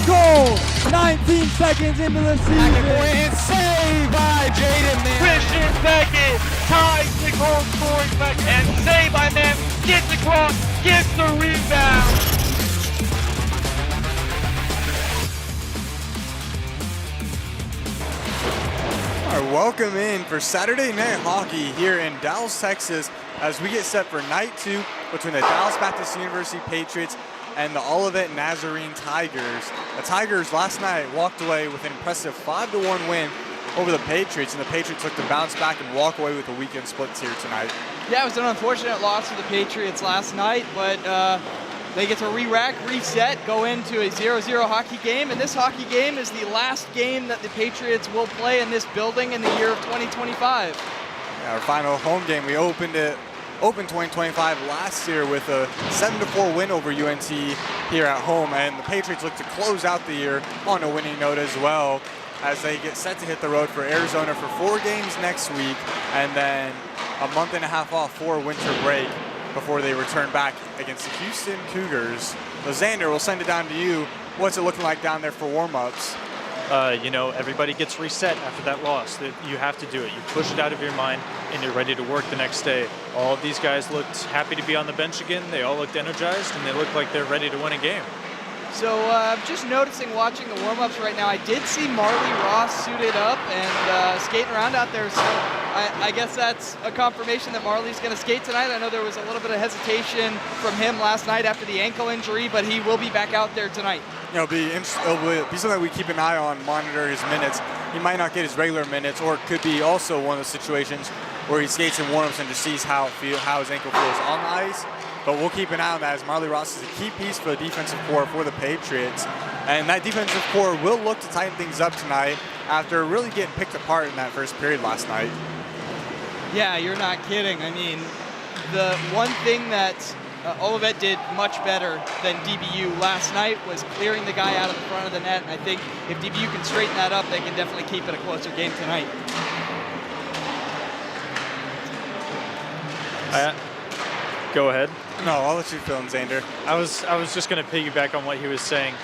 goal. 19 seconds into the season. And saved by Jaden Mann. Christian Beckett ties the goal scoring record. And saved by Mann. Gets across, gets the rebound. All right, welcome in for Saturday Night Hockey here in Dallas, Texas, as we get set for night 2 between the Dallas Baptist University Patriots and the Olivet Nazarene Tigers. The Tigers last night walked away with an impressive 5-1 win over the Patriots, and the Patriots look to bounce back and walk away with the weekend splits here tonight. Yeah, it was an unfortunate loss for the Patriots last night, but they get to re-rack, reset, go into a 0-0 hockey game, and this hockey game is the last game that the Patriots will play in this building in the year of 2025. Yeah, our final home game, we opened 2025 last year with a 7-4 win over UNT here at home, and the Patriots look to close out the year on a winning note as well, as they get set to hit the road for Arizona for 4 games next week, and then a month and a half off for winter break before they return back against the Houston Cougars. So Xander, we'll send it down to you. What's it looking like down there for warm-ups? Everybody gets reset after that loss. You have to do it. You push it out of your mind, and you're ready to work the next day. All of these guys looked happy to be on the bench again. They all looked energized, and they look like they're ready to win a game. So I'm just noticing, watching the warm-ups right now, I did see Marley Ross suited up and skating around out there, so I guess that's a confirmation that Marley's going to skate tonight. I know there was a little bit of hesitation from him last night after the ankle injury, but he will be back out there tonight. It'll be something that we keep an eye on, monitor his minutes. He might not get his regular minutes, or it could be also one of those situations where he skates in warm-ups and just sees how his ankle feels on the ice. But we'll keep an eye on that, as Marley Ross is a key piece for the defensive core for the Patriots. And that defensive core will look to tighten things up tonight after really getting picked apart in that first period last night. Yeah, you're not kidding. I mean, the one thing that Olivet did much better than DBU last night was clearing the guy out of the front of the net. And I think if DBU can straighten that up, they can definitely keep it a closer game tonight. Go ahead. No, I'll let you fill in, Xander. I was just going to piggyback on what he was saying.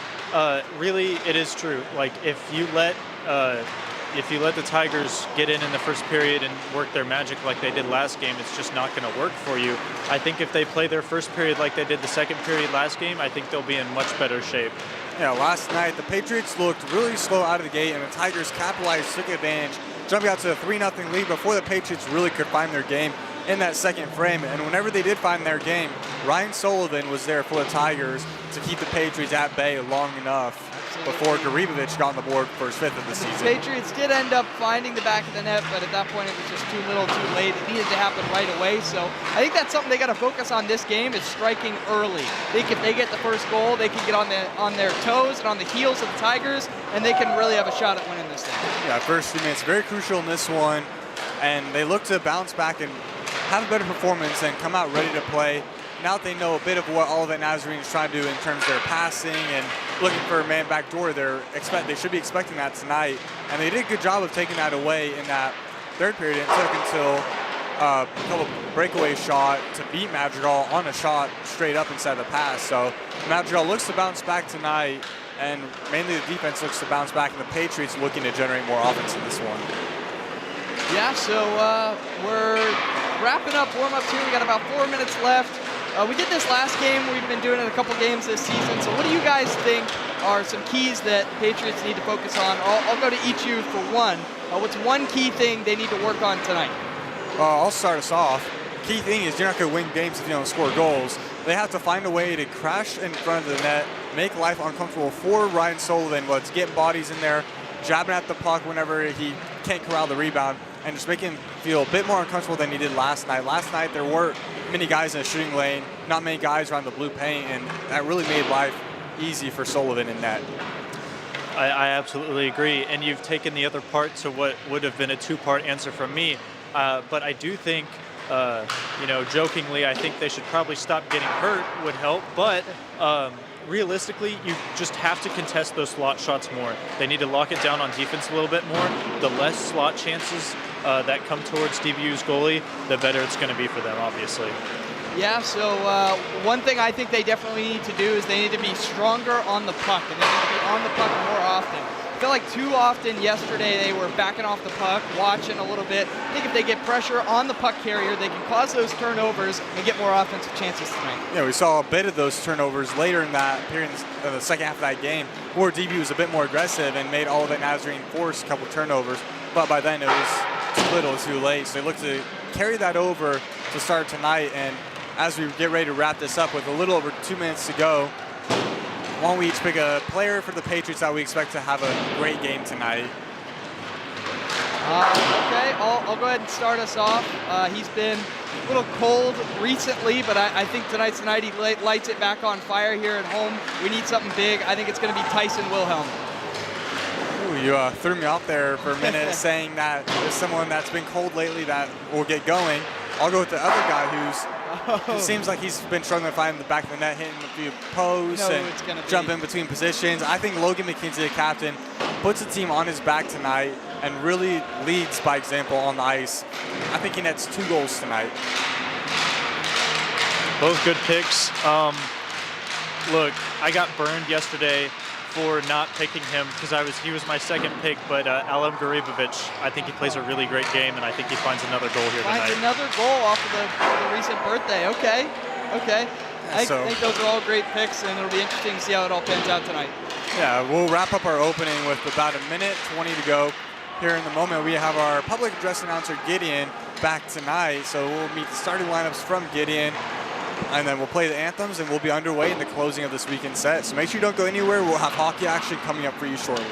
Really, it is true. Like, if you let the Tigers get in the first period and work their magic like they did last game, it's just not going to work for you. I think if they play their first period like they did the second period last game, I think they'll be in much better shape. Yeah, last night the Patriots looked really slow out of the gate, and the Tigers capitalized, took advantage, jumping out to a 3-0 lead before the Patriots really could find their game in that second frame. And whenever they did find their game, Ryan Sullivan was there for the Tigers to keep the Patriots at bay long enough before Garibovic got on the board for his 5th of the season. The Patriots did end up finding the back of the net, but at that point it was just too little too late. It needed to happen right away. So I think that's something they got to focus on this game, is striking early. I think if they get the first goal, they can get on their toes and on the heels of the Tigers, and they can really have a shot at winning this thing. Yeah, first few minutes very crucial in this one, and they look to bounce back and have a better performance and come out ready to play. Now that they know a bit of what Olivet Nazarene is trying to do in terms of their passing and looking for a man back door, they should be expecting that tonight. And they did a good job of taking that away in that third period. It took until a couple breakaway shot to beat Madrigal on a shot straight up inside the pass. So Madrigal looks to bounce back tonight, and mainly the defense looks to bounce back, and the Patriots looking to generate more offense in this one. Yeah, so we're wrapping up warm-ups here. We got about 4 minutes left. We did this last game. We've been doing it a couple games this season. So what do you guys think are some keys that Patriots need to focus on? I'll go to each of you for one. What's one key thing they need to work on tonight? I'll start us off. Key thing is you're not going to win games if you don't score goals. They have to find a way to crash in front of the net, make life uncomfortable for Ryan Sullivan, whether it's getting bodies in there, jabbing at the puck whenever he can't corral the rebound, and just make him feel a bit more uncomfortable than he did last night. Last night, there weren't many guys in the shooting lane, not many guys around the blue paint, and that really made life easy for Sullivan in net. I absolutely agree, and you've taken the other part to what would have been a 2-part answer from me. But I do think, jokingly, I think they should probably stop getting hurt would help, but realistically, you just have to contest those slot shots more. They need to lock it down on defense a little bit more. The less slot chances that come towards DBU's goalie, the better it's going to be for them, obviously. Yeah, so one thing I think they definitely need to do is they need to be stronger on the puck, and they need to be on the puck more often. I feel like too often yesterday they were backing off the puck, watching a little bit. I think if they get pressure on the puck carrier, they can cause those turnovers and get more offensive chances tonight. Yeah, we saw a bit of those turnovers later in that period, in the second half of that game, where DBU was a bit more aggressive and made Olivet Nazarene force a couple turnovers, but by then it was too little, too late. So they look to carry that over to start tonight, and as we get ready to wrap this up with a little over 2 minutes to go, why don't we each pick a player for the Patriots that we expect to have a great game tonight? Okay, I'll go ahead and start us off. He's been a little cold recently, but I think tonight's the night he lights it back on fire here at home. We need something big. I think it's going to be Tyson Wilhelm. Ooh, you threw me off there for a minute saying that there's someone that's been cold lately that will get going. I'll go with the other guy who seems like he's been struggling to find the back of the net, hitting a few posts and jumping between positions. I think Logan McKenzie, the captain, puts the team on his back tonight and really leads by example on the ice. I think he nets 2 goals tonight. Both good picks. Look, I got burned yesterday for not picking him because he was my second pick, but Alam Garibovic, I think he plays a really great game, and I think he finds another goal here tonight. Finds another goal off of the recent birthday. Okay. I think those are all great picks, and it'll be interesting to see how it all pans out tonight. Yeah, we'll wrap up our opening with about a minute 20 to go. Here in the moment, we have our public address announcer, Gideon, back tonight, so we'll meet the starting lineups from Gideon, and then we'll play the anthems, and we'll be underway in the closing of this weekend set. So make sure you don't go anywhere. We'll have hockey action coming up for you shortly.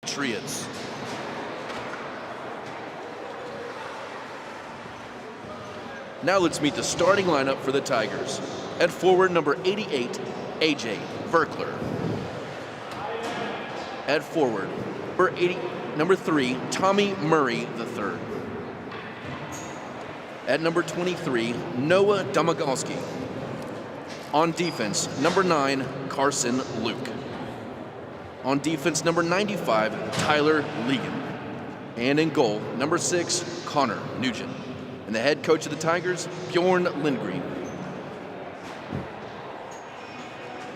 Patriots. Now let's meet the starting lineup for the Tigers. At forward, number 88, AJ Verkler. At forward, number 3, Tommy Murray III. At number 23, Noah Domagowski. On defense, number 9, Carson Luke. On defense, number 95, Tyler Legan. And in goal, number 6, Connor Nugent. And the head coach of the Tigers, Bjorn Lindgren.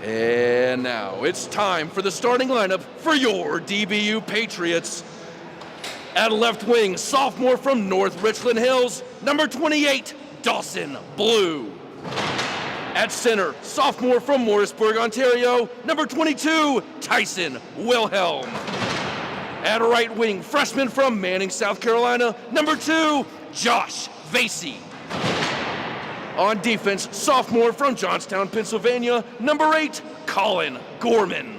And And now it's time for the starting lineup for your DBU Patriots. At left wing, sophomore from North Richland Hills, number 28, Dawson Blue. At center, sophomore from Morrisburg, Ontario, number 22, Tyson Wilhelm. At right wing, freshman from Manning, South Carolina, number 2, Josh Vasey. On defense, sophomore from Johnstown, Pennsylvania, number 8, Colin Gorman.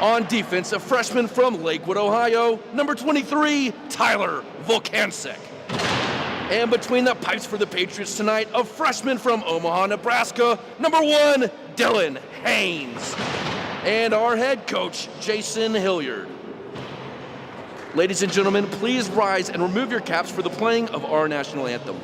On defense, a freshman from Lakewood, Ohio, number 23, Tyler Volkansek. And between the pipes for the Patriots tonight, a freshman from Omaha, Nebraska, number 1, Dylan Haynes. And our head coach, Jason Hilliard. Ladies and gentlemen, please rise and remove your caps for the playing of our national anthem.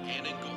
And in goal.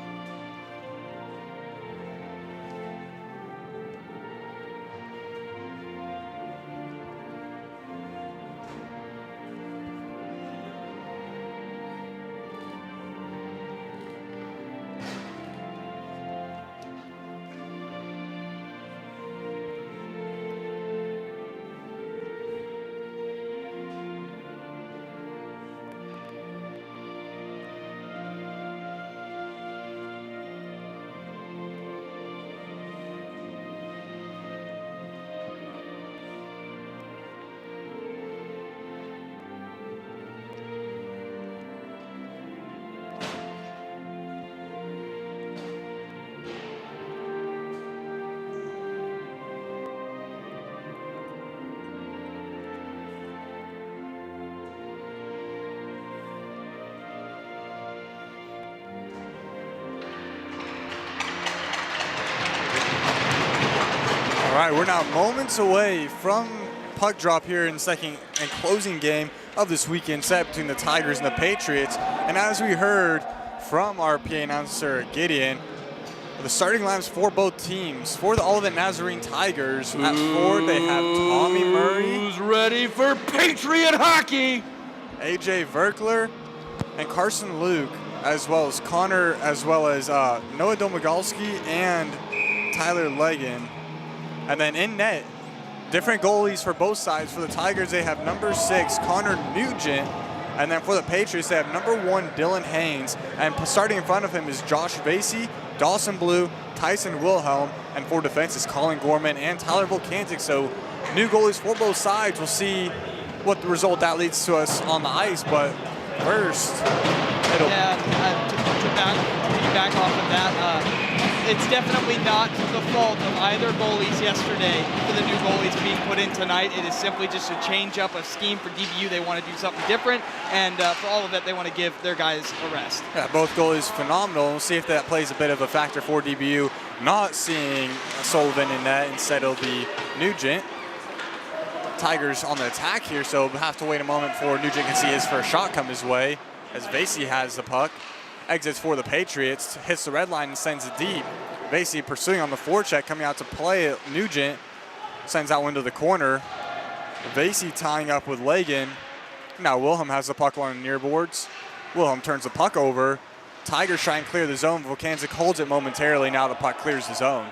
All right, we're now moments away from puck drop here in the second and closing game of this weekend set between the Tigers and the Patriots. And as we heard from our PA announcer, Gideon, the starting lineups for both teams. For the Olivet Nazarene Tigers, at forward they have Tommy Murray. Who's ready for Patriot hockey? AJ Verkler and Carson Luke, as well as Connor, as well as Noah Domagalski and Tyler Legan. And then in net, different goalies for both sides. For the Tigers, they have number 6, Connor Nugent. And then for the Patriots, they have number 1, Dylan Haynes. And starting in front of him is Josh Vasey, Dawson Blue, Tyson Wilhelm. And for defense is Colin Gorman and Tyler Volkansik. So new goalies for both sides. We'll see what the result that leads to us on the ice. But first, it'll... Yeah, to back off of that, it's definitely not the fault of either goalies yesterday for the new goalies being put in tonight. It is simply just a change up of scheme for DBU. They want to do something different, and for all of it, they want to give their guys a rest. Yeah, both goalies phenomenal. We'll see if that plays a bit of a factor for DBU, not seeing Sullivan in net instead of the Nugent. Tigers on the attack here, so we'll have to wait a moment before Nugent can see his first shot come his way, as Vasey has the puck. Exits for the Patriots, hits the red line and sends it deep. Vasey pursuing on the forecheck, coming out to play it. Nugent sends that one to the corner. Vasey tying up with Legan. Now Wilhelm has the puck along the near boards. Wilhelm turns the puck over. Tigers try and clear the zone. Volkansik holds it momentarily. Now the puck clears the zone.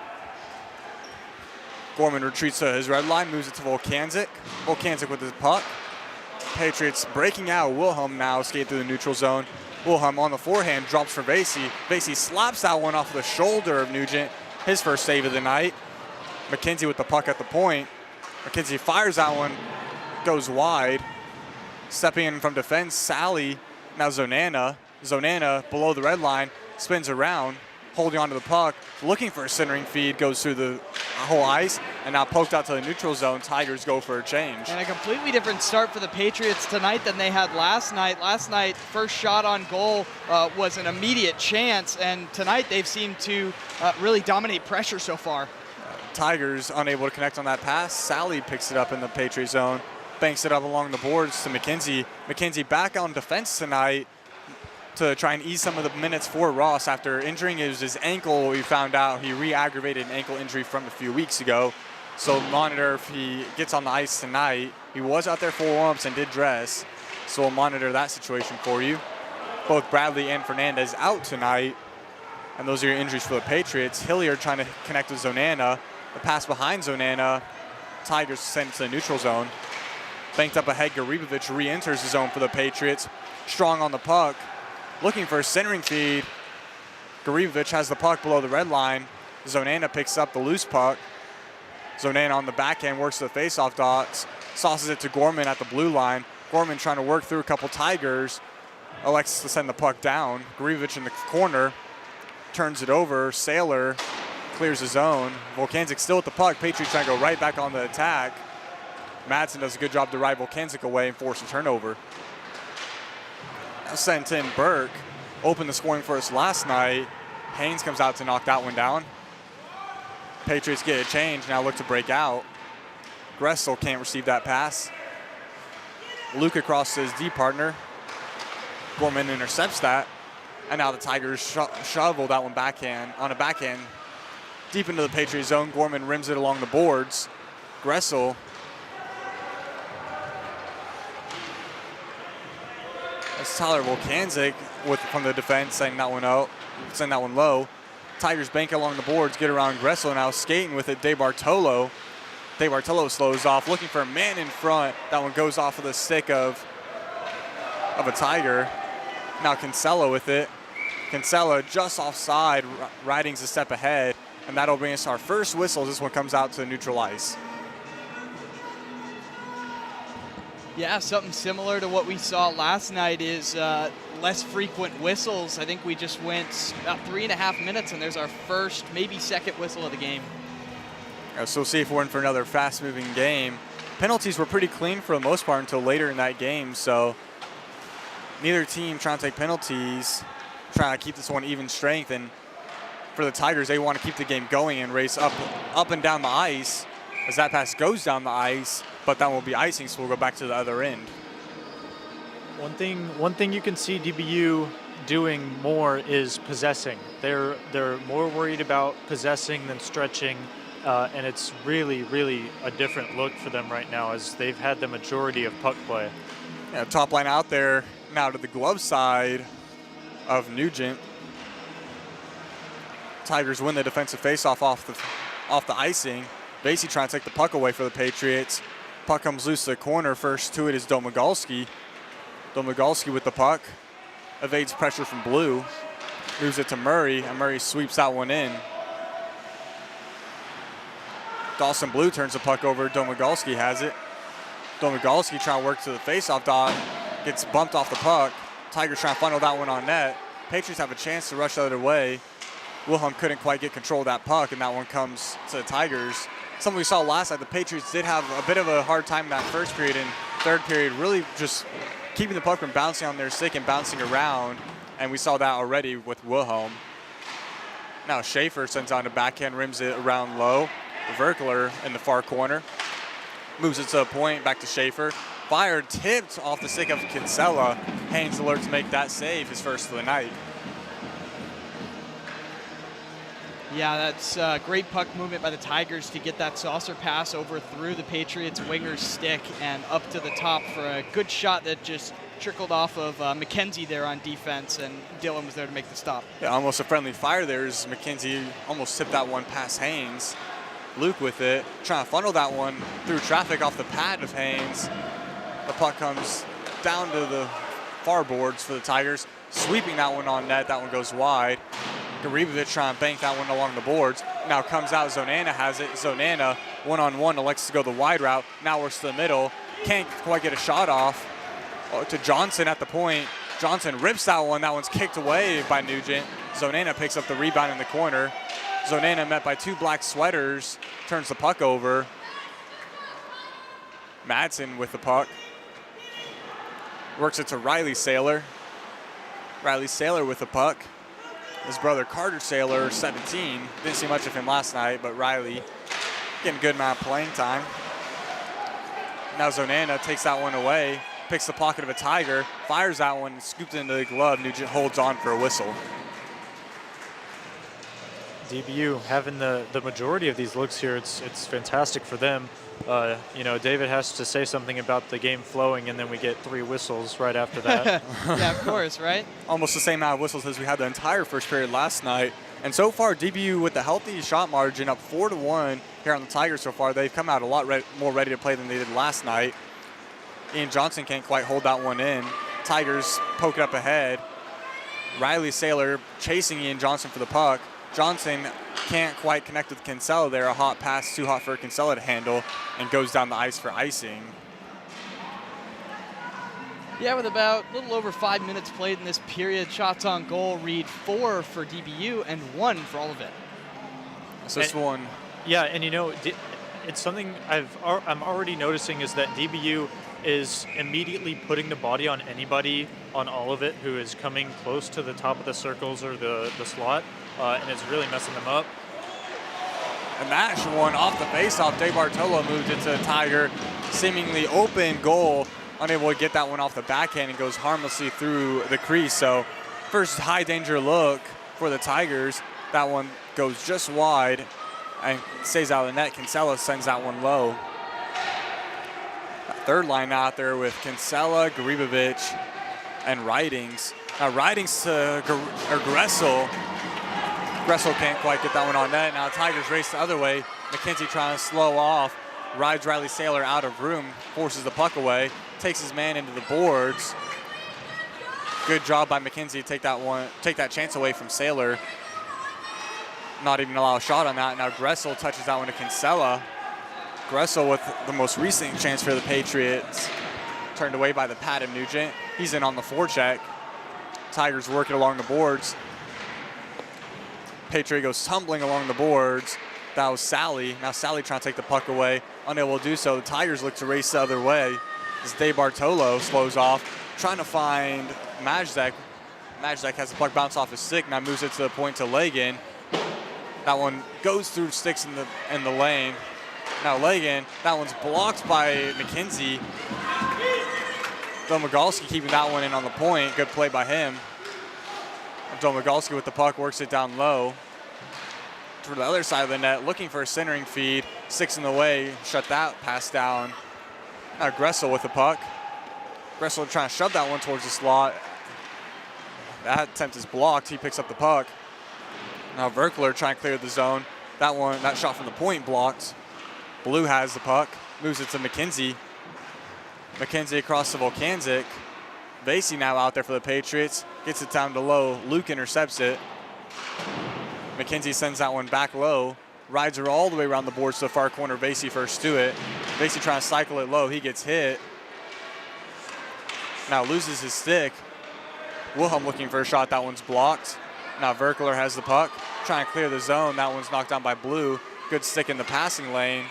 Gorman retreats to his red line, moves it to Volkansik. Volkansik with the puck. Patriots breaking out. Wilhelm now skate through the neutral zone. Wilhelm on the forehand, drops for Vasey. Vasey slaps that one off of the shoulder of Nugent, his first save of the night. McKenzie with the puck at the point. McKenzie fires that one, goes wide. Stepping in from defense, Sally, now Zonana. Zonana below the red line, spins around, holding onto the puck, looking for a centering feed, goes through the whole ice, and now poked out to the neutral zone. Tigers go for a change. And a completely different start for the Patriots tonight than they had last night. Last night, first shot on goal was an immediate chance, and tonight they've seemed to really dominate pressure so far. Tigers unable to connect on that pass. Sally picks it up in the Patriot zone, banks it up along the boards to McKenzie. McKenzie back on defense tonight to try and ease some of the minutes for Ross after injuring his ankle. We found out he re-aggravated an ankle injury from a few weeks ago. So monitor if he gets on the ice tonight. He was out there for warm-ups and did dress. So we'll monitor that situation for you. Both Bradley and Fernandez out tonight. And those are your injuries for the Patriots. Hilliard trying to connect with Zonana. The pass behind Zonana. Tigers sent it to the neutral zone. Banked up ahead, Garibovic re-enters the zone for the Patriots. Strong on the puck. Looking for a centering feed. Garibovic has the puck below the red line. Zonana picks up the loose puck. Zonana on the backhand works the face-off dots. Sauces it to Gorman at the blue line. Gorman trying to work through a couple Tigers. Elects to send the puck down. Garibovic in the corner. Turns it over. Sailor clears the zone. Volkanczyk still with the puck. Patriots trying to go right back on the attack. Madsen does a good job to ride Volkanczyk away and force a turnover. Now sent in Burke. Opened the scoring for us last night. Haynes comes out to knock that one down. Patriots get a change, now look to break out. Gressel can't receive that pass. Luke across to his D partner. Gorman intercepts that. And now the Tigers shovel that one backhand, on a backhand, deep into the Patriot zone. Gorman rims it along the boards. Gressel. That's Tyler Volkanczyk from the defense, sending that one out, sending that one low. Tigers bank along the boards, get around Gressel, now skating with it, DeBartolo. DeBartolo slows off, looking for a man in front. That one goes off of the stick of a Tiger. Now Kinsella with it. Kinsella just offside, riding's a step ahead, and that'll bring us our first whistle. This one comes out to neutral ice. Yeah, something similar to what we saw last night is less frequent whistles. I think we just went about 3.5 minutes, and there's our first, maybe second whistle of the game. So we'll see if we're in for another fast-moving game. Penalties were pretty clean for the most part until later in that game, so neither team trying to take penalties, trying to keep this one even strength. And for the Tigers, they want to keep the game going and race up and down the ice as that pass goes down the ice, but that will be icing, so we'll go back to the other end. One thing you can see DBU doing more is possessing. They're more worried about possessing than stretching, and it's really, really a different look for them right now as they've had the majority of puck play. Yeah, top line out there now to the glove side of Nugent. Tigers win the defensive faceoff off the icing. Vasey trying to take the puck away for the Patriots. Puck comes loose to the corner. First to it is Domagalski. Domagalski with the puck. Evades pressure from Blue. Moves it to Murray, and Murray sweeps that one in. Dawson Blue turns the puck over. Domagalski has it. Domagalski trying to work to the faceoff dot. Gets bumped off the puck. Tigers trying to funnel that one on net. Patriots have a chance to rush the other way. Wilhelm couldn't quite get control of that puck, and that one comes to the Tigers. Something we saw last night, the Patriots did have a bit of a hard time in that first period, and third period really just keeping the puck from bouncing on their stick and bouncing around, and we saw that already with Wilhelm. Now Schaefer sends on a backhand, rims it around low. Verkler in the far corner. Moves it to a point, back to Schaefer. Fired, tipped off the stick of Kinsella. Haynes alert to make that save, his first of the night. Yeah, that's great puck movement by the Tigers to get that saucer pass over through the Patriots winger's stick and up to the top for a good shot that just trickled off of McKenzie there on defense, and Dylan was there to make the stop. Yeah, almost a friendly fire there as McKenzie almost tipped that one past Haynes. Luke with it, trying to funnel that one through traffic off the pad of Haynes. The puck comes down to the far boards for the Tigers, sweeping that one on net. That one goes wide. Garibovic trying to bank that one along the boards. Now comes out, Zonana has it. Zonana, one-on-one, elects to go the wide route. Now works to the middle. Can't quite get a shot off. To Johnson at the point. Johnson rips that one. That one's kicked away by Nugent. Zonana picks up the rebound in the corner. Zonana met by two black sweaters. Turns the puck over. Madsen with the puck. Works it to Riley Saylor. Riley Saylor with the puck. His brother Carter Saylor, 17. Didn't see much of him last night, but Riley getting a good amount of playing time. Now Zonana takes that one away, picks the pocket of a Tiger, fires that one, scoops it into the glove. Nugent holds on for a whistle. DBU having the majority of these looks here, it's fantastic for them. You know, David has to say something about the game flowing, and then we get 3 whistles right after that. Yeah, of course, right? Almost the same amount of whistles as we had the entire first period last night. And so far, DBU with the healthy shot margin up 4-1 here on the Tigers so far. They've come out a lot more ready to play than they did last night. Ian Johnson can't quite hold that one in. Tigers poke it up ahead. Riley Saylor chasing Ian Johnson for the puck. Johnson can't quite connect with Kinsella there. A hot pass, too hot for Kinsella to handle, and goes down the ice for icing. Yeah, with about a little over 5 minutes played in this period, shots on goal read 4 for DBU and 1 for Olivet. So this one. Yeah, and you know, it's something I'm already noticing is that DBU is immediately putting the body on anybody on Olivet who is coming close to the top of the circles or the slot, and it's really messing them up. And that one off the faceoff. De Bartolo moved it to a Tiger, seemingly open goal, unable to get that one off the backhand, and goes harmlessly through the crease. So first high danger look for the Tigers. That one goes just wide and stays out of the net. Kinsella sends that one low. Third line out there with Kinsella, Garibovic, and Ridings. Now Ridings to Gressel. Gressel can't quite get that one on net. Now Tigers race the other way. McKenzie trying to slow off. Rides Riley Saylor out of room, forces the puck away, takes his man into the boards. Good job by McKenzie to take that chance away from Saylor. Not even allow a shot on that. Now Gressel touches that one to Kinsella. Gressel with the most recent chance for the Patriots. Turned away by the pad of Nugent. He's in on the forecheck. Tigers working along the boards. Patriot goes tumbling along the boards. That was Sally. Now Sally trying to take the puck away. Unable to do so. The Tigers look to race the other way. As De Bartolo slows off, trying to find Majdak. Majdak has the puck bounce off his stick. Now moves it to the point to Lagan. That one goes through sticks in the lane. Now Lagan, that one's blocked by McKenzie. Domagalski keeping that one in on the point. Good play by him. Domagalski with the puck works it down low to the other side of the net, looking for a centering feed. Sticks in the way, shut that pass down. Now Gressel with the puck. Gressel trying to shove that one towards the slot. That attempt is blocked. He picks up the puck. Now Verkler trying to clear the zone. That shot from the point blocked. Blue has the puck, moves it to McKenzie. McKenzie across to Volkanczyk. Vasey now out there for the Patriots. Gets it down to low. Luke intercepts it. McKenzie sends that one back low. Rides her all the way around the boards to the far corner. Vasey first to it. Vasey trying to cycle it low. He gets hit. Now loses his stick. Wilhelm looking for a shot. That one's blocked. Now Verkler has the puck. Trying to clear the zone. That one's knocked down by Blue. Good stick in the passing lane.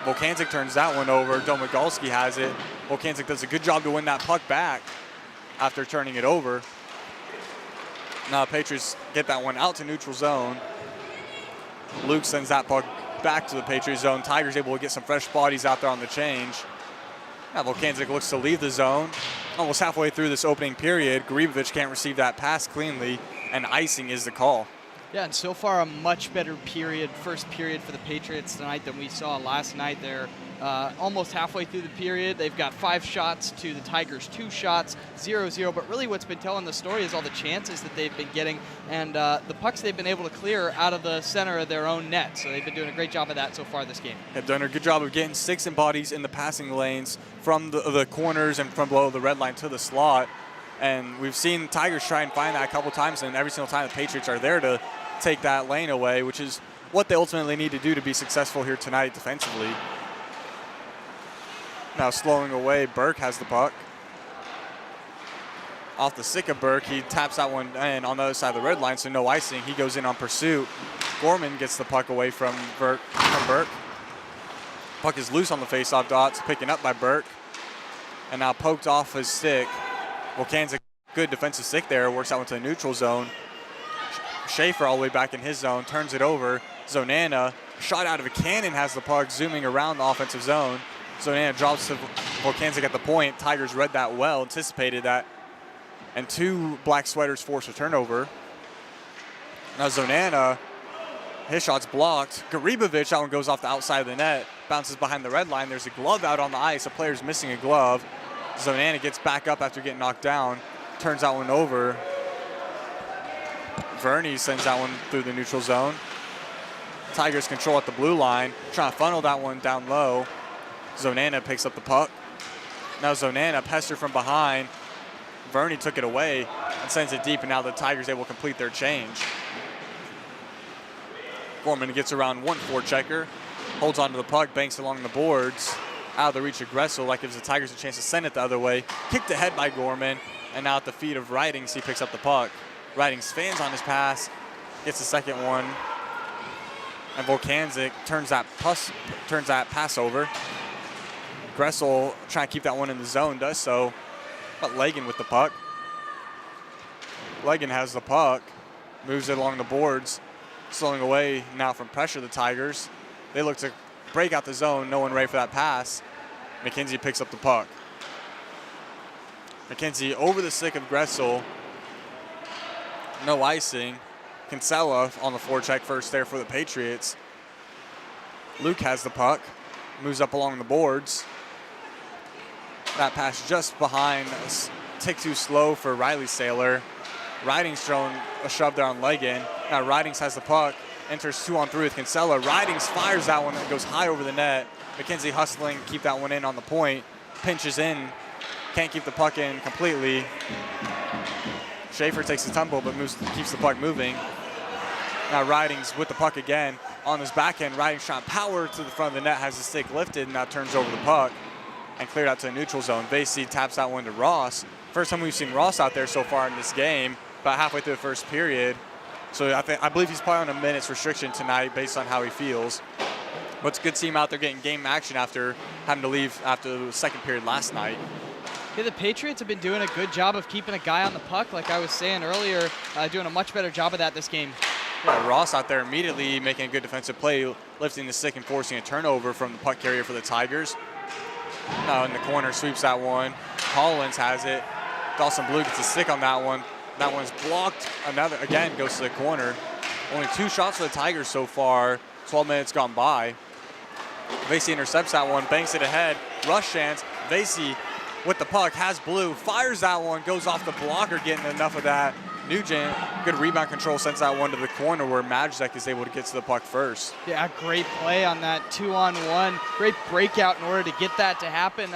Volkanczyk turns that one over. Domagalski has it. Volkanczyk does a good job to win that puck back after turning it over. Now Patriots get that one out to neutral zone. Luke sends that puck back to the Patriots zone. Tigers able to get some fresh bodies out there on the change. Now Volkanczyk looks to leave the zone. Almost halfway through this opening period, Garibovic can't receive that pass cleanly, and icing is the call. Yeah, and so far a much better first period for the Patriots tonight than we saw last night. They're almost halfway through the period. They've got 5 shots to the Tigers' 2 shots, 0-0. But really what's been telling the story is all the chances that they've been getting and the pucks they've been able to clear out of the center of their own net. So they've been doing a great job of that so far this game. They've done a good job of getting sticks and bodies in the passing lanes from the corners and from below the red line to the slot. And we've seen Tigers try and find that a couple times, and every single time the Patriots are there to take that lane away, which is what they ultimately need to do to be successful here tonight defensively. Now slowing away, Burke has the puck. Off the stick of Burke, he taps that one in on the other side of the red line, so no icing. He goes in on pursuit. Gorman gets the puck away from Burke. Puck is loose on the faceoff dots, picking up by Burke. And now poked off his stick. Volkanczyk, good defensive stick there, works that one to the neutral zone. Schaefer all the way back in his zone, turns it over. Zonana, shot out of a cannon, has the puck zooming around the offensive zone. Zonana drops to Volkanczyk at the point. Tigers read that well, anticipated that. And 2 black sweaters force a turnover. Now Zonana His shot's blocked. Garibovic, that one goes off the outside of the net, bounces behind the red line. There's a glove out on the ice. A player's missing a glove. Zonana gets back up after getting knocked down, turns that one over. Verney sends that one through the neutral zone. Tigers control at the blue line, trying to funnel that one down low. Zonana picks up the puck. Now Zonana pestered from behind. Verney took it away and sends it deep, and now the Tigers able to complete their change. Gorman gets around one forechecker, holds onto the puck, banks along the boards, out of the reach of Gressel. That gives the Tigers a chance to send it the other way. Kicked ahead by Gorman, and now at the feet of Ridings, he picks up the puck. Ridings fans on his pass, gets the second one, and Volkanczyk turns that pass over. Gressel trying to keep that one in the zone, does so, but Legan with the puck. Legan has the puck, moves it along the boards, slowing away now from pressure the Tigers. They look to break out the zone, no one ready for that pass. McKenzie picks up the puck. McKenzie over the stick of Gressel. No icing. Kinsella on the forecheck first there for the Patriots. Luke has the puck, moves up along the boards. That pass just behind, tick too slow for Riley Saylor. Ridings throwing a shove there on Legan. Now Ridings has the puck, enters 2-on-3 with Kinsella. Ridings fires that one that goes high over the net. McKenzie hustling, keep that one in on the point. Pinches in, can't keep the puck in completely. Schaefer takes the tumble but keeps the puck moving. Now Ridings with the puck again. On his backhand, Ridings trying to power to the front of the net, has the stick lifted, and now turns over the puck and cleared out to the neutral zone. Vasey taps that one to Ross. First time we've seen Ross out there so far in this game, about halfway through the first period. So I believe he's probably on a minutes restriction tonight based on how he feels. But it's good to see him out there getting game action after having to leave after the second period last night. Yeah, the Patriots have been doing a good job of keeping a guy on the puck, like I was saying earlier, doing a much better job of that this game. Yeah, Ross out there immediately making a good defensive play, lifting the stick and forcing a turnover from the puck carrier for the Tigers. Now in the corner, sweeps that one. Collins has it. Dawson Blue gets a stick on that one. That one's blocked. Another, again, goes to the corner. Only 2 shots for the Tigers so far. 12 minutes gone by. Vasey intercepts that one, banks it ahead. Rush chance. Vasey with the puck, has Blue, fires that one, goes off the blocker, getting enough of that. Nugent, good rebound control, sends that one to the corner where Majzek is able to get to the puck first. Yeah, great play on that 2-on-1. Great breakout in order to get that to happen.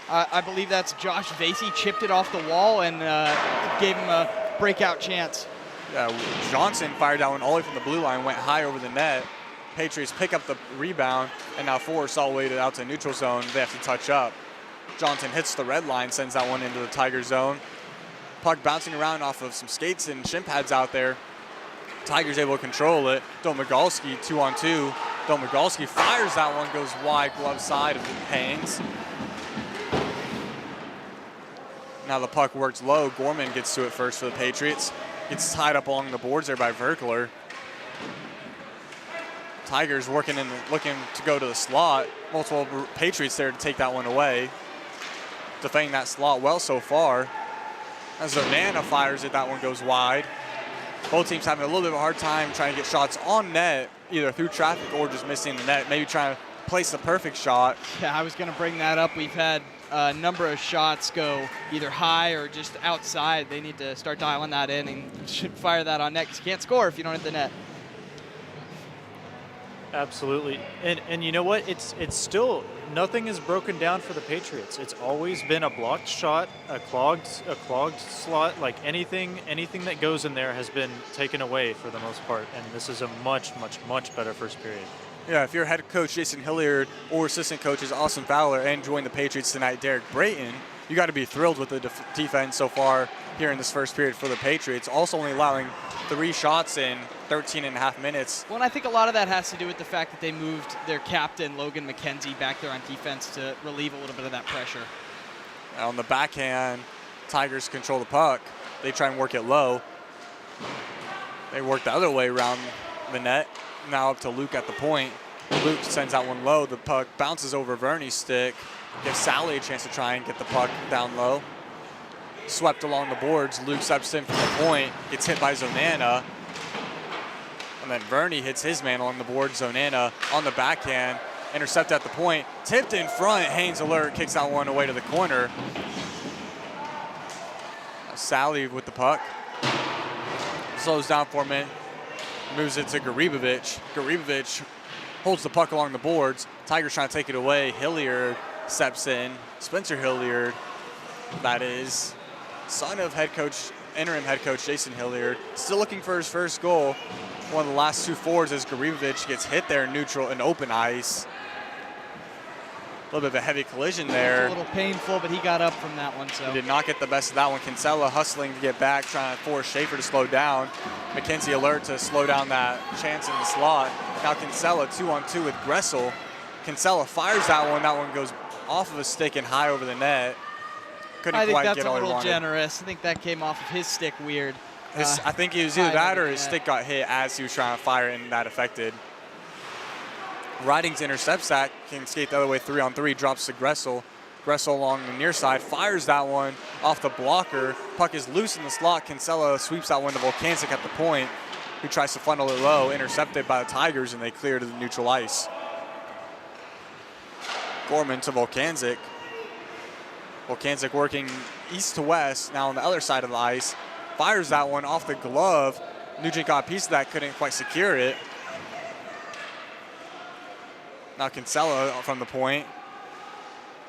I believe that's Josh Vasey chipped it off the wall and gave him a breakout chance. Yeah, Johnson fired that one all the way from the blue line, went high over the net. Patriots pick up the rebound, and now force all the way out to the neutral zone. They have to touch up. Johnson hits the red line, sends that one into the Tiger zone. Puck bouncing around off of some skates and shin pads out there. Tigers able to control it. Domagalski 2-on-2. Domagalski fires that one, goes wide, glove side of the Haynes. Now the puck works low. Gorman gets to it first for the Patriots. Gets tied up along the boards there by Verkler. Tigers working in, looking to go to the slot. Multiple Patriots there to take that one away. Defending that slot well so far. As Zonana fires it, that one goes wide. Both teams having a little bit of a hard time trying to get shots on net, either through traffic or just missing the net. Maybe trying to place the perfect shot. Yeah, I was going to bring that up. We've had a number of shots go either high or just outside. They need to start dialing that in and should fire that on net, 'cause you can't score if you don't hit the net. Absolutely, and you know what? It's still, nothing is broken down for the Patriots. It's always been a blocked shot, a clogged slot. Like anything that goes in there has been taken away for the most part. And this is a much better first period. Yeah, if you're head coach Jason Hilliard or assistant coaches Austin Fowler and join the Patriots tonight, Derek Brayton, you got to be thrilled with the defense so far here in this first period for the Patriots. Also only allowing 3 shots in 13.5 minutes. Well, and I think a lot of that has to do with the fact that they moved their captain, Logan McKenzie, back there on defense to relieve a little bit of that pressure. On the backhand, Tigers control the puck. They try and work it low. They work the other way around the net. Now up to Luke at the point. Luke sends out one low. The puck bounces over Verney's stick. Gives Sally a chance to try and get the puck down low. Swept along the boards. Luke steps in from the point. Gets hit by Zonana. And then Verney hits his man along the board. Zonana on the backhand. Intercept at the point. Tipped in front. Haynes alert. Kicks that one away to the corner. Sally with the puck. Slows down for a minute. Moves it to Garibovic. Garibovic holds the puck along the boards. Tigers trying to take it away. Hilliard steps in. Spencer Hilliard, that is, son of interim head coach Jason Hilliard, still looking for his first goal. One of the last two forwards as Garibovic gets hit there in neutral and open ice. A little bit of a heavy collision there. A little painful, but he got up from that one. So he did not get the best of that one. Kinsella hustling to get back, trying to force Schaefer to slow down. McKenzie alert to slow down that chance in the slot. Now Kinsella 2-on-2 with Gressel. Kinsella fires that one. That one goes off of a stick and high over the net. Couldn't quite get all he wanted. I think that's a little generous. I think that came off of his stick weird. I think it was either that or his stick got hit as he was trying to fire it, and that affected. Ridings intercepts that, can skate the other way 3-on-3, drops to Gressel. Gressel along the near side, fires that one off the blocker. Puck is loose in the slot. Kinsella sweeps that one to Volkanczyk at the point, who tries to funnel it low, intercepted by the Tigers, and they clear to the neutral ice. Gorman to Volkanczyk. Volkanczyk working east to west, now on the other side of the ice. Fires that one off the glove. Nugent got a piece of that, couldn't quite secure it. Now Kinsella from the point.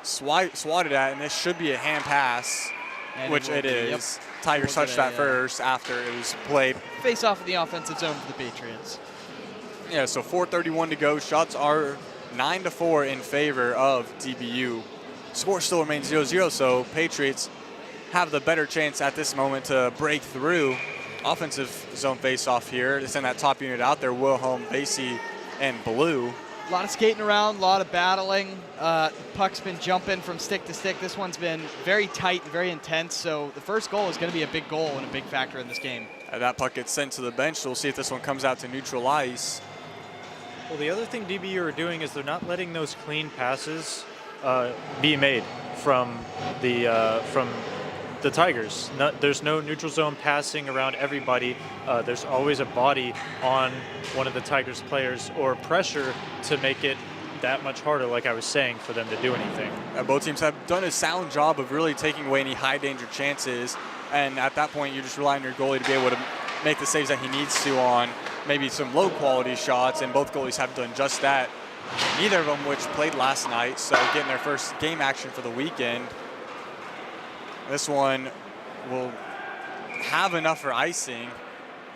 Swatted at, and this should be a hand pass, and which it is. Yep. Tigers touched that first after it was played. Face off in the offensive zone for the Patriots. Yeah, so 4:31 to go. Shots are 9-4 in favor of DBU. Score still remains 0-0, so Patriots have the better chance at this moment to break through. Offensive zone face-off here. To send that top unit out there, Wilhelm, Basie, and Blue. A lot of skating around, a lot of battling. The puck's been jumping from stick to stick. This one's been very tight and very intense, so the first goal is going to be a big goal and a big factor in this game. That puck gets sent to the bench, so we'll see if this one comes out to neutral ice. Well, the other thing DBU are doing is they're not letting those clean passes be made from the Tigers. There's no neutral zone passing around everybody. There's always a body on one of the Tigers players or pressure to make it that much harder, like I was saying, for them to do anything. Both teams have done a sound job of really taking away any high danger chances, and at that point you just rely on your goalie to be able to make the saves that he needs to on maybe some low quality shots, and both goalies have done just that. Neither of them which played last night, so getting their first game action for the weekend. This one will have enough for icing.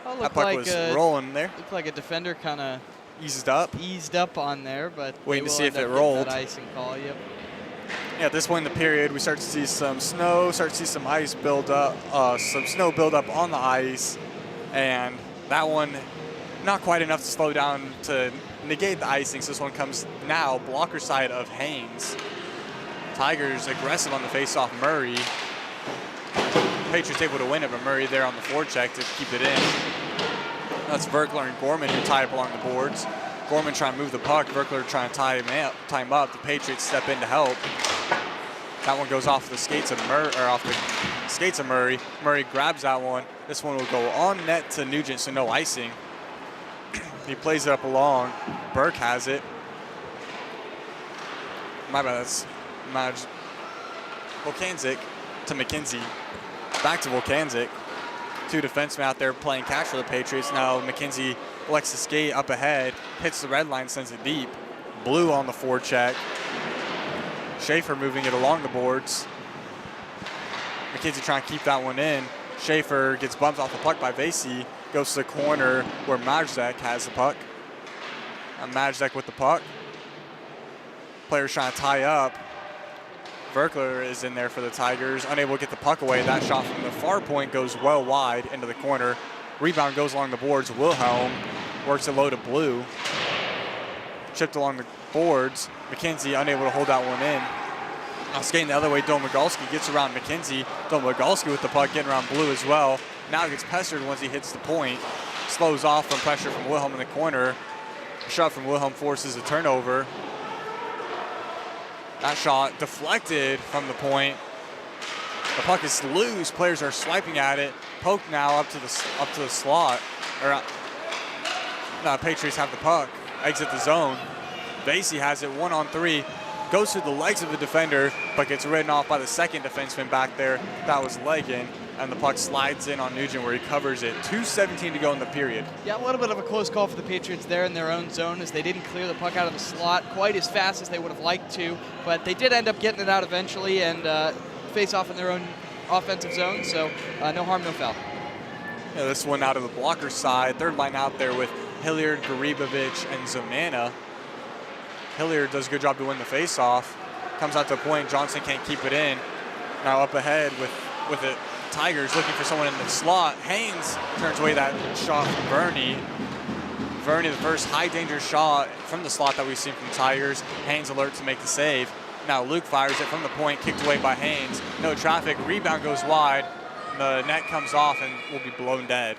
That puck was rolling there. Looked like a defender kind of eased up on there, but waiting to see if it rolled. That icing call, yep. Yeah, at this point in the period, we start to see some snow, start to see some ice build up, some snow build up on the ice, and that one not quite enough to slow down to negate the icing. So this one comes now blocker side of Haynes. Tigers aggressive on the face-off. Murray. Patriots able to win it, but Murray there on the forecheck to keep it in. That's Verkler and Gorman who tie up along the boards. Gorman trying to move the puck. Verkler trying to tie him up. The Patriots step in to help. That one goes off the skates of Murray. Murray grabs that one. This one will go on net to Nugent, so no icing. He plays it up along. Burke has it. My bad, that's Volkanczyk to McKenzie. Back to Volkanczyk. Two defensemen out there playing catch for the Patriots. Now McKenzie elects to skate up ahead, hits the red line, sends it deep. Blue on the forecheck. Schaefer moving it along the boards. McKenzie trying to keep that one in. Schaefer gets bumped off the puck by Basie. Goes to the corner where Majzek has the puck. Majzek with the puck. Players trying to tie up. Verkler is in there for the Tigers, unable to get the puck away. That shot from the far point goes well wide into the corner. Rebound goes along the boards. Wilhelm works it low to Blue. Chipped along the boards. McKenzie unable to hold that one in. Now skating the other way, Domagalski gets around McKenzie. Domagalski with the puck getting around Blue as well. Now gets pestered once he hits the point. Slows off from pressure from Wilhelm in the corner. Shot from Wilhelm forces a turnover. That shot deflected from the point. The puck is loose. Players are swiping at it. Poke now up to the slot. Now Patriots have the puck, exit the zone. Vasey has it 1-on-3, goes through the legs of the defender, but gets ridden off by the second defenseman back there. That was Leggin, and the puck slides in on Nugent where he covers it. 2:17 to go in the period. Yeah, a little bit of a close call for the Patriots there in their own zone as they didn't clear the puck out of the slot quite as fast as they would have liked to, but they did end up getting it out eventually and face off in their own offensive zone, so no harm, no foul. Yeah, this one out of the blocker side. Third line out there with Hilliard, Garibovic, and Zonana. Hilliard does a good job to win the faceoff. Comes out to a point. Johnson can't keep it in. Now up ahead with it. Tigers looking for someone in the slot. Haynes turns away that shot from Verney. Verney, the first high danger shot from the slot that we've seen from Tigers. Haynes alert to make the save. Now Luke fires it from the point, kicked away by Haynes. No traffic. Rebound goes wide. The net comes off and will be blown dead.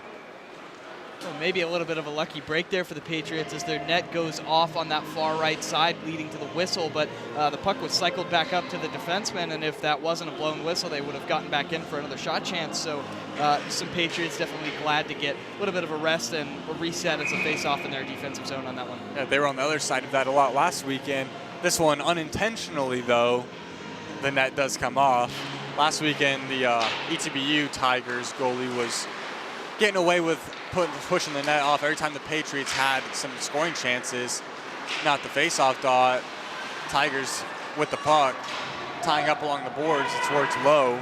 Well, maybe a little bit of a lucky break there for the Patriots as their net goes off on that far right side, leading to the whistle, but the puck was cycled back up to the defenseman, and if that wasn't a blown whistle, they would have gotten back in for another shot chance. So some Patriots definitely glad to get a little bit of a rest and a reset as a face-off in their defensive zone on that one. Yeah, they were on the other side of that a lot last weekend. This one, unintentionally, though, the net does come off. Last weekend, the ETBU Tigers goalie was getting away with pushing the net off every time the Patriots had some scoring chances. Not the face-off dot. Tigers with the puck, tying up along the boards. It's worked low.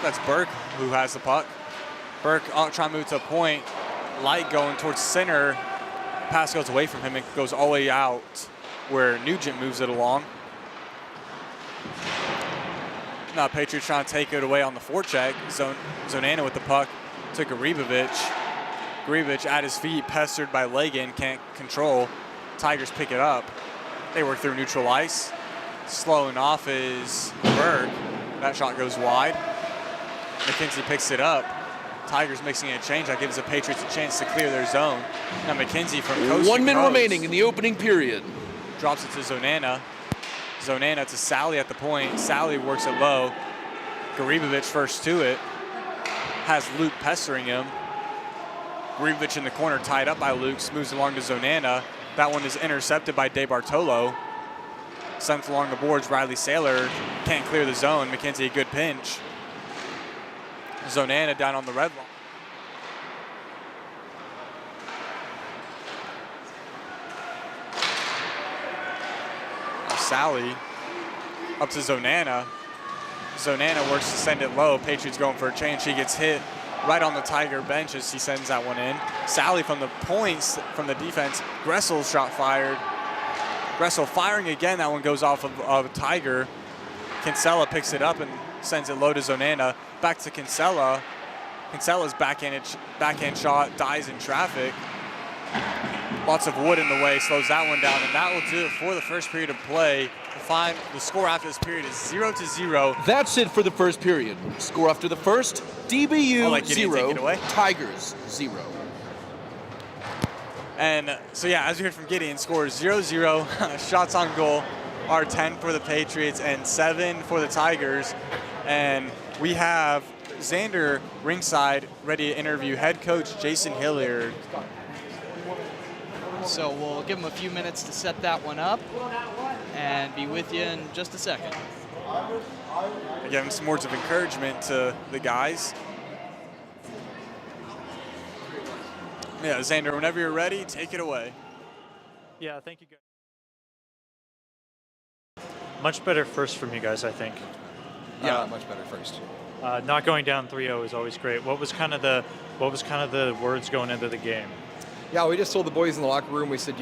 That's Burke who has the puck. Burke trying to move to a point. Light going towards center. Pass goes away from him and goes all the way out where Nugent moves it along. Now Patriots trying to take it away on the forecheck. Zonana with the puck to Garibovic. Garibovic at his feet, pestered by Leggin, can't control. Tigers pick it up. They work through neutral ice. Slowing off is Berg. That shot goes wide. McKenzie picks it up. Tigers mixing a change. That gives the Patriots a chance to clear their zone. Now McKenzie from coast 1 minute to coast remaining in the opening period. drops it to Zonana. Zonana to Sally at the point. Sally works it low. Garibovic first to it. Has Luke pestering him. Garibovic in the corner, tied up by Luke, moves along to Zonana. That one is intercepted by De Bartolo. Sent along the boards, Riley Saylor can't clear the zone. McKenzie, a good pinch. Zonana down on the red line. Sally up to Zonana. Zonana works to send it low. Patriots going for a change. She gets hit right on the Tiger bench as he sends that one in. Sally from the points from the defense. Gressel's shot fired. Gressel firing again. That one goes off of Tiger. Kinsella picks it up and sends it low to Zonana. Back to Kinsella. Kinsella's backhand shot dies in traffic. Lots of wood in the way, slows that one down, and that will do it for the first period of play. The score after this period is 0-0. That's it for the first period. Score after the first, DBU 0, Tigers 0. And so yeah, as you heard from Gideon, score is 0-0. Shots on goal are 10 for the Patriots and 7 for the Tigers. And we have Xander ringside ready to interview head coach Jason Hilliard. So we'll give him a few minutes to set that one up and be with you in just a second. Give him some words of encouragement to the guys. Yeah, Xander, whenever you're ready, take it away. Yeah, thank you guys. Much better first from you guys, I think. Yeah, much better first. Not going down 3-0 is always great. What was kind of the words going into the game? Yeah, we just told the boys in the locker room, we said,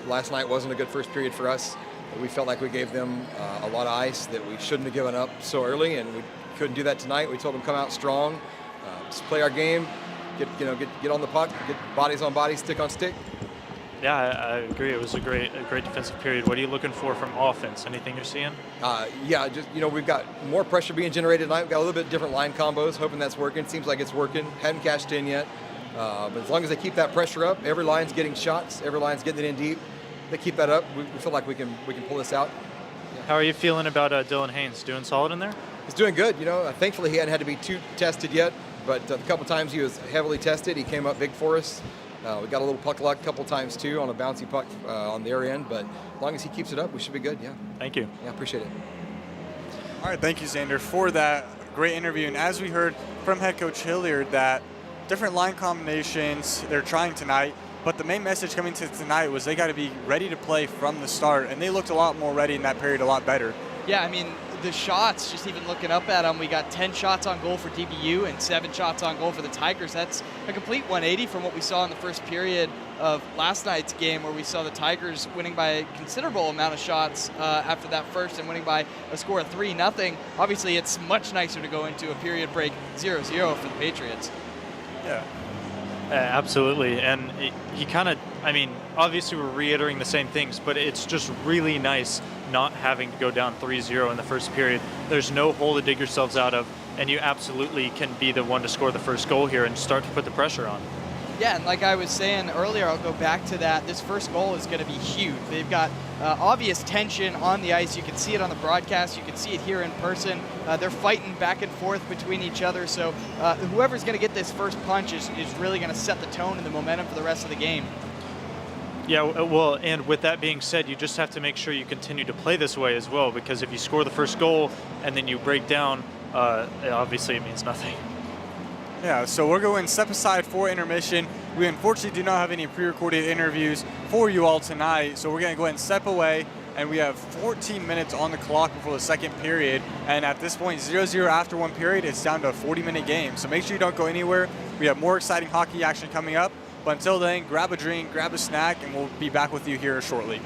last night wasn't a good first period for us. We felt like we gave them a lot of ice that we shouldn't have given up so early, and we couldn't do that tonight. We told them come out strong, just play our game, get on the puck, get bodies on bodies, stick on stick. Yeah, I agree. It was a great defensive period. What are you looking for from offense? Anything you're seeing? We've got more pressure being generated tonight. We've got a little bit different line combos, hoping that's working. Seems like it's working. Hadn't cashed in yet. But as long as they keep that pressure up, every line's getting shots, every line's getting it in deep. They keep that up, we feel like we can pull this out. Yeah. How are you feeling about Dylan Haynes? Doing solid in there? He's doing good. Thankfully he hadn't had to be too tested yet, but a couple times he was heavily tested. He came up big for us. We got a little puck luck a couple times too on a bouncy puck on their end, but as long as he keeps it up, we should be good. Yeah. Thank you. Yeah, appreciate it. All right, thank you, Xander, for that great interview. And as we heard from head coach Hilliard, that different line combinations they're trying tonight, but the main message coming to tonight was they got to be ready to play from the start, and they looked a lot more ready in that period, a lot better. Yeah, I mean, the shots, just even looking up at them, we got 10 shots on goal for DBU and 7 shots on goal for the Tigers. That's a complete 180 from what we saw in the first period of last night's game, where we saw the Tigers winning by a considerable amount of shots after that first and winning by a score of 3-0. Obviously, it's much nicer to go into a period break 0-0 for the Patriots. Yeah. Absolutely, and he kind of, I mean, obviously we're reiterating the same things, but it's just really nice not having to go down 3-0 in the first period. There's no hole to dig yourselves out of, and you absolutely can be the one to score the first goal here and start to put the pressure on. Yeah, and like I was saying earlier, I'll go back to that. This first goal is going to be huge. They've got obvious tension on the ice. You can see it on the broadcast. You can see it here in person. They're fighting back and forth between each other. So whoever's going to get this first punch is really going to set the tone and the momentum for the rest of the game. Yeah, well, and with that being said, you just have to make sure you continue to play this way as well, because if you score the first goal and then you break down, obviously it means nothing. Yeah, so we're going step aside for intermission. We unfortunately do not have any pre-recorded interviews for you all tonight, so we're going to go ahead and step away, and we have 14 minutes on the clock before the second period, and at this point, 0-0 after one period, it's down to a 40-minute game. So make sure you don't go anywhere. We have more exciting hockey action coming up, but until then, grab a drink, grab a snack, and we'll be back with you here shortly.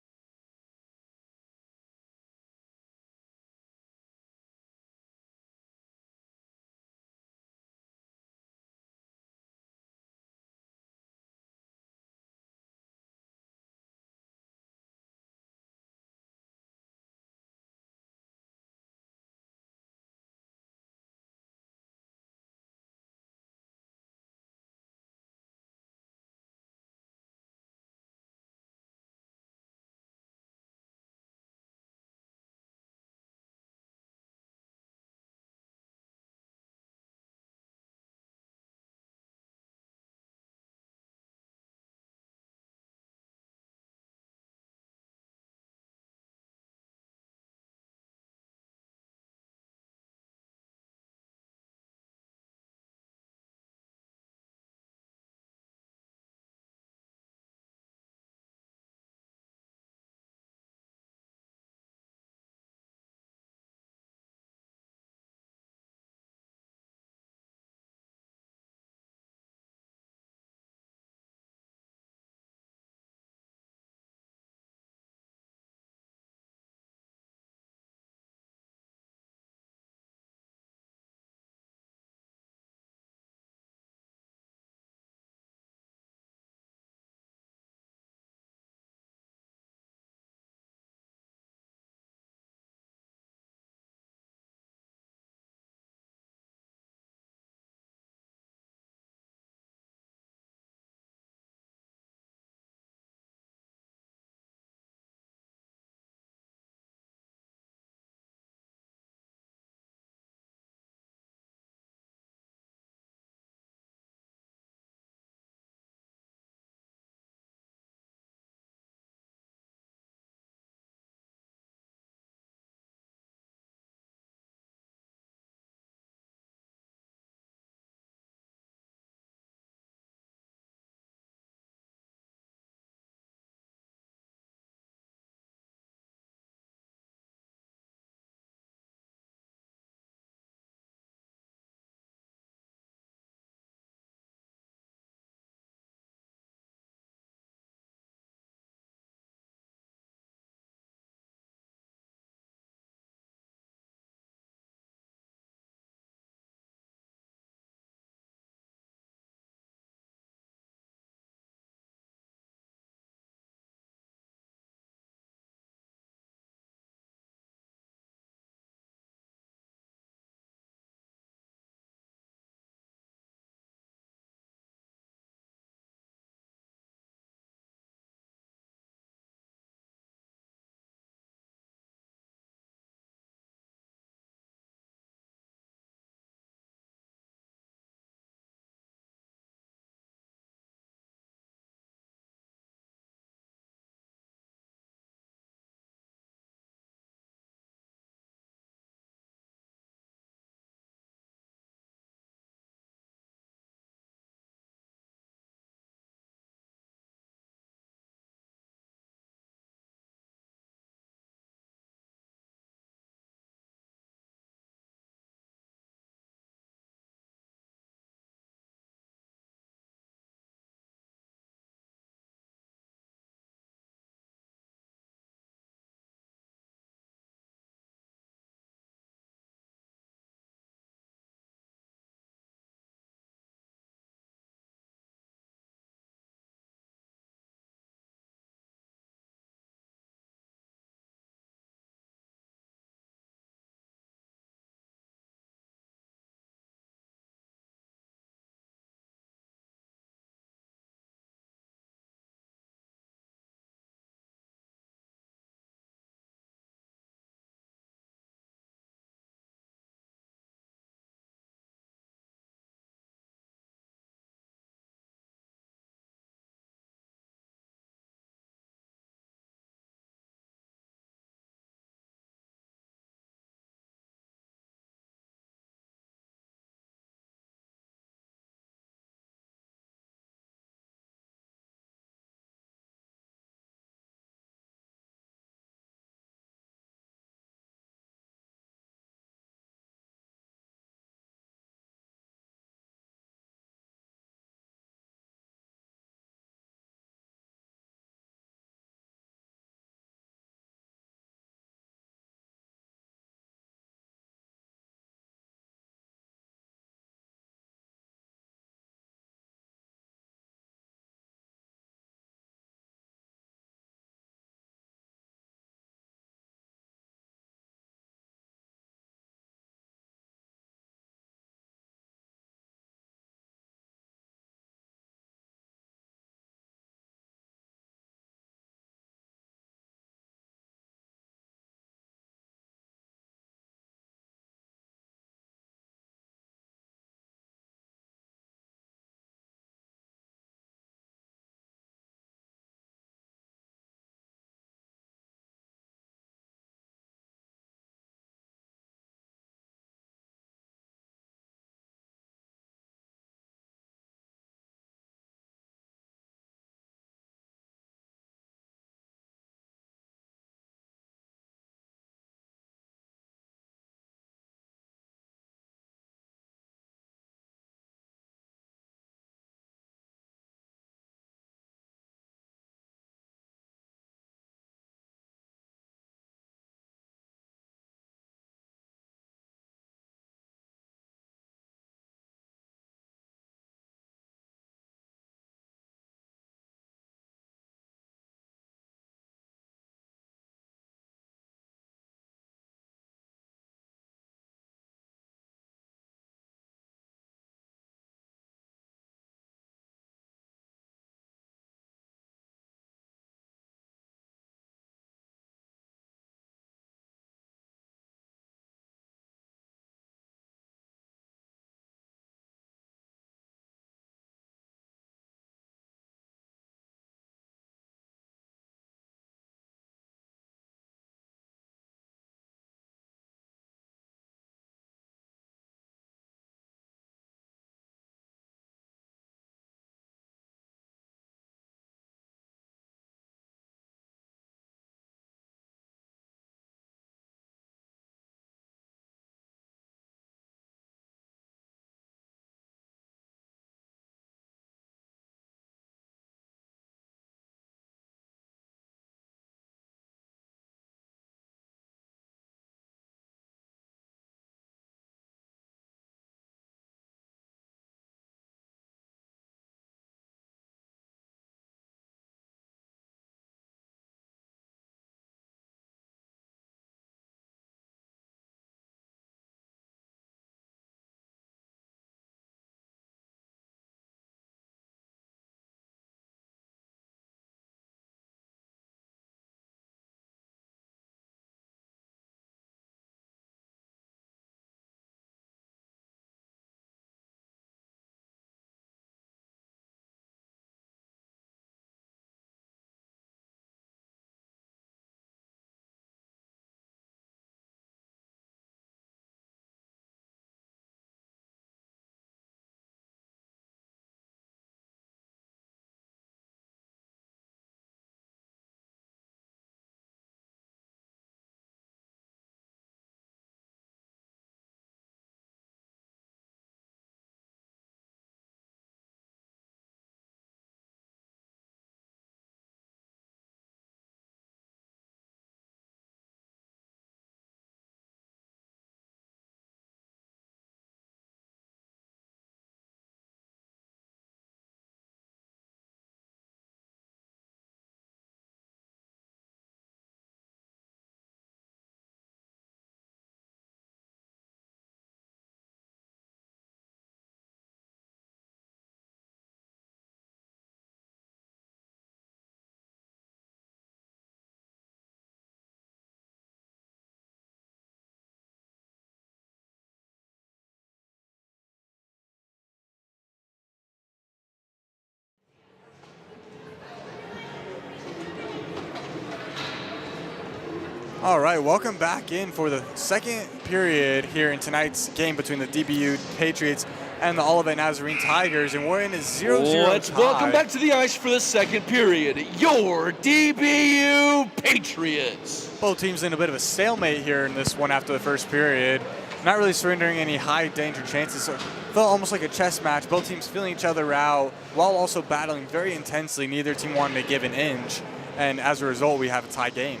All right, welcome back in for the second period here in tonight's game between the DBU Patriots and the Olivet Nazarene Tigers, and we're in a 0-0 Let's tie. welcome back to the ice for the second period, your DBU Patriots. Both teams in a bit of a stalemate here in this one after the first period. Not really surrendering any high danger chances. So it felt almost like a chess match. Both teams feeling each other out while also battling very intensely. Neither team wanted to give an inch, and as a result, we have a tie game.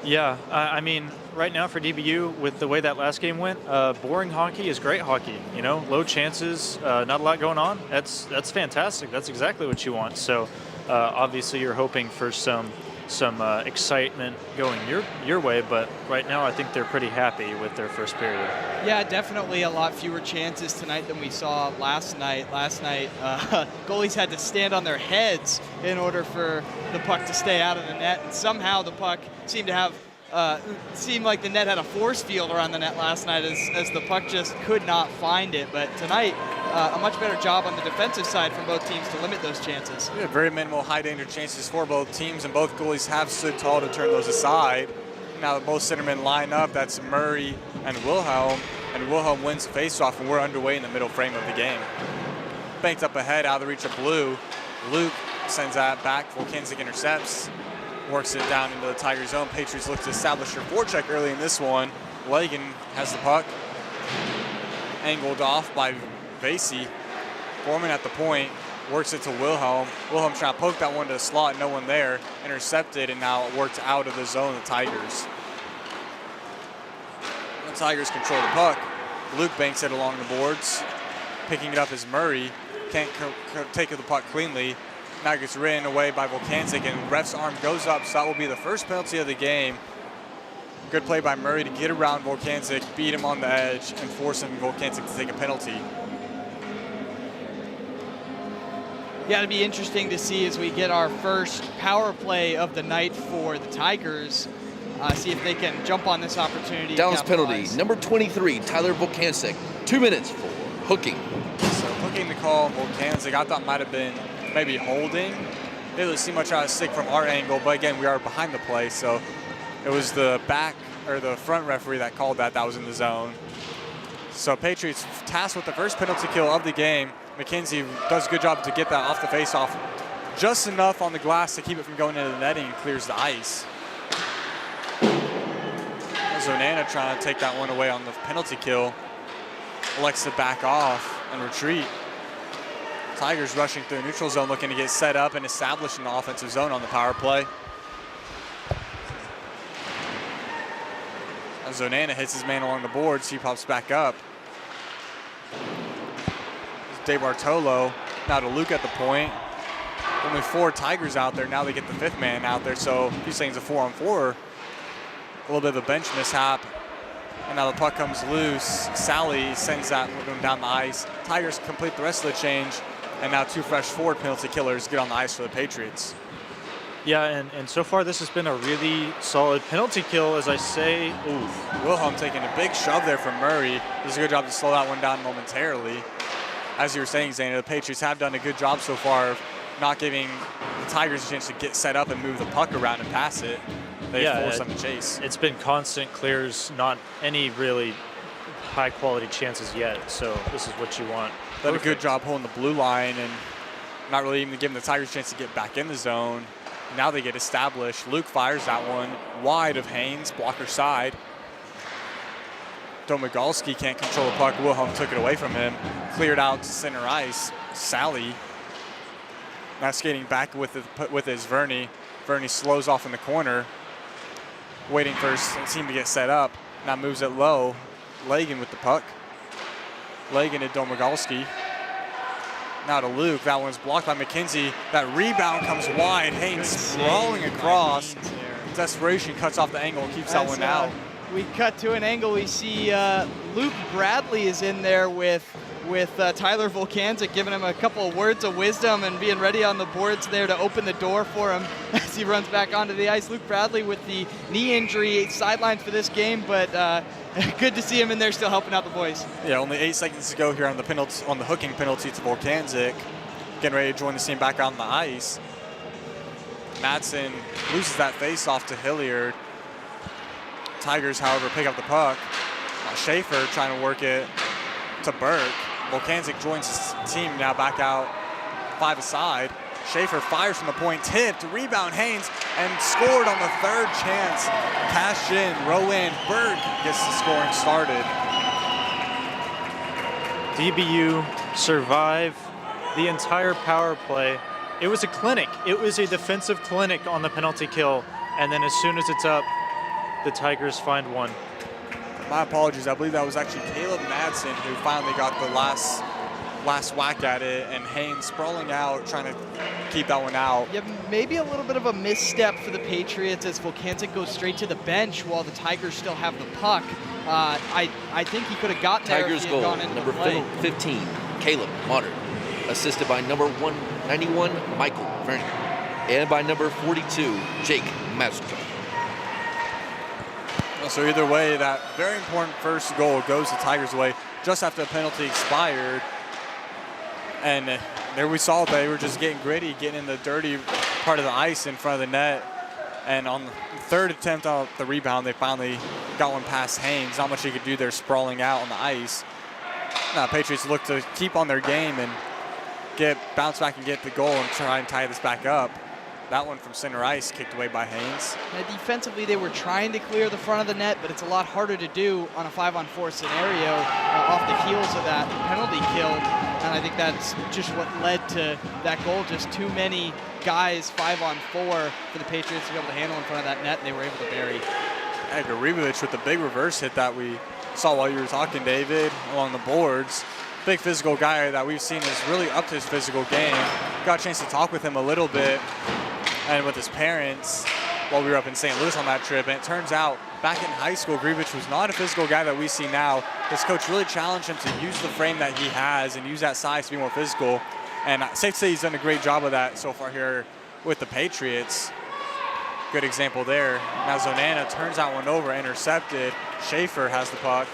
Yeah, I mean, right now for DBU, with the way that last game went, boring hockey is great hockey. You know, low chances, not a lot going on. That's fantastic. That's exactly what you want. So obviously you're hoping for some excitement going your way, but right now I think they're pretty happy with their first period. Yeah, definitely a lot fewer chances tonight than we saw last night. Last night, goalies had to stand on their heads in order for the puck to stay out of the net, and somehow the puck seemed to have seemed like the net had a force field around the net last night as the puck just could not find it. But tonight, a much better job on the defensive side from both teams to limit those chances. Yeah, very minimal high danger chances for both teams, and both goalies have stood tall to turn those aside. Now that both centermen line up, that's Murray and Wilhelm wins the faceoff, and we're underway in the middle frame of the game. Banked up ahead, out of the reach of Blue. Luke sends that back. Volkanczyk intercepts, works it down into the Tiger zone. Patriots look to establish their forecheck early in this one. Lagan has the puck, angled off by Vasey. Foreman at the point, works it to Wilhelm. Wilhelm trying to poke that one to the slot, no one there. Intercepted, and now it worked out of the zone of the Tigers. The Tigers control the puck. Luke banks it along the boards. Picking it up is Murray. Can't take the puck cleanly. Now gets ridden away by Volkanczyk, and ref's arm goes up, so that will be the first penalty of the game. Good play by Murray to get around Volkanczyk, beat him on the edge, and force Volkanczyk to take a penalty. Yeah, it'll be interesting to see as we get our first power play of the night for the Tigers. See if they can jump on this opportunity. Dallas penalty, number 23, Tyler Volkanczyk. 2 minutes for hooking. So hooking the call, Volkanczyk, I thought might have been maybe holding. Didn't really see much out of stick from our angle, but again, we are behind the play, so it was the back or the front referee that called that was in the zone. So Patriots tasked with the first penalty kill of the game. McKenzie does a good job to get that off the faceoff, just enough on the glass to keep it from going into the netting, and clears the ice. Zonana trying to take that one away on the penalty kill. Elects to back off and retreat. Tigers rushing through the neutral zone, looking to get set up and establish an offensive zone on the power play. As Zonana hits his man along the boards, he pops back up. De Bartolo now to Luke at the point. Only 4 Tigers out there. Now they get the 5th man out there, so he's saying it's a 4-on-4. A little bit of a bench mishap. And now the puck comes loose. Sally sends that one down the ice. Tigers complete the rest of the change. And now 2 fresh forward penalty killers get on the ice for the Patriots. Yeah, and so far this has been a really solid penalty kill, as I say. Oof. Wilhelm taking a big shove there from Murray. Does a good job to slow that one down momentarily. As you were saying, Zana, the Patriots have done a good job so far of not giving the Tigers a chance to get set up and move the puck around and pass it. They force them to chase. It's been constant clears, not any really high quality chances yet, so this is what you want. Done a good job holding the blue line and not really even giving the Tigers a chance to get back in the zone. Now they get established. Luke fires that one wide of Haynes, blocker side. Domagalski can't control the puck. Wilhelm took it away from him. Cleared out to center ice. Sally now skating back with his Verney. Verney slows off in the corner, waiting for his team to get set up. Now moves it low. Lagan with the puck. Lagan to Domagalski. Now to Luke. That one's blocked by McKenzie. That rebound comes wide. Haynes sprawling across. Desperation cuts off the angle and keeps that one out. We cut to an angle. We see Luke Bradley is in there with Tyler Volkanczyk, giving him a couple of words of wisdom and being ready on the boards there to open the door for him as he runs back onto the ice. Luke Bradley with the knee injury sidelined for this game, but good to see him in there still helping out the boys. Yeah, only 8 seconds to go here on the hooking penalty to Volkanczyk. Getting ready to join the team back on the ice. Madsen loses that face-off to Hilliard. Tigers, however, pick up the puck. Schaefer trying to work it to Burke. Volkanczyk joins his team now back out 5-a-side. Schaefer fires from the point, tipped, rebound Haynes, and scored on the third chance. Cashed in, row in, Burke gets the scoring started. DBU survive the entire power play. It was a clinic. It was a defensive clinic on the penalty kill, and then as soon as it's up, the Tigers find one. My apologies, I believe that was actually Caleb Madsen who finally got the last whack at it, and Haynes sprawling out, trying to keep that one out. Yeah, maybe a little bit of a misstep for the Patriots as Volkanczyk goes straight to the bench while the Tigers still have the puck. I think he could have got there Tigers if he had goal, gone into number play. 15, Caleb Modern, assisted by number 191, Michael Vernon, and by number 42, Jake Mazurka. So either way, that very important first goal goes the Tigers' way just after the penalty expired. And there we saw they were just getting gritty, getting in the dirty part of the ice in front of the net. And on the third attempt on the rebound, they finally got one past Haynes. Not much he could do there, sprawling out on the ice. Now Patriots look to keep on their game and bounce back and get the goal and try and tie this back up. That one from center ice kicked away by Haynes. Defensively, they were trying to clear the front of the net, but it's a lot harder to do on a 5-on-4 scenario off the heels of that penalty kill. And I think that's just what led to that goal. Just too many guys 5-on-4 for the Patriots to be able to handle in front of that net, and they were able to bury. Hey, Garibovich with the big reverse hit that we saw while you were talking, David, along the boards. Big physical guy that we've seen is really up to his physical game. Got a chance to talk with him a little bit and with his parents while we were up in St. Louis on that trip. And it turns out back in high school, Garibovich was not a physical guy that we see now. His coach really challenged him to use the frame that he has and use that size to be more physical. And safe to say he's done a great job of that so far here with the Patriots. Good example there. Now Zonana turns that one over, intercepted. Schaefer has the puck.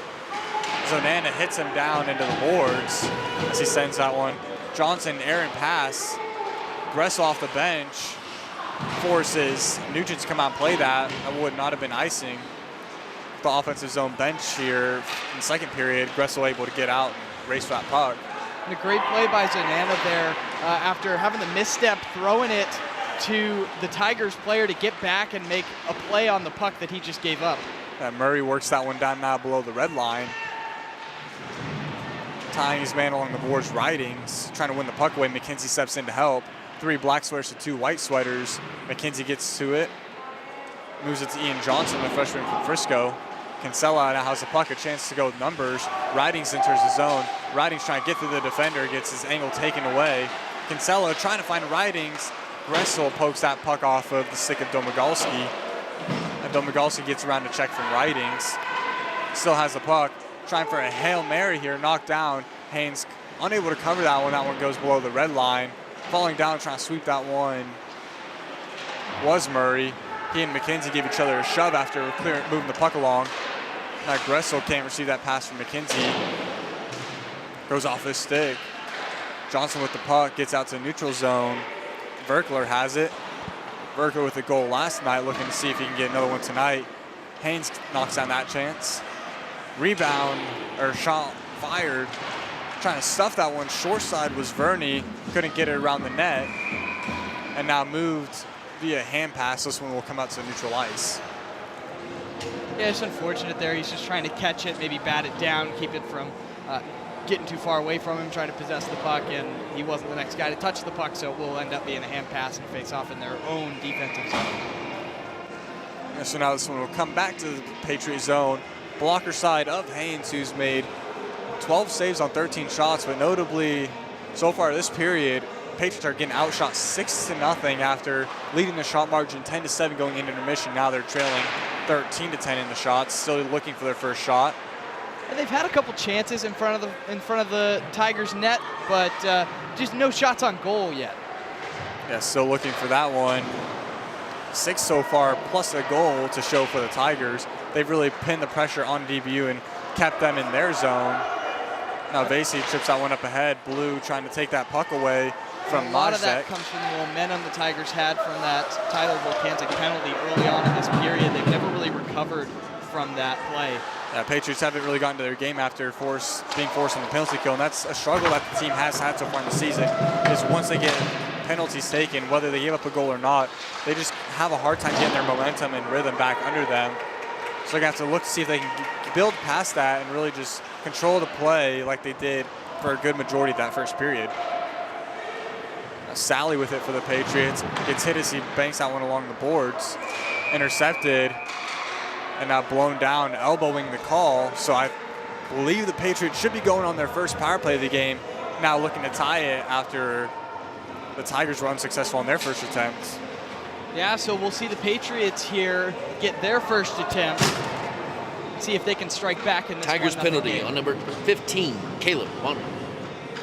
Zonana hits him down into the boards as he sends that one. Johnson, errant pass. Gressel off the bench forces Nugent to come out and play that. That would not have been icing. The offensive zone bench here in the second period. Gressel able to get out and race for that puck. And a great play by Zonana there after having the misstep, throwing it to the Tigers player to get back and make a play on the puck that he just gave up. Murray works that one down now below the red line. Tying his man along the boards, Ridings, trying to win the puck away. McKenzie steps in to help. 3 black sweaters to 2 white sweaters. McKenzie gets to it. Moves it to Ian Johnson, the freshman from Frisco. Kinsella now has the puck, a chance to go with numbers. Ridings enters the zone. Ridings trying to get through the defender, gets his angle taken away. Kinsella trying to find Ridings. Gressel pokes that puck off of the stick of Domagalski. And Domagalski gets around to check from Ridings. Still has the puck. Trying for a Hail Mary here, knocked down. Haynes unable to cover that one. That one goes below the red line. Falling down, trying to sweep that one was Murray. He and McKenzie gave each other a shove after moving the puck along. Now Gressel can't receive that pass from McKenzie. Goes off his stick. Johnson with the puck, gets out to the neutral zone. Verkler has it. Verkler with a goal last night, looking to see if he can get another one tonight. Haynes knocks down that chance. Rebound, or shot fired. Trying to stuff that one. Short side was Verney. Couldn't get it around the net. And now moved via hand pass. This one will come out to neutral ice. Yeah, it's unfortunate there. He's just trying to catch it, maybe bat it down, keep it from getting too far away from him, trying to possess the puck, and he wasn't the next guy to touch the puck, so it will end up being a hand pass and face off in their own defensive zone. And so now this one will come back to the Patriot zone. Blocker side of Haynes, who's made 12 saves on 13 shots, but notably so far this period, Patriots are getting outshot 6-0 after leading the shot margin 10-7 going into intermission. Now they're trailing 13-10 in the shots, still looking for their first shot. And they've had a couple chances in front of the Tigers net, but just no shots on goal yet. Yeah, still looking for that one. 6 so far, plus a goal to show for the Tigers. They've really pinned the pressure on DBU and kept them in their zone. Now Vasey trips that one up ahead. Blue trying to take that puck away from A lot of that Mazdek. comes from the momentum the Tigers had from that Tyler Volkanczyk penalty early on in this period. They've never really recovered from that play. Yeah, Patriots haven't really gotten to their game after being forced on the penalty kill, and that's a struggle that the team has had so far in the season, is once they get penalties taken, whether they give up a goal or not, they just have a hard time getting their momentum and rhythm back under them. So they're going to have to look to see if they can build past that and really just control the play like they did for a good majority of that first period. Sally with it for the Patriots. Gets hit as he banks that one along the boards. Intercepted and now blown down, elbowing the call. So I believe the Patriots should be going on their first power play of the game, now looking to tie it after the Tigers were unsuccessful in their first attempt. Yeah, so we'll see the Patriots here get their first attempt. See if they can strike back in this Tigers 1-0 penalty game. on number 15, Caleb.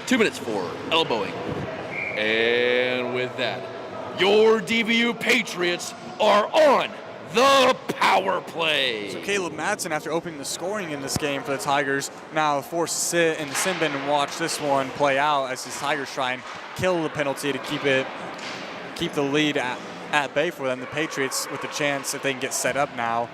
2 minutes for elbowing. And with that, your DBU Patriots are on the power play. So Caleb Madsen, after opening the scoring in this game for the Tigers, now forced to sit in the sin bin and watch this one play out as his Tigers try and kill the penalty to keep the lead at bay for them. The Patriots with the chance, if they can get set up now,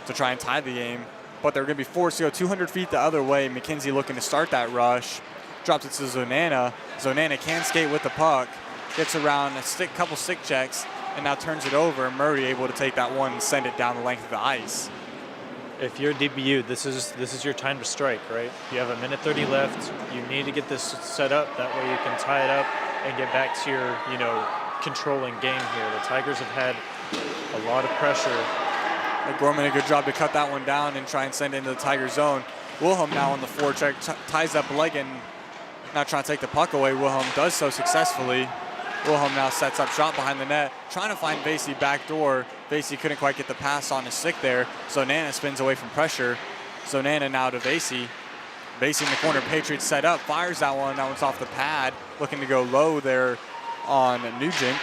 to try and tie the game. But they're going to be forced to go 200 feet the other way. McKenzie looking to start that rush. Drops it to Zonana. Zonana can skate with the puck. Gets around a couple stick checks, and now turns it over. Murray able to take that one and send it down the length of the ice. If you're DBU, this is your time to strike, right? You have 1:30 left. You need to get this set up. That way you can tie it up and get back to your, controlling game here. The Tigers have had a lot of pressure. Gorman, a good job to cut that one down and try and send it into the Tiger zone. Wilhelm now on the forecheck, ties up Leggin, now trying to take the puck away. Wilhelm does so successfully. Wilhelm now sets up shot behind the net, trying to find Vasey backdoor. Vasey couldn't quite get the pass on his stick there. Zonana spins away from pressure. Zonana now to Vasey. Vasey in the corner, Patriots set up, fires that one. That one's off the pad, looking to go low there on Nugent.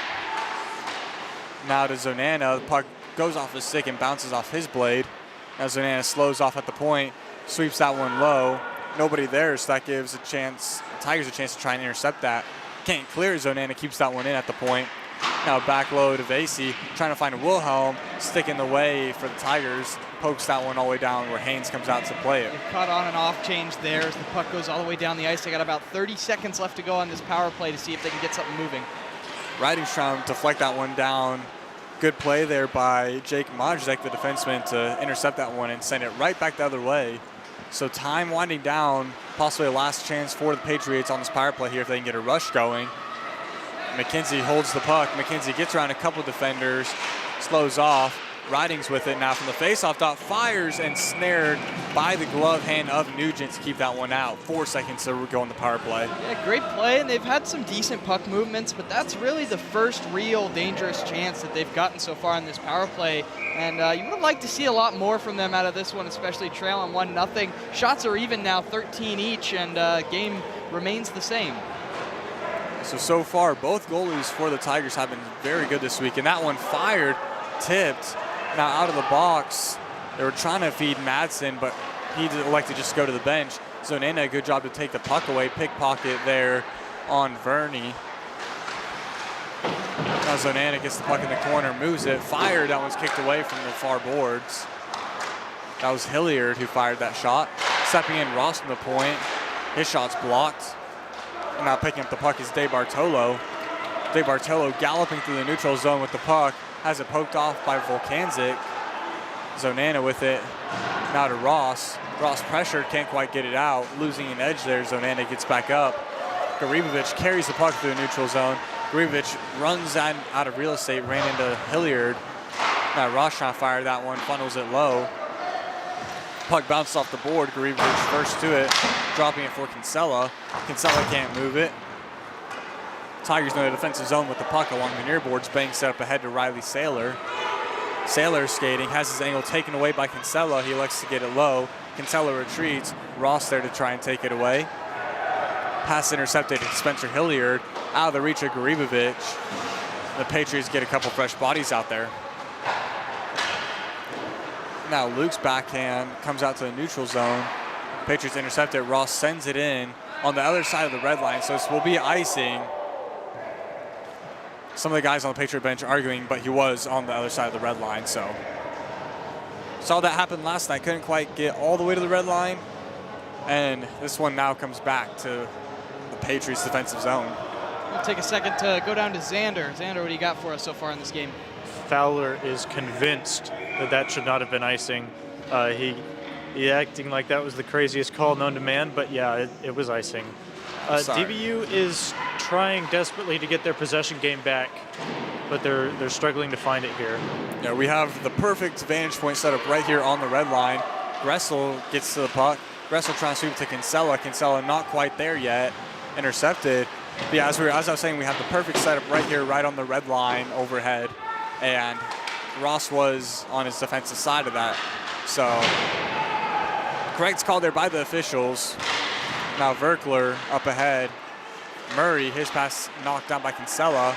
Now to Zonana, the puck goes off his stick and bounces off his blade. Now Zonana slows off at the point, sweeps that one low. Nobody there, so that gives Tigers a chance to try and intercept that. Can't clear, Zonana keeps that one in at the point. Now back low to Vasey, trying to find a Wilhelm, stick in the way for the Tigers, pokes that one all the way down where Haynes comes out to play it. They've caught on and off change there as the puck goes all the way down the ice. They got about 30 seconds left to go on this power play to see if they can get something moving. Riding's trying to deflect that one down. Good play there by Jake Mazdek, the defenseman, to intercept that one and send it right back the other way. So time winding down, possibly a last chance for the Patriots on this power play here if they can get a rush going. McKenzie holds the puck. McKenzie gets around a couple defenders, slows off. Riding's with it now from the faceoff dot, fires and snared by the glove hand of Nugent to keep that one out. 4 seconds to go on the power play. Yeah, great play, and they've had some decent puck movements, but that's really the first real dangerous chance that they've gotten so far in this power play. And you would have liked to see a lot more from them out of this one, especially trailing 1-0. Shots are even now, 13 each, and game remains the same. So far, both goalies for the Tigers have been very good this week, and that one fired, tipped. Now out of the box, they were trying to feed Madsen, but he elected to just go to the bench. Zonana, a good job to take the puck away, pickpocket there on Verney. Now Zonana gets the puck in the corner, moves it, fired. That one's kicked away from the far boards. That was Hilliard who fired that shot. Stepping in, Ross from the point. His shot's blocked. And now picking up the puck is De Bartolo. De Bartolo galloping through the neutral zone with the puck. Has it poked off by Volkanczyk. Zonana with it. Now to Ross. Ross pressured, can't quite get it out. Losing an edge there. Zonana gets back up. Garibovic carries the puck through the neutral zone. Garibovic runs out of real estate, ran into Hilliard. Now Ross trying to fire that one, funnels it low. Puck bounced off the board. Garibovic first to it, dropping it for Kinsella. Kinsella can't move it. Tigers in the defensive zone with the puck along the near boards. Banks set up ahead to Riley Saylor. Saylor skating, has his angle taken away by Kinsella. He elects to get it low. Kinsella retreats. Ross there to try and take it away. Pass intercepted. Spencer Hilliard out of the reach of Garibovic. The Patriots get a couple fresh bodies out there. Now Luke's backhand comes out to the neutral zone. Patriots intercept it. Ross sends it in on the other side of the red line. So this will be icing. some of the guys on the Patriot bench arguing, but he was on the other side of the red line. So saw that happen last night. Couldn't quite get all the way to the red line. And this one now comes back to the Patriots defensive zone. We'll take a second to go down to Xander. Xander, what do you got for us so far in this game? Fowler is convinced that that should not have been icing. He acting like that was the craziest call known to man, but yeah, it was icing. DBU is trying desperately to get their possession game back, but they're struggling to find it here. Yeah, we have the perfect vantage point set up right here on the red line. Gressel gets to the puck. Gressel trying to sweep to Kinsella. Kinsella not quite there yet. Intercepted. But yeah, as I was saying, we have the perfect setup right here, right on the red line overhead. And Ross was on his defensive side of that. So correct call there by the officials. Now Verkler up ahead. Murray, his pass knocked down by Kinsella.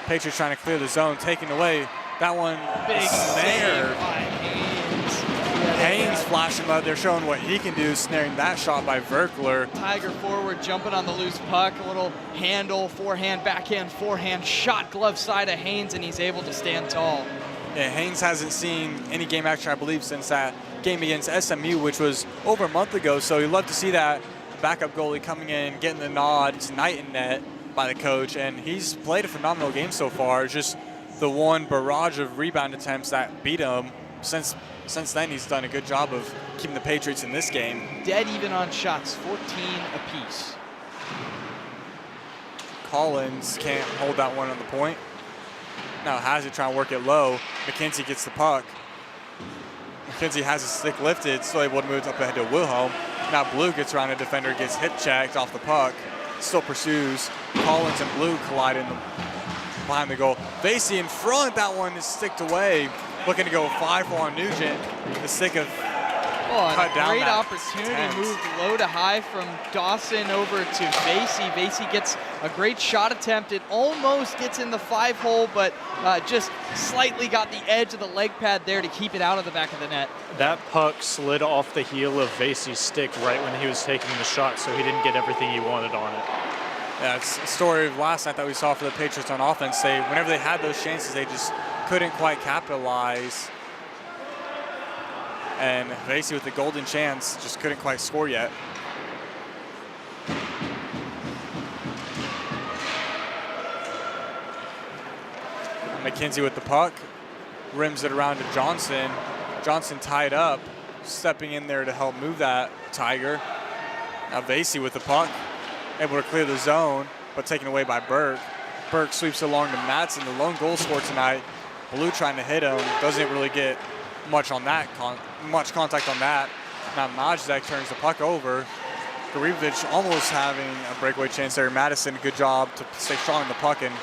Patriots trying to clear the zone, taking away. That one, Big snare. save by Haynes. Haynes flashing out there, showing what he can do, snaring that shot by Verkler. Tiger forward, jumping on the loose puck, a little handle, forehand, backhand, forehand, shot glove side of Haynes, and he's able to stand tall. Yeah, Haynes hasn't seen any game action, I believe, since that game against SMU, which was over a month ago. So you'd love to see that backup goalie coming in, getting the nod tonight in net by the coach, and he's played a phenomenal game so far. It's just the one barrage of rebound attempts that beat him. Since then, he's done a good job of keeping the Patriots in this game. Dead even on shots, 14 apiece. Collins can't hold that one on the point. Now Hazard trying to work it low. McKenzie gets the puck. McKenzie has his stick lifted, still able to move up ahead to Wilhelm. Now Blue gets around a defender, gets hip checked off the puck. Still pursues. Collins and Blue collide behind the goal. Vasey in front, that one is sticked away. Looking to go 5-4 on Nugent. The stick of cut down. Great opportunity, moved low to high from Dawson over to Vasey. Vasey gets a great shot attempt. It almost gets in the 5-hole, but just slightly got the edge of the leg pad there to keep it out of the back of the net. That puck slid off the heel of Vasey's stick right when he was taking the shot, so he didn't get everything he wanted on it. Yeah, it's a story of last night that we saw for the Patriots on offense. Whenever they had those chances, they just couldn't quite capitalize. And Vasey with the golden chance just couldn't quite score yet. McKenzie with the puck, rims it around to Johnson. Johnson tied up, stepping in there to help move that Tiger. Now Vasey with the puck, able to clear the zone, but taken away by Burke. Burke sweeps along to Madsen, the lone goal scorer tonight. Blue trying to hit him, doesn't really get much on that, much contact on that. Now Majdak turns the puck over. Garibovic almost having a breakaway chance there. Madison, a good job to stay strong in the puck and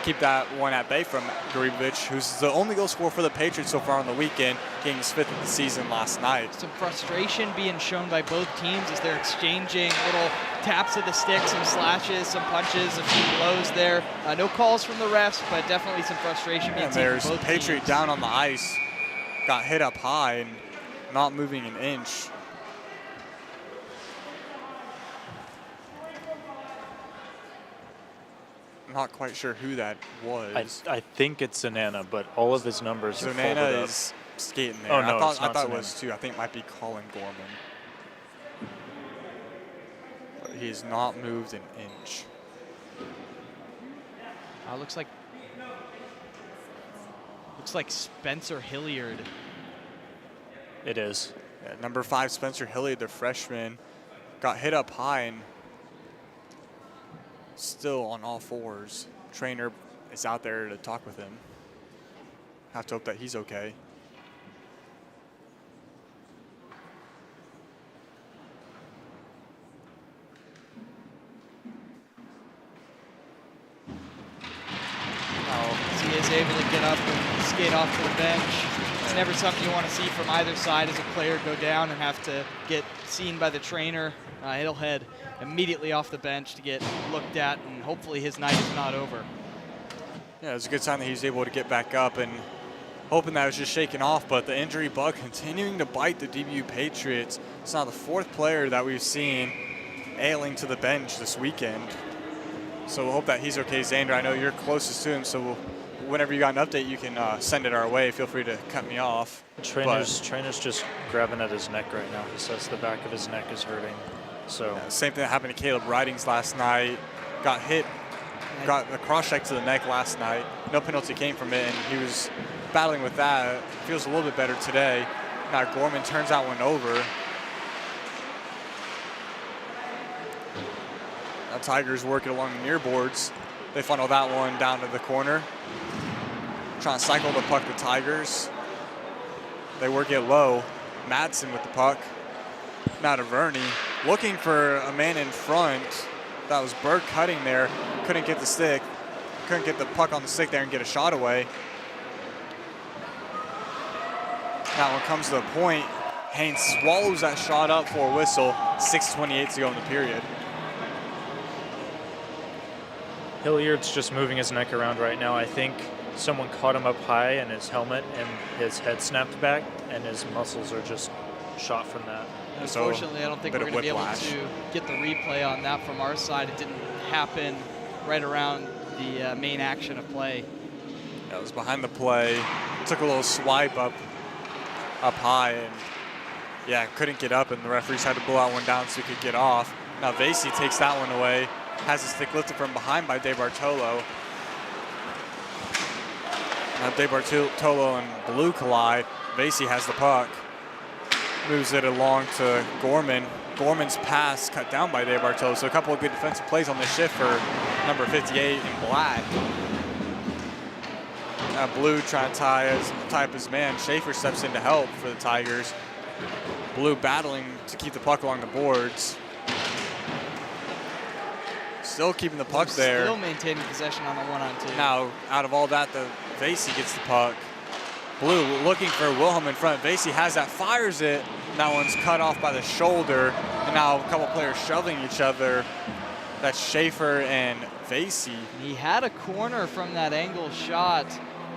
keep that one at bay from Garibovic, who's the only goal scorer for the Patriots so far on the weekend, getting his 5th of the season last night. Some frustration being shown by both teams as they're exchanging little taps of the stick, some slashes, some punches, a few blows there. No calls from the refs, but definitely some frustration being seen there's from both Patriot teams. down on the ice, got hit up high and not moving an inch. Not quite sure who that was. I think it's Zanana, but all of his numbers are folded Zanana up. is skating there. Oh, no, I it's thought not it was Zanana. too. I think it might be Colin Gorman. But he's not moved an inch. Looks like Spencer Hilliard. It is. Yeah, number 5, Spencer Hilliard, the freshman, got hit up high and still on all fours. Trainer is out there to talk with him. Have to hope that he's okay. He is able to get up and skate off to the bench. It's never something you want to see from either side as a player go down and have to get seen by the trainer. He'll head immediately off the bench to get looked at, and hopefully his night is not over. Yeah, it's a good sign that he's able to get back up, and hoping that was just shaken off, but the injury bug continuing to bite the DBU Patriots. It's now the 4th player that we've seen ailing to the bench this weekend. So we'll hope that he's okay. Xander, I know you're closest to him, so whenever you got an update, you can send it our way. Feel free to cut me off. Trainer's just grabbing at his neck right now. He says the back of his neck is hurting. So Yeah, same thing that happened to Caleb Ridings last night. Got hit, got a cross check to the neck last night. No penalty came from it, and he was battling with that. Feels a little bit better today. Now Gorman turns that one over. Now Tigers working along the near boards. They funnel that one down to the corner. Trying to cycle the puck, the Tigers. They work it low. Madsen with the puck. Now to Verney. Looking for a man in front. That was Berg cutting there. Couldn't get the stick. Couldn't get the puck on the stick there and get a shot away. Now when it comes to the point, Haynes swallows that shot up for a whistle. 6:28 to go in the period. Hilliard's just moving his neck around right now. I think someone caught him up high in his helmet and his head snapped back, and his muscles are just shot from that. Unfortunately, I don't think we're going to be able to get the replay on that from our side. It didn't happen right around the main action of play. Yeah, it was behind the play. Took a little swipe up high, and yeah, couldn't get up, and the referees had to blow that one down so he could get off. Now Vasey takes that one away. Has the stick lifted from behind by De Bartolo. Now De Bartolo and Blue collide. Vasey has the puck. Moves it along to Gorman. Gorman's pass cut down by De Bartolo. So a couple of good defensive plays on the shift for number 58 in black. Now Blue trying to tie up his man. Schaefer steps in to help for the Tigers. Blue battling to keep the puck along the boards. Still keeping the puck there. Still maintaining possession on the 1-on-2. Now, out of all that, the Vasey gets the puck. Blue looking for Wilhelm in front. Vasey has that, fires it. That one's cut off by the shoulder. And now a couple players shoving each other. That's Schaefer and Vasey. He had a corner from that angle shot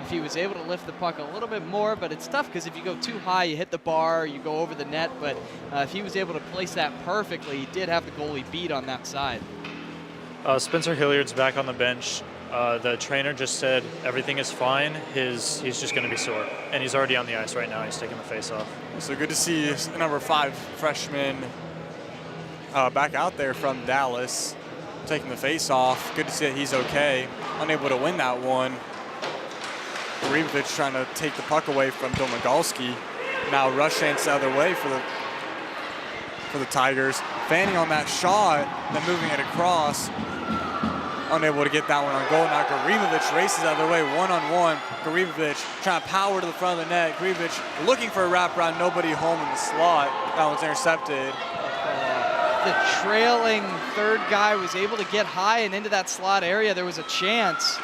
if he was able to lift the puck a little bit more, but it's tough because if you go too high, you hit the bar, you go over the net. But if he was able to place that perfectly, he did have the goalie beat on that side. Spencer Hilliard's back on the bench. The trainer just said everything is fine. He's just going to be sore, and he's already on the ice right now. He's taking the face off. So good to see number 5 freshman back out there from Dallas, taking the face off. Good to see that he's okay. Unable to win that one. Garibovic trying to take the puck away from Domagalski. Now rush chance the other way for the Tigers. Fanning on that shot, then moving it across. Unable to get that one on goal. Now Garibovic races the other way, one-on-one. Garibovic trying to power to the front of the net. Garibovic looking for a wraparound, nobody home in the slot. That one's intercepted. The trailing third guy was able to get high and into that slot area. There was a chance.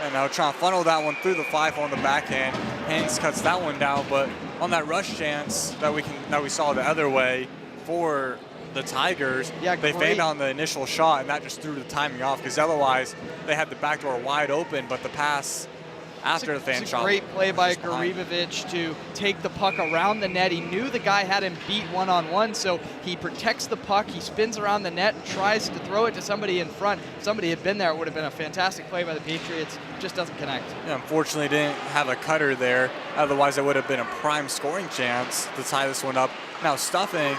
And now trying to funnel that one through the 5 on the backhand. Haynes cuts that one down, but on that rush chance that we saw the other way for the Tigers, they fanned on the initial shot, and that just threw the timing off, because otherwise they had the back door wide open, but the pass after the fan shot. It's a great play by Garibovic to take the puck around the net. He knew the guy had him beat one-on-one, so he protects the puck, he spins around the net and tries to throw it to somebody in front. If somebody had been there, it would have been a fantastic play by the Patriots. Just doesn't connect. Yeah, unfortunately didn't have a cutter there. Otherwise it would have been a prime scoring chance to tie this one up. Now Stuffing,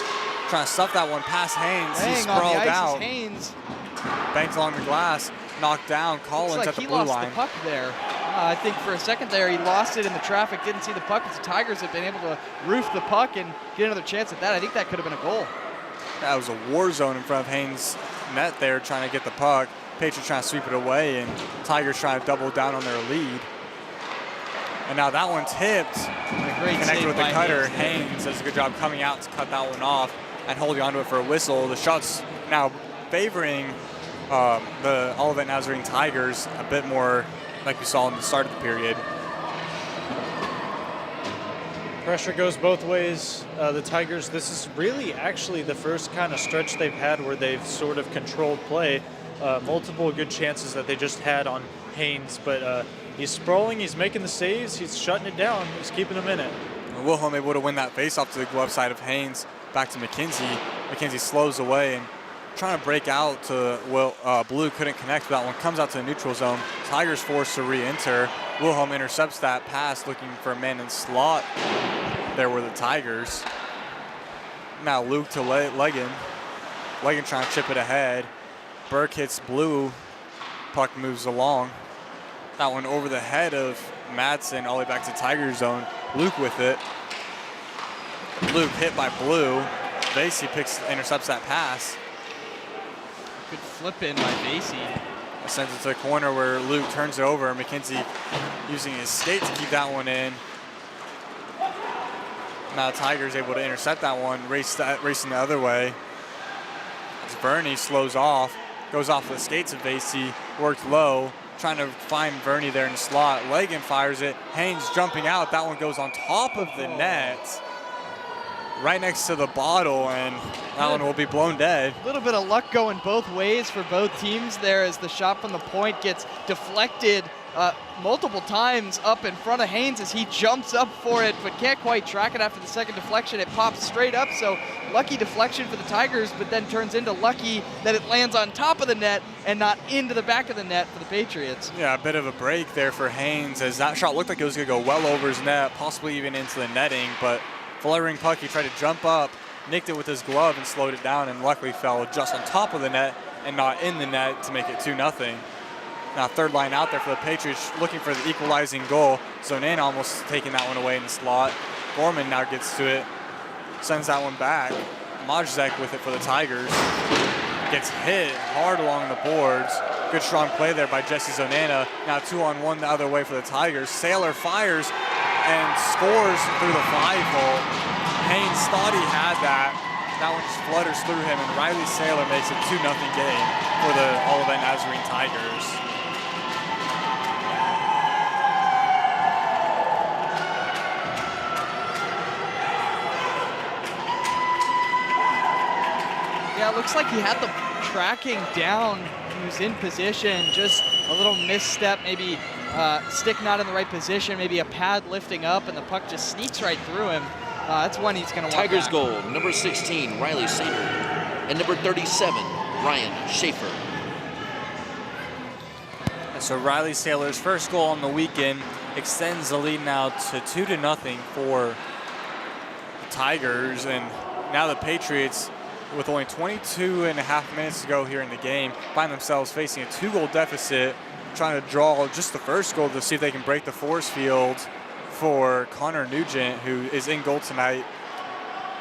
trying to stuff that one past Haynes. He's sprawled out. Haynes. Banks along the glass, knocked down. Collins at the blue line. He lost the puck there. I think for a second there he lost it in the traffic, didn't see the puck. The Tigers have been able to roof the puck and get another chance at that. I think that could have been a goal. That was a war zone in front of Haynes' net there, trying to get the puck. Patriots trying to sweep it away, and Tigers trying to double down on their lead. And now that one's hipped. Connected with the cutter. Haynes does a good job coming out to cut that one off and holding onto it for a whistle. The shot's now favoring the Olivet Nazarene Tigers a bit more, like we saw in the start of the period. Pressure goes both ways. The Tigers, this is really actually the first kind of stretch they've had where they've sort of controlled play. Multiple good chances that they just had on Haynes, but he's sprawling, he's making the saves, he's shutting it down, he's keeping them in it. Wilhelm able to win that faceoff to the glove side of Haynes, back to McKenzie. McKenzie slows away and trying to break out to Blue, couldn't connect with that one. Comes out to the neutral zone. Tigers forced to re-enter. Wilhelm intercepts that pass, looking for a man in slot. There were the Tigers. Now Luke to Legan. Legan trying to chip it ahead. Burke hits Blue. Puck moves along. That one over the head of Madsen, all the way back to Tiger zone. Luke with it. Luke hit by Blue. Vasey intercepts that pass. Good flip in by Vasey. Sends it to the corner where Luke turns it over. McKenzie using his skate to keep that one in. Now Tiger's able to intercept that one, racing the other way. As Verney slows off, goes off the skates of Vasey, worked low, trying to find Verney there in the slot. Legan fires it. Haynes jumping out. That one goes on top of the net, right next to the bottle, and that one will be blown dead. A little bit of luck going both ways for both teams there as the shot from the point gets deflected multiple times up in front of Haynes as he jumps up for it, but can't quite track it after the second deflection. It pops straight up, so lucky deflection for the Tigers, but then turns into lucky that it lands on top of the net and not into the back of the net for the Patriots. Yeah, a bit of a break there for Haynes as that shot looked like it was going to go well over his net, possibly even into the netting, but fluttering puck, he tried to jump up, nicked it with his glove and slowed it down, and luckily fell just on top of the net and not in the net to make it 2-0. Now third line out there for the Patriots, looking for the equalizing goal. Zonan almost taking that one away in the slot. Gorman now gets to it, sends that one back. Majzek with it for the Tigers. Gets hit hard along the boards. Good strong play there by Jesse Zonana. Now 2-on-1 the other way for the Tigers. Saylor fires and scores through the 5-hole. Haynes thought he had that. That one just flutters through him, and Riley Saylor makes it 2-0 game for the Olivet Nazarene Tigers. Yeah, it looks like he had the tracking down. He was in position, just a little misstep, maybe stick not in the right position, maybe a pad lifting up, and the puck just sneaks right through him. That's one he's going to want Tigers back. goal, number 16, Riley Sater, and number 37, Ryan Schaefer. So Riley Saylor's first goal on the weekend extends the lead now to 2-0 for the Tigers, and now the Patriots, with only 22 and a half minutes to go here in the game, find themselves facing a 2-goal deficit, trying to draw just the first goal to see if they can break the force field for Connor Nugent, who is in goal tonight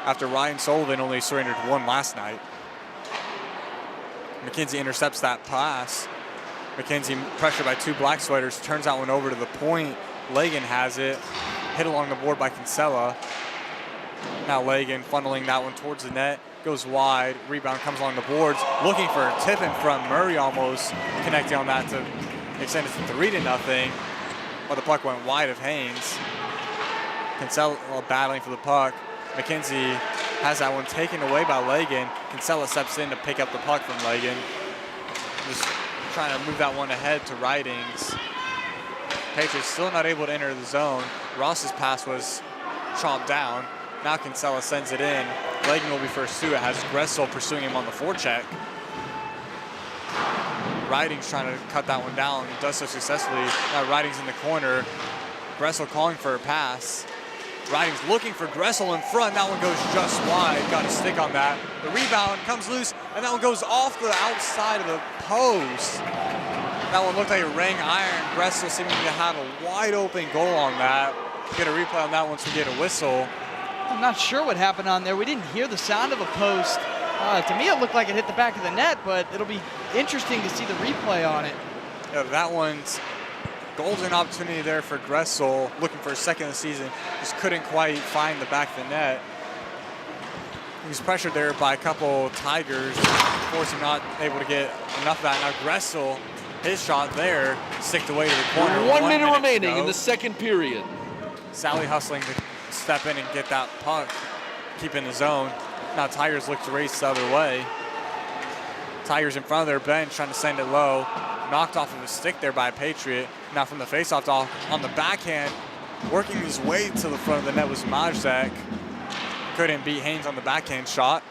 after Ryan Sullivan only surrendered one last night. McKenzie intercepts that pass. McKenzie, pressured by two black sweaters, turns that one over to the point. Legan has it, hit along the board by Kinsella. Now Legan funneling that one towards the net, goes wide, rebound comes along the boards, looking for a tip in front. Murray almost connecting on that to extend it to 3-0, but the puck went wide of Haynes. Kinsella battling for the puck. McKenzie has that one taken away by Legan. Kinsella steps in to pick up the puck from Legan. Just trying to move that one ahead to Ridings. Patriots still not able to enter the zone. Ross's pass was chopped down. Now Kinsella sends it in. Legan will be first to it, has Gressel pursuing him on the forecheck. Ridings trying to cut that one down, does so successfully. Now Ridings in the corner. Gressel calling for a pass. Ridings looking for Gressel in front. That one goes just wide. Got a stick on that. The rebound comes loose, and that one goes off the outside of the post. That one looked like a rang iron. Gressel seeming to have a wide open goal on that. Get a replay on that once we get a whistle. I'm not sure what happened on there. We didn't hear the sound of a post. To me, it looked like it hit the back of the net, but it'll be interesting to see the replay on it. Yeah, that one's golden opportunity there for Gressel, looking for a second of the season. Just couldn't quite find the back of the net. He's pressured there by a couple Tigers, forcing not able to get enough of that. Now Gressel, his shot there, sticked away to the corner. 1 minute remaining in the second period. Sally hustling to step in and get that puck, keep in the zone. Now Tigers look to race the other way. Tigers in front of their bench trying to send it low. Knocked off of a stick there by a Patriot. Now from the faceoff on the backhand, working his way to the front of the net was Majzak. Couldn't beat Haynes on the backhand shot.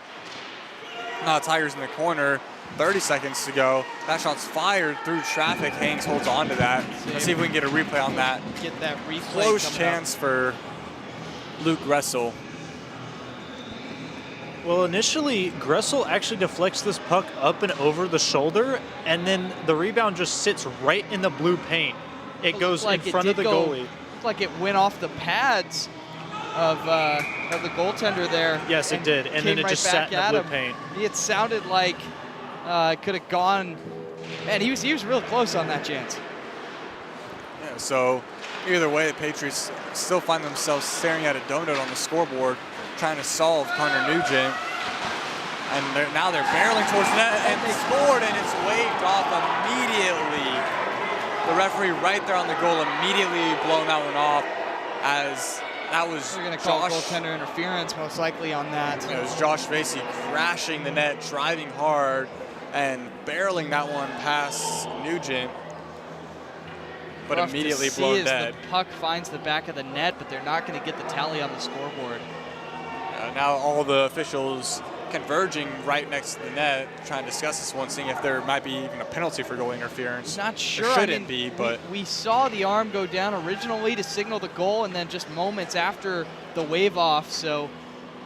Now Tigers in the corner, 30 seconds to go. That shot's fired through traffic. Haynes holds on to that. Let's see if we can get a replay on that. Get that replay. Close chance for Luke Gressel. Well, initially, Gressel actually deflects this puck up and over the shoulder, and then the rebound just sits right in the blue paint. It goes in front of the goalie. Looked like it went off the pads of the goaltender there. Yes, it did, and then it just sat in the blue paint. It sounded like it could have gone. Man, he was real close on that chance. Yeah, so either way, the Patriots still find themselves staring at a donut on the scoreboard, trying to solve Connor Nugent. And now they're barreling towards the net, and they scored, and it's waved off immediately. The referee right there on the goal immediately blown that one off, as that was They're going to call goaltender interference most likely on that. It was Josh Vasey crashing the net, driving hard, and barreling that one past Nugent, but Rough immediately to see blown as dead. The puck finds the back of the net, but they're not going to get the tally on the scoreboard. Now all the officials converging right next to the net, trying to discuss this one, seeing if there might be even a penalty for goal interference. Not sure. There shouldn't be, but we saw the arm go down originally to signal the goal, and then just moments after the wave off. So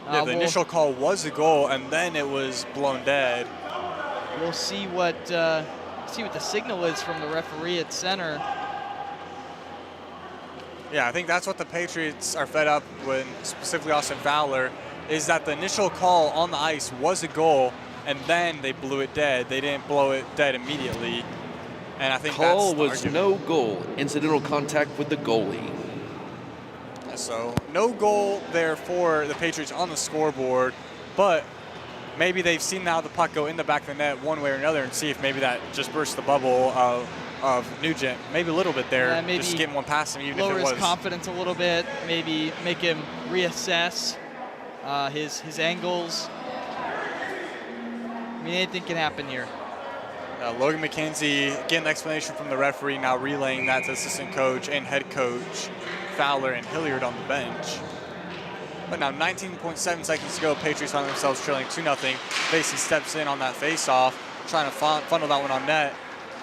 yeah, the initial call was a goal, and then it was blown dead. We'll see what the signal is from the referee at center. Yeah, I think that's what the Patriots are fed up with, specifically Austin Fowler, is that the initial call on the ice was a goal, and then they blew it dead. They didn't blow it dead immediately. And I think Call that's the was argument. no goal. Incidental contact with the goalie. So no goal there for the Patriots on the scoreboard, but maybe they've seen now the puck go in the back of the net one way or another, and see if maybe that just burst the bubble of Nugent. Maybe a little bit there, maybe just getting one past him, even lower if it was. his confidence a little bit, maybe make him reassess his angles. I mean, anything can happen here. Logan McKenzie getting an explanation from the referee, now relaying that to assistant coach and head coach Fowler and Hilliard on the bench. But now 19.7 seconds to go, Patriots find themselves trailing 2-0. Vasey steps in on that face-off, trying to funnel that one on net.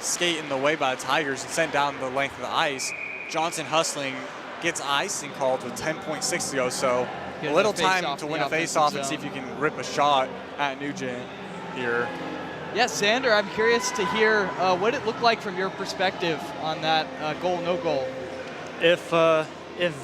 Skate in the way by the Tigers and sent down the length of the ice. Johnson hustling, gets icing called with 10.6 to go, so a little time to win a face-off and see if you can rip a shot at Nugent here. Yeah, Sander, I'm curious to hear what it looked like from your perspective on that goal, no goal. If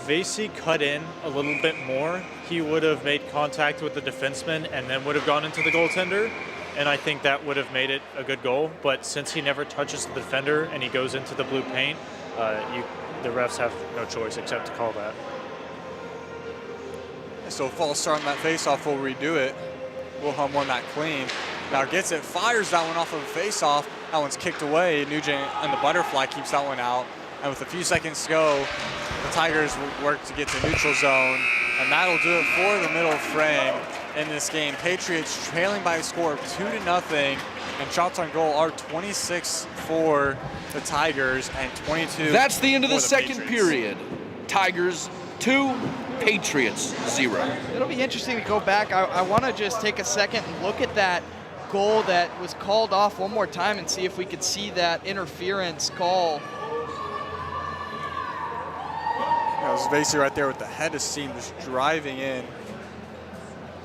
Vasey cut in a little bit more, he would have made contact with the defenseman and then would have gone into the goaltender, and I think that would have made it a good goal. But since he never touches the defender and he goes into the blue paint, the refs have no choice except to call that. So false start on that face-off, will redo it. Wilhelm won that clean. Now gets it, fires that one off of a face-off. That one's kicked away. Nugent and the butterfly keeps that one out. And with a few seconds to go, the Tigers work to get to neutral zone. And that'll do it for the middle frame in this game. Patriots trailing by a score of 2-0. And shots on goal are 26 for the Tigers and 22. That's the end of the second Patriots. period. Tigers 2, Patriots 0. It'll be interesting to go back. I want to just take a second and look at that goal that was called off one more time and see if we could see that interference call. That was Vasey right there with the head of steam just driving in.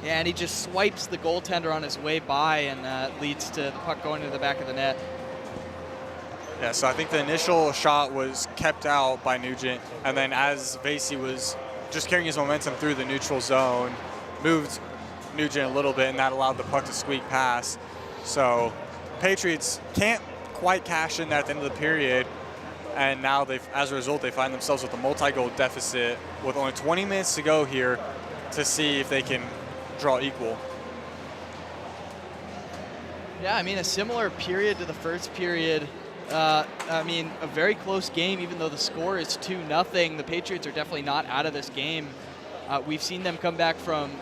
Yeah, and he just swipes the goaltender on his way by, and leads to the puck going to the back of the net. Yeah, so I think the initial shot was kept out by Nugent, and then as Vasey was just carrying his momentum through the neutral zone, moved Nugent a little bit, and that allowed the puck to squeak past. So Patriots can't quite cash in there at the end of the period, and now as a result, they find themselves with a multi-goal deficit with only 20 minutes to go here to see if they can draw equal. Yeah, I mean, a similar period to the first period. I mean, a very close game, even though the score is 2-0. The Patriots are definitely not out of this game. We've seen them come back from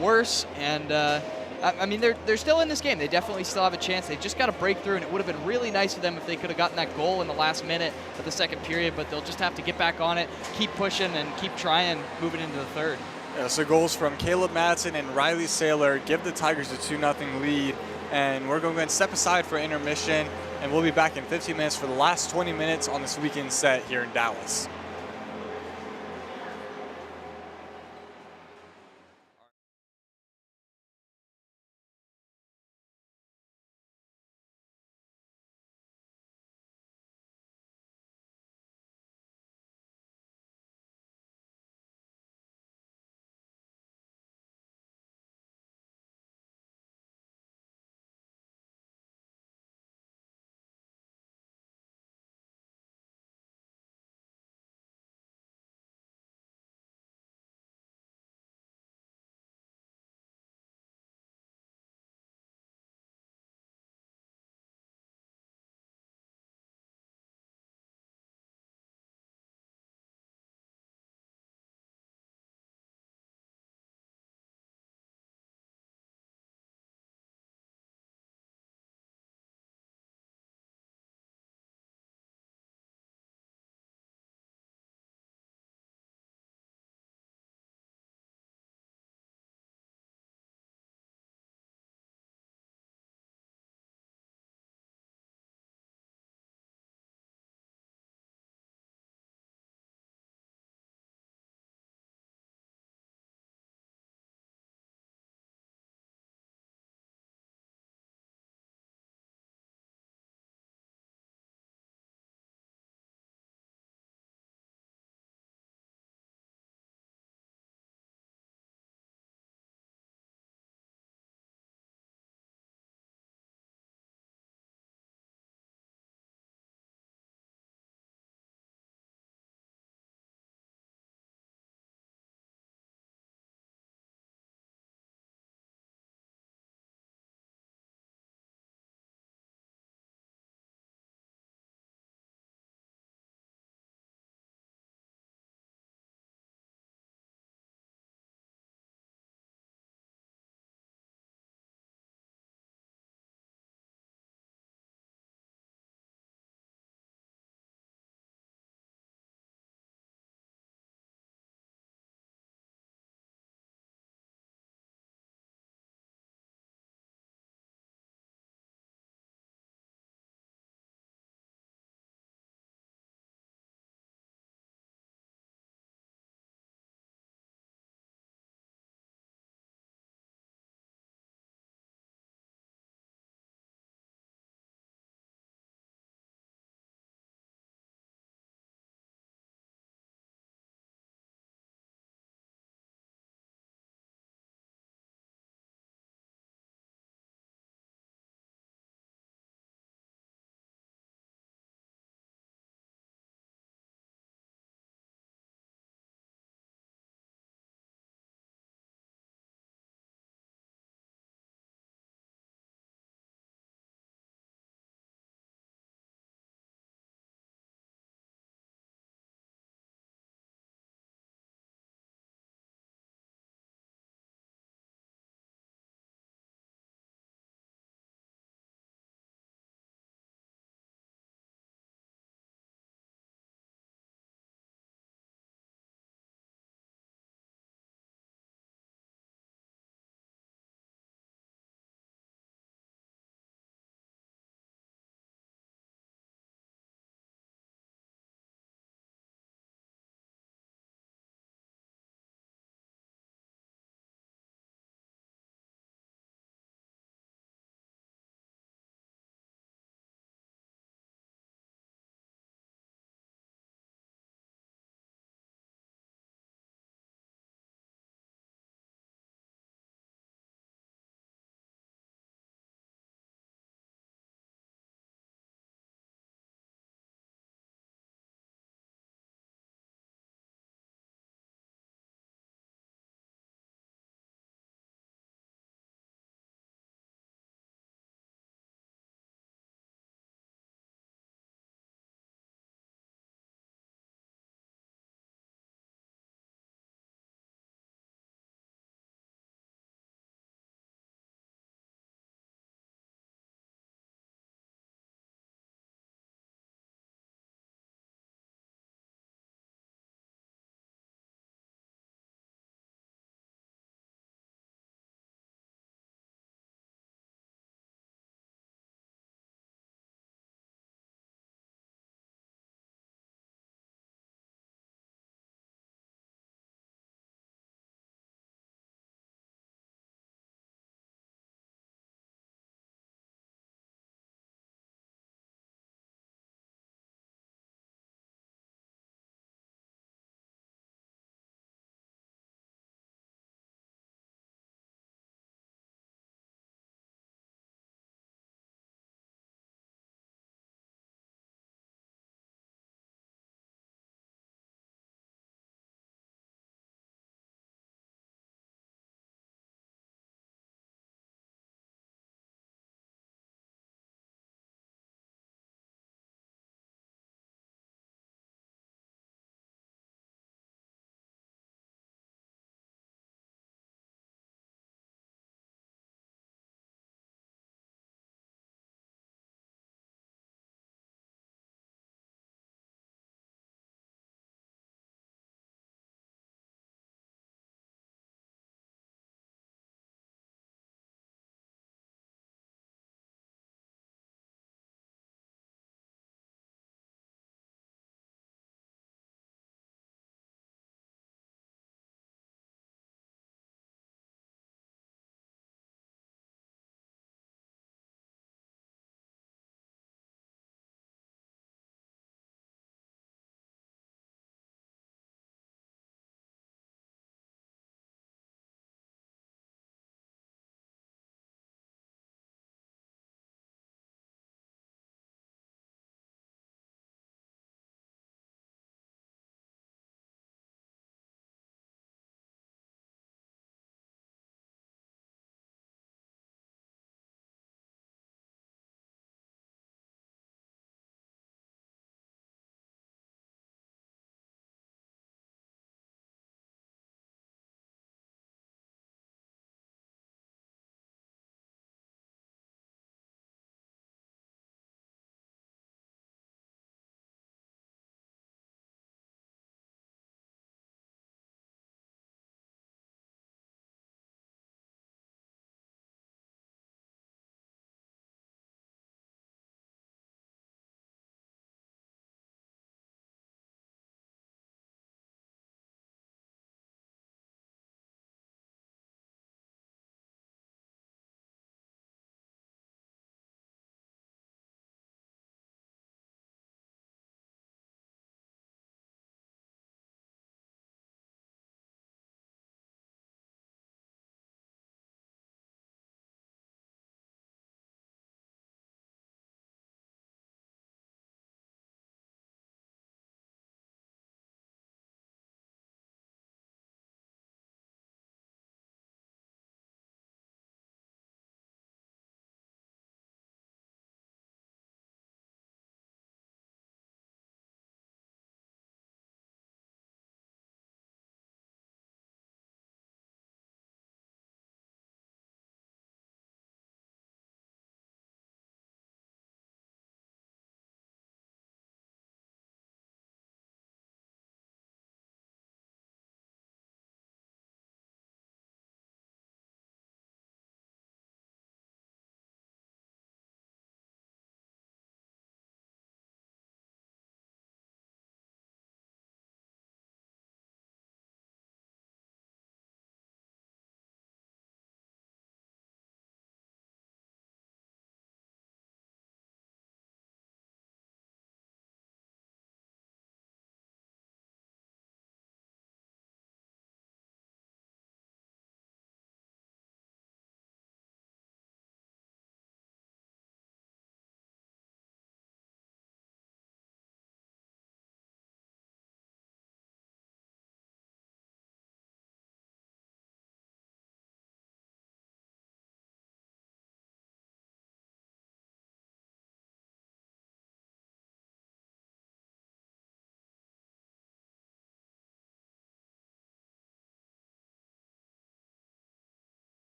worse, and I mean, they're still in this game. They definitely still have a chance. They just got to break through, and it would have been really nice for them if they could have gotten that goal in the last minute of the second period, but they'll just have to get back on it, keep pushing, and keep trying moving into the third. So goals from Caleb Madsen and Riley Saylor give the Tigers a 2-0 lead. And we're going to go and step aside for intermission, and we'll be back in 15 minutes for the last 20 minutes on this weekend set here in Dallas.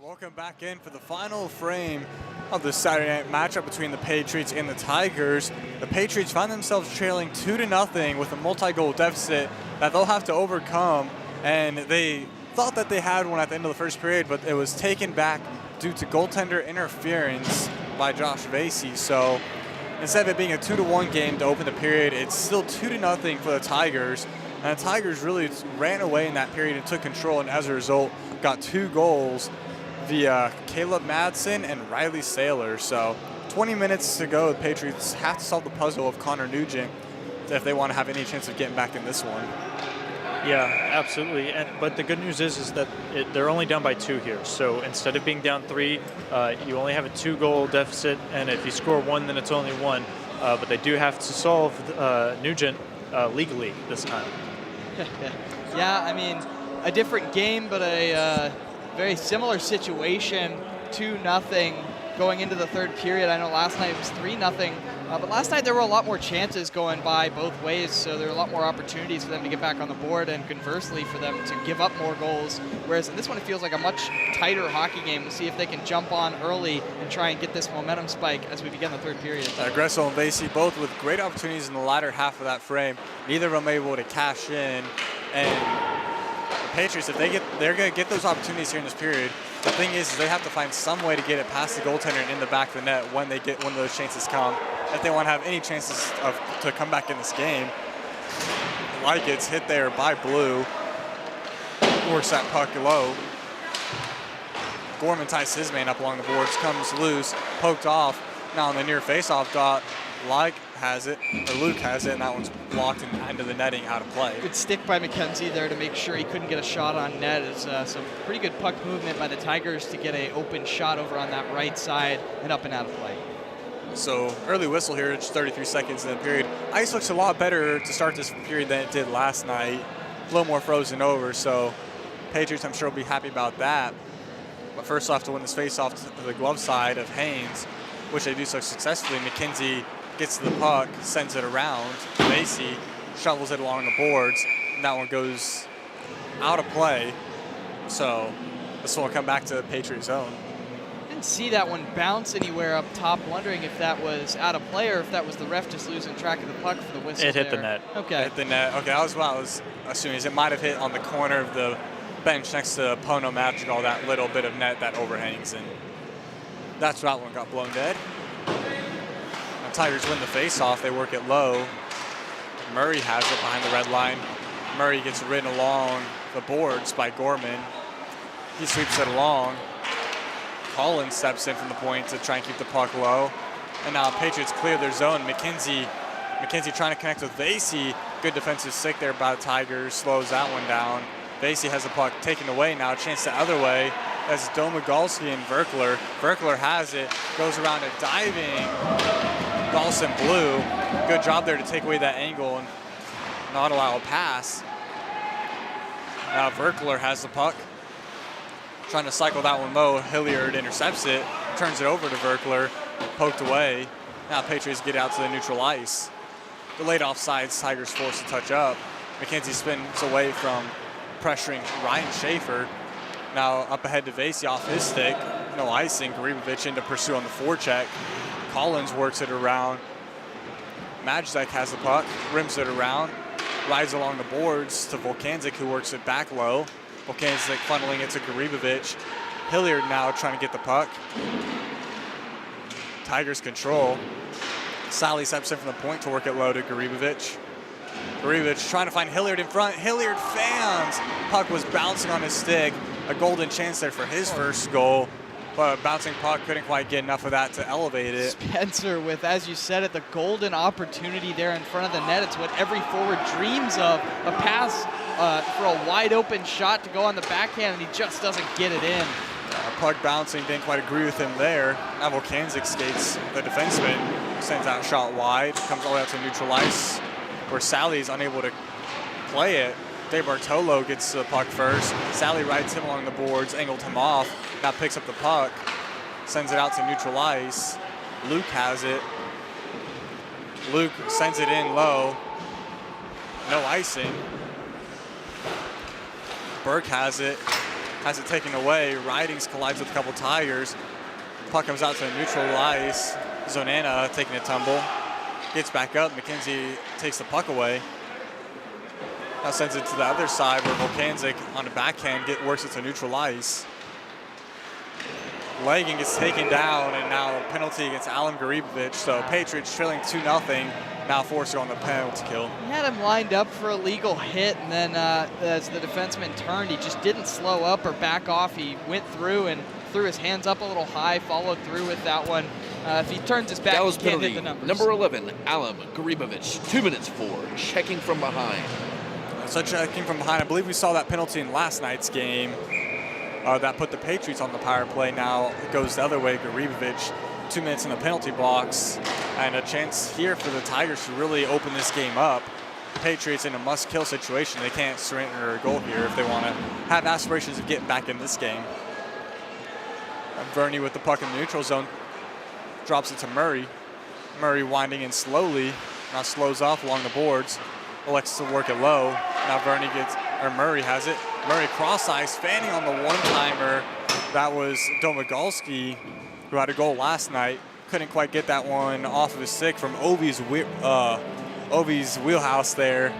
Welcome back in for the final frame of the Saturday night matchup between the Patriots and the Tigers. The Patriots find themselves trailing 2-0 with a multi-goal deficit that they'll have to overcome. And they thought that they had one at the end of the first period, but it was taken back due to goaltender interference by Josh Vasey. So instead of it being a 2-1 game to open the period, it's still 2-0 for the Tigers. And the Tigers really ran away in that period and took control, and as a result, got 2 goals via Caleb Madsen and Riley Saylor. So 20 minutes to go. The Patriots have to solve the puzzle of Connor Nugent if they want to have any chance of getting back in this one. Yeah, absolutely. But the good news is that they're only down by 2 here. So instead of being down 3, you only have a 2-goal deficit, and if you score 1, then it's only 1. But they do have to solve Nugent legally this time. Yeah, I mean, a different game, but a very similar situation. 2-0 going into the third period. I know last night it was 3-0, but last night there were a lot more chances going by both ways, so there were a lot more opportunities for them to get back on the board, and conversely for them to give up more goals. Whereas in this one, it feels like a much tighter hockey game. We'll see if they can jump on early and try and get this momentum spike as we begin the third period. Gresso and Vasey both with great opportunities in the latter half of that frame. Neither of them able to cash in, and the Patriots, if they're going to get those opportunities here in this period. The thing is they have to find some way to get it past the goaltender and in the back of the net when those chances come. If they want to have any chances to come back in this game. Like it's hit there by Blue. Works that puck low. Gorman ties his man up along the boards, comes loose, poked off. Now on the near face-off dot, Luke has it, and that one's blocked into the netting, out of play. Good stick by McKenzie there to make sure he couldn't get a shot on net. It's some pretty good puck movement by the Tigers to get an open shot over on that right side and up and out of play. So early whistle here, it's 33 seconds in the period. Ice looks a lot better to start this period than it did last night. A little more frozen over, so Patriots I'm sure will be happy about that. But first off, to win this face-off to the glove side of Haynes, which they do so successfully, McKenzie gets to the puck, sends it around. Vasey shovels it along the boards, and that one goes out of play. So this one will come back to the Patriots' zone. Didn't see that one bounce anywhere up top, wondering if that was out of play or if that was the ref just losing track of the puck for the whistle. It hit the net. Okay. It hit the net. Okay, that was what I was assuming. It might have hit on the corner of the bench next to Pono Madrigal, that little bit of net that overhangs, and that's why that one got blown dead. Tigers win the face-off. They work it low. Murray has it behind the red line. Murray gets ridden along the boards by Gorman. He sweeps it along. Collins steps in from the point to try and keep the puck low. And now Patriots clear their zone. McKenzie trying to connect with Vasey. Good defensive stick there by the Tigers. Slows that one down. Vasey has the puck taken away now. Chance the other way. That's Domagalski and Verkler. Verkler has it. Goes around a diving Dawson Blue. Good job there to take away that angle and not allow a pass. Now Verkler has the puck. Trying to cycle that one low. Hilliard intercepts it. Turns it over to Verkler. Poked away. Now Patriots get out to the neutral ice. Delayed offsides. Tigers forced to touch up. McKenzie spins away from pressuring Ryan Schaefer. Now up ahead to Vasey off his stick. No icing. Garibovic in to pursue on the forecheck. Collins works it around. Majzek has the puck, rims it around, rides along the boards to Volkanczyk, who works it back low. Volkanczyk funneling it to Garibovic. Hilliard now trying to get the puck. Tigers control. Sally steps in from the point to work it low to Garibovic. Garibovic trying to find Hilliard in front. Hilliard fans. Puck was bouncing on his stick. A golden chance there for his first goal. But bouncing puck couldn't quite get enough of that to elevate it. Spencer with, as you said it, the golden opportunity there in front of the net. It's what every forward dreams of. A pass for a wide open shot to go on the backhand, and he just doesn't get it in. Puck bouncing, didn't quite agree with him there. Now Volkanczyk skates the defenseman, sends out shot wide, comes all the way out to neutral ice, where Sally's unable to play it. De Bartolo gets the puck first. Sally rides him along the boards, angled him off. Now picks up the puck, sends it out to neutral ice. Luke has it. Luke sends it in low. No icing. Burke has it. has it taken away. Ridings collides with a couple Tigers. Puck comes out to the neutral ice. Zonana taking a tumble. Gets back up. McKenzie takes the puck away. Now sends it to the other side where Volkanczyk on the backhand works it to neutral ice. Legging gets taken down, and now a penalty against Alan Garibovic. So Patriots trailing 2-0, now forced to go on the penalty kill. He had him lined up for a legal hit, and then as the defenseman turned, he just didn't slow up or back off. He went through and threw his hands up a little high, followed through with that one. If he turns his back, That was he can't penalty. hit the numbers. Number 11, Alan Garibovic, 2 minutes for checking from behind. So checking from behind, I believe we saw that penalty in last night's game. That put the Patriots on the power play. Now it goes the other way. Garibovic, 2 minutes in the penalty box, and a chance here for the Tigers to really open this game up. Patriots in a must-kill situation. They can't surrender a goal here if they want to have aspirations of getting back in this game. And Verney with the puck in the neutral zone drops it to Murray. Murray winding in slowly. Now slows off along the boards. Elects to work it low. Now Murray has it. Murray cross ice, fanning on the one-timer. That was Domagalski, who had a goal last night. Couldn't quite get that one off of his stick from Ovi's wheelhouse there.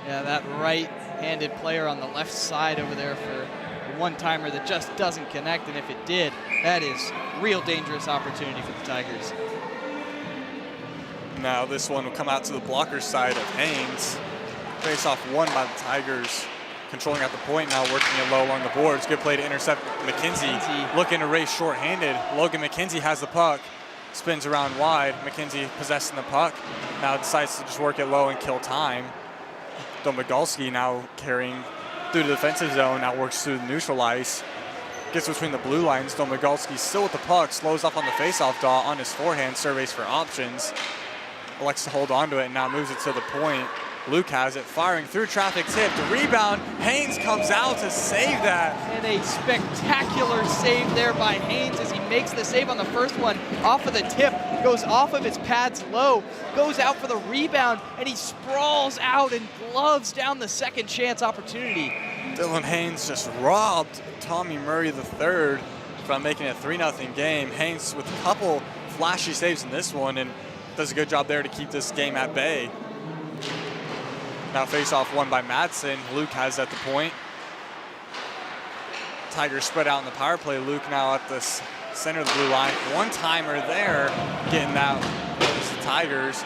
Yeah, that right-handed player on the left side over there for a one-timer that just doesn't connect, and if it did, that is real dangerous opportunity for the Tigers. Now this one will come out to the blocker side of Haynes. Face-off won by the Tigers. Controlling at the point now, working it low along the boards. Good play to intercept McKenzie. Looking to race short-handed. Logan McKenzie has the puck. Spins around wide. McKenzie possessing the puck. Now decides to just work it low and kill time. Domagalski now carrying through the defensive zone. Now works through the neutral ice. Gets between the blue lines. Domagalski still with the puck. Slows up on the face-off draw on his forehand. Surveys for options. Elects to hold on to it and now moves it to the point. Luke has it, firing through traffic tip. The rebound, Haynes comes out to save that. And a spectacular save there by Haynes as he makes the save on the first one off of the tip, goes off of his pads low, goes out for the rebound, and he sprawls out and gloves down the second chance opportunity. Dylan Haynes just robbed Tommy Murray III from making it a 3-0 game. Haynes with a couple flashy saves in this one and does a good job there to keep this game at bay. Now face-off won by Madsen. Luke has at the point. Tigers spread out in the power play. Luke now at the center of the blue line. One-timer there, getting out against the Tigers.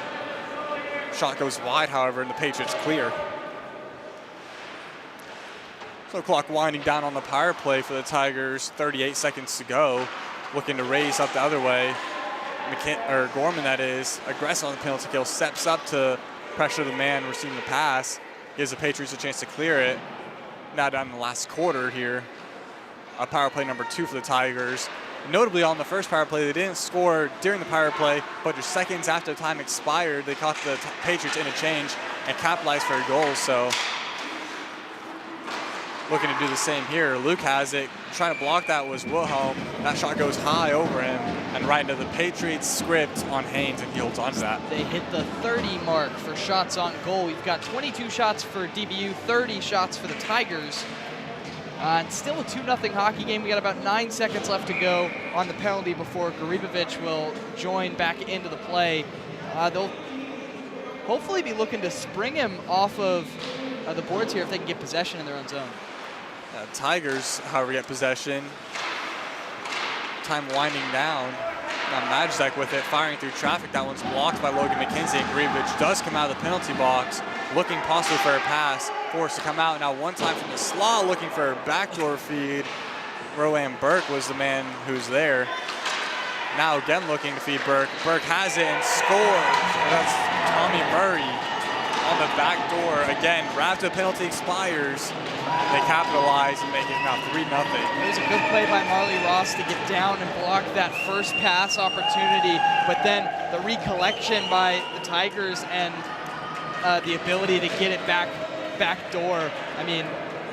Shot goes wide, however, and the Patriots clear. So clock winding down on the power play for the Tigers. 38 seconds to go. Looking to raise up the other way. Gorman, that is, aggressive on the penalty kill, steps up to pressure the man receiving the pass, gives the Patriots a chance to clear it. Now down in the last quarter here, power play number 2 for the Tigers. Notably on the first power play, they didn't score during the power play, but just seconds after time expired, they caught the Patriots in a change and capitalized for a goal. So looking to do the same here. Luke has it, trying to block that was Wilhelm. That shot goes high over him and right into the Patriots script on Haynes, and he holds on to that. They hit the 30 mark for shots on goal. We've got 22 shots for DBU, 30 shots for the Tigers. And still a 2-0 hockey game. We got about 9 seconds left to go on the penalty before Garibovic will join back into the play. They'll hopefully be looking to spring him off of the boards here if they can get possession in their own zone. Tigers, however, get possession. Time winding down. Now Majdak with it, firing through traffic. That one's blocked by Logan McKenzie, and Garibovic does come out of the penalty box, looking possibly for a pass, forced to come out. Now one time from the slot, looking for a backdoor feed. Rowan Burke was the man who's there. Now again looking to feed Burke. Burke has it and scores. That's Tommy Murray on the back door. Again, right after the penalty expires, they capitalize and make it now 3-0. It was a good play by Marley Ross to get down and block that first pass opportunity, but then the recollection by the Tigers and the ability to get it back door. I mean,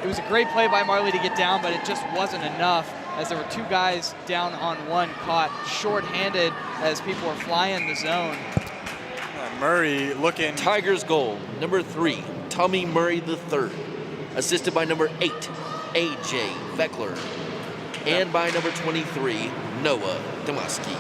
it was a great play by Marley to get down, but it just wasn't enough as there were 2 guys down on one, caught short-handed as people were flying the zone. Murray looking. Tigers goal, number 3, Tommy Murray III. Assisted by number 8, A.J. Veckler. And by number 23, Noah Domaski.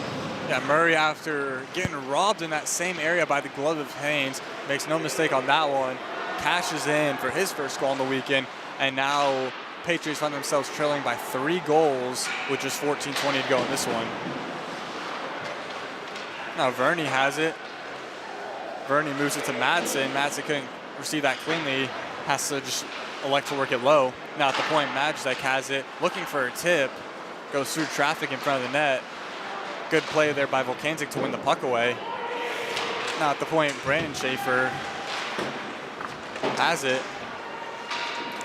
Yeah, Murray, after getting robbed in that same area by the glove of Haynes, makes no mistake on that one, cashes in for his first goal on the weekend, and now Patriots find themselves trailing by 3 goals with just 14:20 to go in this one. Now Verney has it. Verney moves it to Madsen. Madsen couldn't receive that cleanly, has to just elect to work it low. Now at the point, Majzek has it, looking for a tip, goes through traffic in front of the net. Good play there by Volkanczyk to win the puck away. Now at the point, Brandon Schaefer has it,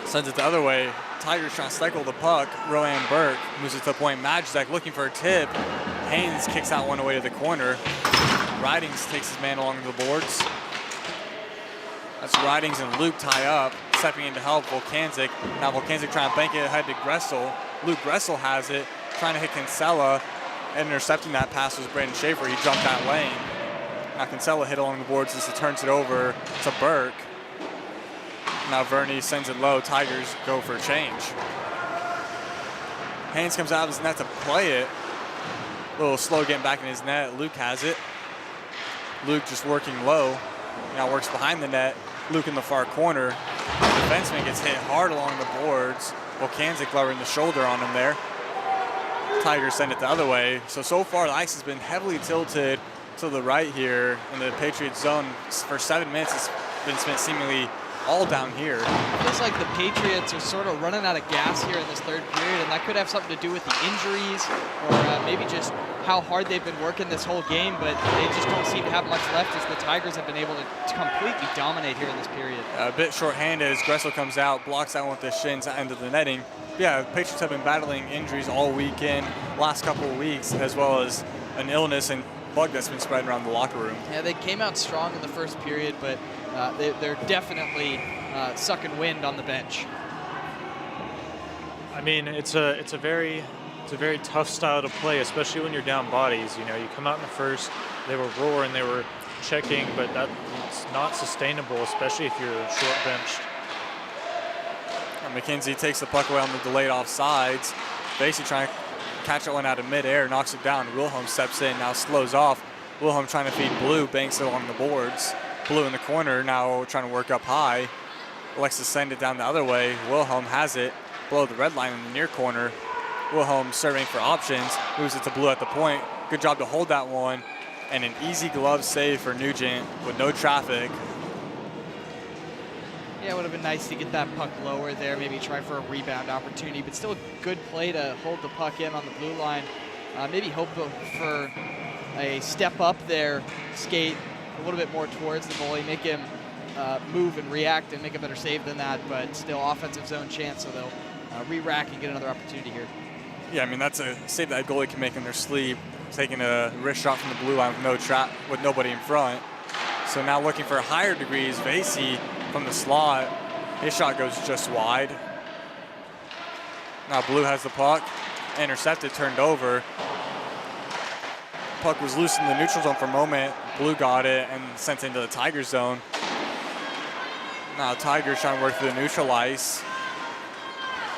sends it the other way. Tigers trying to cycle the puck. Rowan Burke moves it to the point. Majzek looking for a tip. Haynes kicks that one away to the corner. Ridings takes his man along the boards. That's Ridings and Luke tie up, stepping in to help Volkanczyk. Now Volkanczyk trying to bank it ahead to Gressel. Luke Gressel has it, trying to hit Kinsella. Intercepting that pass was Brandon Schaefer. He jumped that lane. Now Kinsella hit along the boards as he turns it over to Burke. Now Verney sends it low. Tigers go for a change. Haynes comes out of his net to play it. A little slow getting back in his net. Luke has it. Luke just working low. Now works behind the net. Luke in the far corner. The defenseman gets hit hard along the boards. Volkanczyk lowering the shoulder on him there. Tigers send it the other way. So far the ice has been heavily tilted to the right here in the Patriots zone. For 7 minutes it's been spent seemingly all down here. It feels like the Patriots are sort of running out of gas here in this third period, and that could have something to do with the injuries or maybe just how hard they've been working this whole game, but they just don't seem to have much left as the Tigers have been able to completely dominate here in this period. A bit shorthanded as Gressel comes out, blocks that one with his shins into the netting. Yeah, the Patriots have been battling injuries all weekend, last couple of weeks, as well as an illness and bug that's been spreading around the locker room. Yeah, they came out strong in the first period, but they're definitely sucking wind on the bench. I mean, it's a very tough style to play, especially when you're down bodies. You know, you come out in the first, they were roaring, they were checking, but it's not sustainable, especially if you're short benched. McKenzie takes the puck away on the delayed offsides. Basically trying to catch that one out of midair, knocks it down. Wilhelm steps in, now slows off. Wilhelm trying to feed Blue, banks it along the boards. Blue in the corner, now trying to work up high. Elects to send it down the other way. Wilhelm has it below the red line in the near corner. Wilhelm serving for options, moves it to Blue at the point. Good job to hold that one, and an easy glove save for Nugent with no traffic. Yeah, it would have been nice to get that puck lower there, maybe try for a rebound opportunity, but still a good play to hold the puck in on the blue line. Maybe hope for a step up there, skate a little bit more towards the goalie, make him move and react and make a better save than that, but still offensive zone chance, so they'll re-rack and get another opportunity here. Yeah, I mean, that's a save that goalie can make in their sleep, taking a wrist shot from the blue line with nobody in front. So now looking for higher degrees, Vasey from the slot. His shot goes just wide. Now Blue has the puck, intercepted, turned over. Puck was loose in the neutral zone for a moment. Blue got it and sent into the Tiger zone. Now Tigers trying to work through the neutral ice.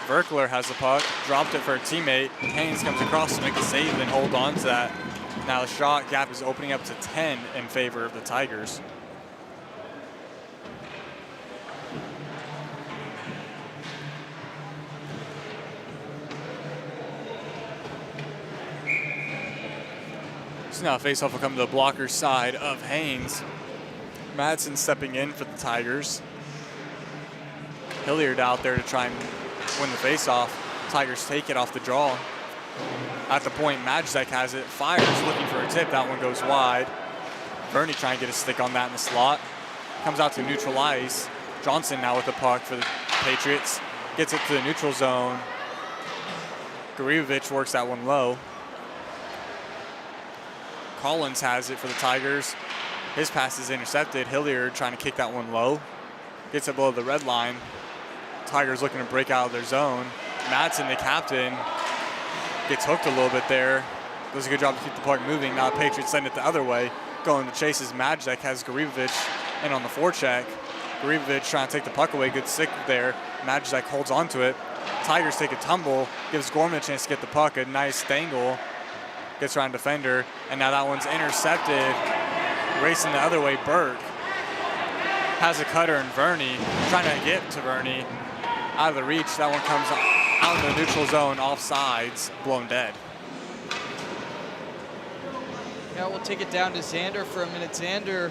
Verkler has the puck, dropped it for a teammate. Haynes comes across to make a save and hold on to that. Now the shot gap is opening up to 10 in favor of the Tigers. So now faceoff will come to the blocker side of Haynes. Madsen stepping in for the Tigers. Hilliard out there to try and win the faceoff. Tigers take it off the draw. At the point, Majzek has it, fires, looking for a tip. That one goes wide. Verney trying to get a stick on that in the slot. Comes out to neutral ice. Johnson now with the puck for the Patriots. Gets it to the neutral zone. Garibovic works that one low. Collins has it for the Tigers. His pass is intercepted. Hilliard trying to kick that one low. Gets it below the red line. Tigers looking to break out of their zone. Madsen, the captain, gets hooked a little bit there. Does a good job to keep the puck moving. Now the Patriots send it the other way. Going to chase as Majzek has Garibovic in on the forecheck. Garibovic trying to take the puck away. Good stick there. Magicek holds onto it. Tigers take a tumble. Gives Gorman a chance to get the puck. A nice dangle. Gets around defender. And now that one's intercepted. Racing the other way, Burke. Has a cutter in Verney. Trying to get to Verney. Out of the reach. That one comes out in the neutral zone. Offsides. Blown dead. Yeah, we'll take it down to Xander for a minute. Xander,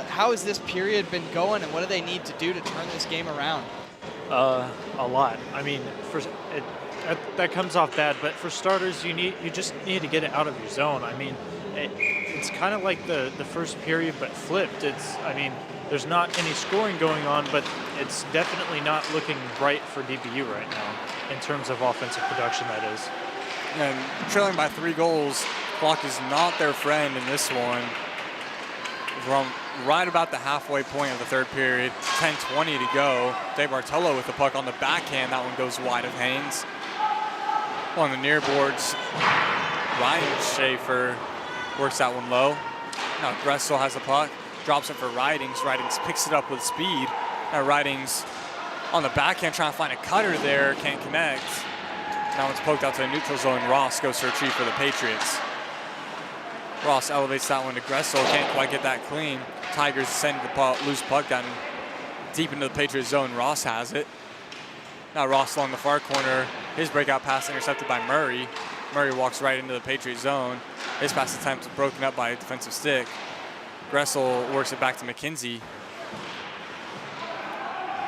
how has this period been going, and what do they need to do to turn this game around? A lot. I mean, that comes off bad, but for starters, you just need to get it out of your zone. I mean, it's kind of like the first period, but flipped. I mean, there's not any scoring going on, but it's definitely not looking right for DBU right now in terms of offensive production, that is. And trailing by 3 goals, clock is not their friend in this one. We're right about the halfway point of the third period. 10:20 to go. Dave Bartello with the puck on the backhand. That one goes wide of Haynes. On the near boards, Ryan Schaefer works that one low. Now Gressel has the puck, drops it for Ridings. Ridings picks it up with speed. Now Ridings on the backhand trying to find a cutter there, can't connect. That one's poked out to the neutral zone. Ross goes to retrieve for the Patriots. Ross elevates that one to Gressel, can't quite get that clean. Tigers send the loose puck down deep into the Patriots zone. Ross has it. Now Ross along the far corner. His breakout pass intercepted by Murray. Murray walks right into the Patriot zone. His pass attempt is broken up by a defensive stick. Gressel works it back to McKenzie.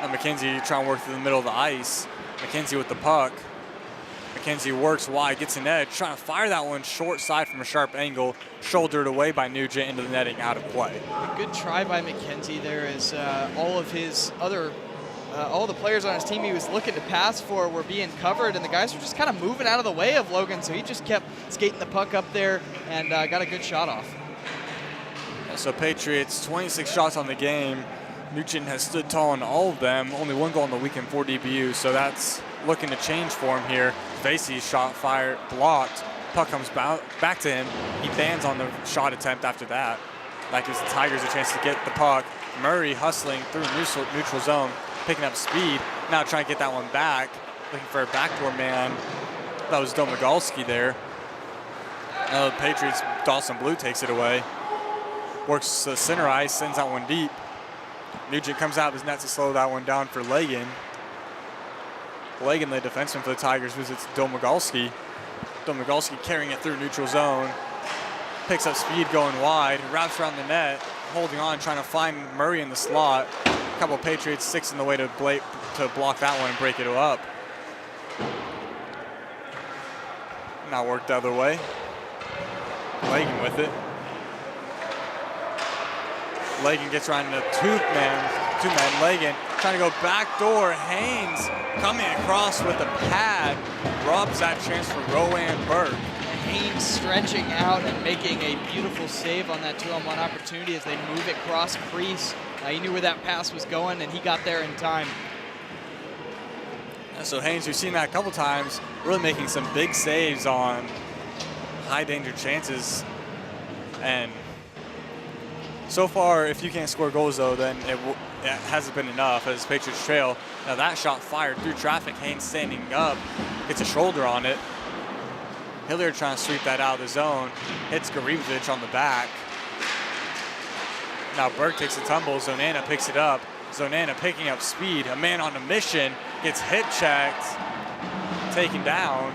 Now McKenzie trying to work through the middle of the ice. McKenzie with the puck. McKenzie works wide, gets an edge, trying to fire that one short side from a sharp angle, shouldered away by Nugent into the netting, out of play. A good try by McKenzie there, as all the players on his team he was looking to pass for were being covered, and the guys were just kind of moving out of the way of Logan, so he just kept skating the puck up there and got a good shot off. So Patriots, 26 shots on the game. Nugent has stood tall in all of them. Only 1 goal on the weekend for DBU, so that's looking to change for him here. Vasey's shot fired, blocked. Puck comes back to him. He bans on the shot attempt after that. That gives the Tigers a chance to get the puck. Murray hustling through neutral zone, picking up speed. Now trying to get that one back, looking for a backdoor man. That was Domagalski there. Now the Patriots, Dawson Blue takes it away. Works the center ice, sends that one deep. Nugent comes out of his net to slow that one down for Lagan. Lagan, the defenseman for the Tigers, visits Domagalski. Domagalski carrying it through neutral zone. Picks up speed going wide, wraps around the net, holding on, trying to find Murray in the slot. A couple of Patriots sticks in the way to block that one and break it up. Now worked the other way. Lagan with it. Lagan gets around the two-man. Lagan trying to go backdoor. Haynes coming across with a pad. Robs that chance for Rowan Burke. Haynes stretching out and making a beautiful save on that 2-on-1 opportunity as they move it cross crease. He knew where that pass was going, and he got there in time. And so Haynes, we've seen that a couple times, really making some big saves on high danger chances. And so far, if you can't score goals, though, then it hasn't been enough as Patriots trail. Now that shot fired through traffic. Haynes standing up, gets a shoulder on it. Hilliard trying to sweep that out of the zone. Hits Garibovic on the back. Now Burke takes a tumble. Zonana picks it up. Zonana picking up speed. A man on a mission. Gets hip checked. Taken down.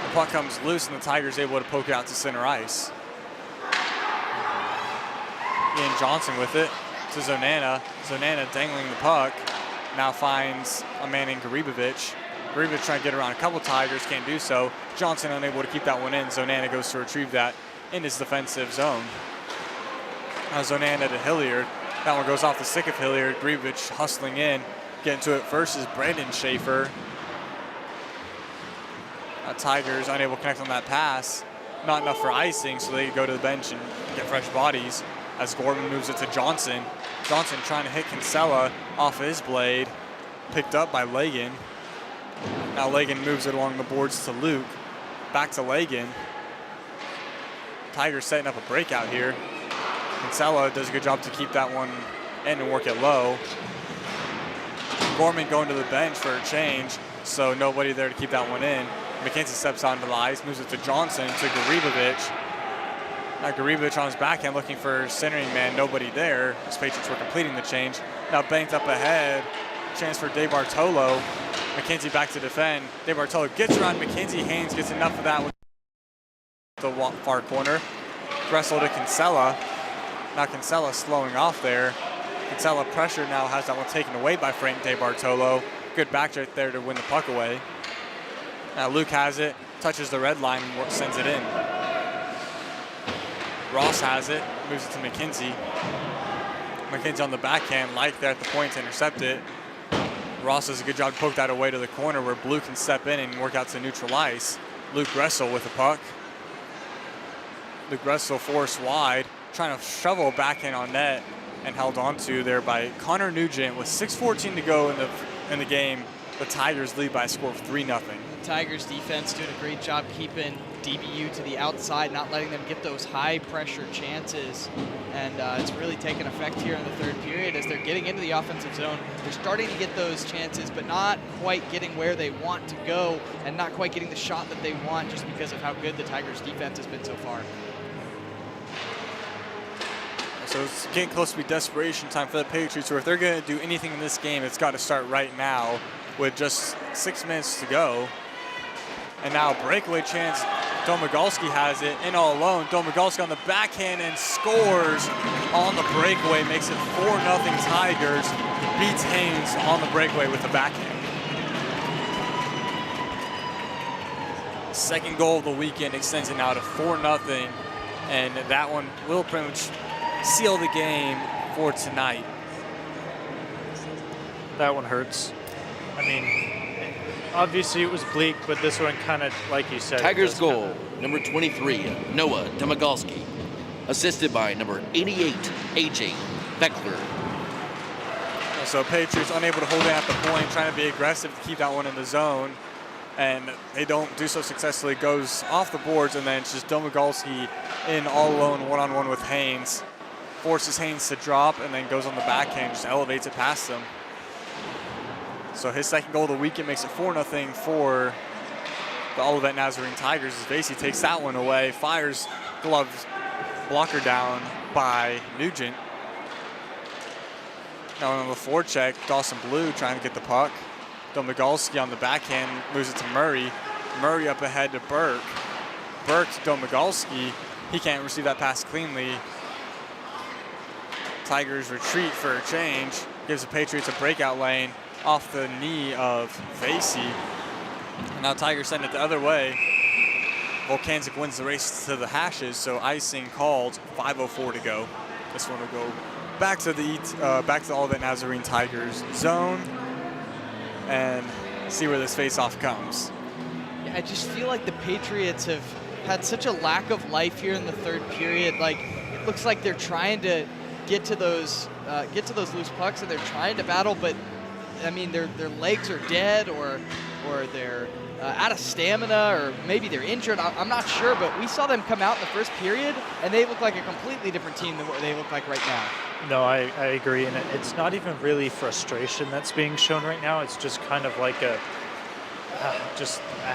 The puck comes loose and the Tigers able to poke it out to center ice. Ian Johnson with it to Zonana. Zonana dangling the puck. Now finds a man in Garibovic. Garibovic trying to get around a couple Tigers, can't do so. Johnson unable to keep that one in. Zonana goes to retrieve that in his defensive zone. Now Zonana to Hilliard. That one goes off the stick of Hilliard. Garibovic hustling in. Getting to it first is Brandon Schaefer. Tigers unable to connect on that pass. Not enough for icing, so they go to the bench and get fresh bodies. As Gorman moves it to Johnson. Johnson trying to hit Kinsella off his blade. Picked up by Lagan. Now Lagan moves it along the boards to Luke. Back to Lagan. Tigers setting up a breakout here. Kinsella does a good job to keep that one in and work it low. Gorman going to the bench for a change, so nobody there to keep that one in. McKenzie steps onto the ice, moves it to Johnson, to Garibovic. Now Garibovic on his backhand looking for centering man, nobody there. As Patriots were completing the change. Now banked up ahead, chance for DeBartolo. McKenzie back to defend. DeBartolo gets around McKenzie. Haynes gets enough of that with the far corner. Wrestle to Kinsella. Now Kinsella slowing off there. Kinsella pressure now has that one taken away by Frank DeBartolo. Good back right there to win the puck away. Now Luke has it, touches the red line and sends it in. Ross has it, moves it to McKenzie. McKenzie on the backhand, like there at the point to intercept it. Ross does a good job to poke that away to the corner where Blue can step in and work out to neutral ice. Luke Gressel with the puck. Luke Gressel forced wide, trying to shovel a backhand on net and held onto there by Connor Nugent with 6:14 to go in the game. The Tigers lead by a score of 3-0. The Tigers defense doing a great job keeping DBU to the outside, not letting them get those high pressure chances. And it's really taken effect here in the third period as they're getting into the offensive zone. They're starting to get those chances, but not quite getting where they want to go and not quite getting the shot that they want just because of how good the Tigers defense has been so far. So it's getting close to be desperation time for the Patriots, or if they're going to do anything in this game, it's got to start right now with just 6 minutes to go. And now breakaway chance. Domagalski has it in all alone. Domagalski on the backhand and scores on the breakaway. Makes it 4-0 Tigers. Beats Haynes on the breakaway with the backhand. Second goal of the weekend extends it now to 4-0. And that one will pretty much seal the game for tonight. That one hurts. I mean, obviously it was bleak, but this one kind of, like you said. Tigers goal, number 23, Noah Domagalski. Assisted by number 88, AJ Beckler. So Patriots unable to hold it at the point, trying to be aggressive to keep that one in the zone. And they don't do so successfully. Goes off the boards, and then it's just Domagalski in all alone, one-on-one with Haynes. Forces Haynes to drop, and then goes on the backhand, just elevates it past him. So his second goal of the weekend makes it 4-0 for the Olivet Nazarene Tigers as Vasey takes that one away, fires glove blocker down by Nugent. Now on the forecheck, Dawson Blue trying to get the puck. Domagalski on the backhand moves it to Murray. Murray up ahead to Burke. Burke to Domagalski. He can't receive that pass cleanly. Tigers retreat for a change. Gives the Patriots a breakout lane off the knee of Vasey. And now Tigers send it the other way. Volkanczyk wins the race to the hashes, so icing called, 5:04 to go. This one will go back to the Olivet Nazarene Tigers zone and see where this face-off comes. Yeah, I just feel like the Patriots have had such a lack of life here in the third period. Like, it looks like they're trying to get to those loose pucks and they're trying to battle, but I mean their legs are dead or they're out of stamina, or maybe they're injured. I'm not sure, but we saw them come out in the first period and they look like a completely different team than what they look like right now. No, I agree, and it's not even really frustration that's being shown right now. It's just kind of like a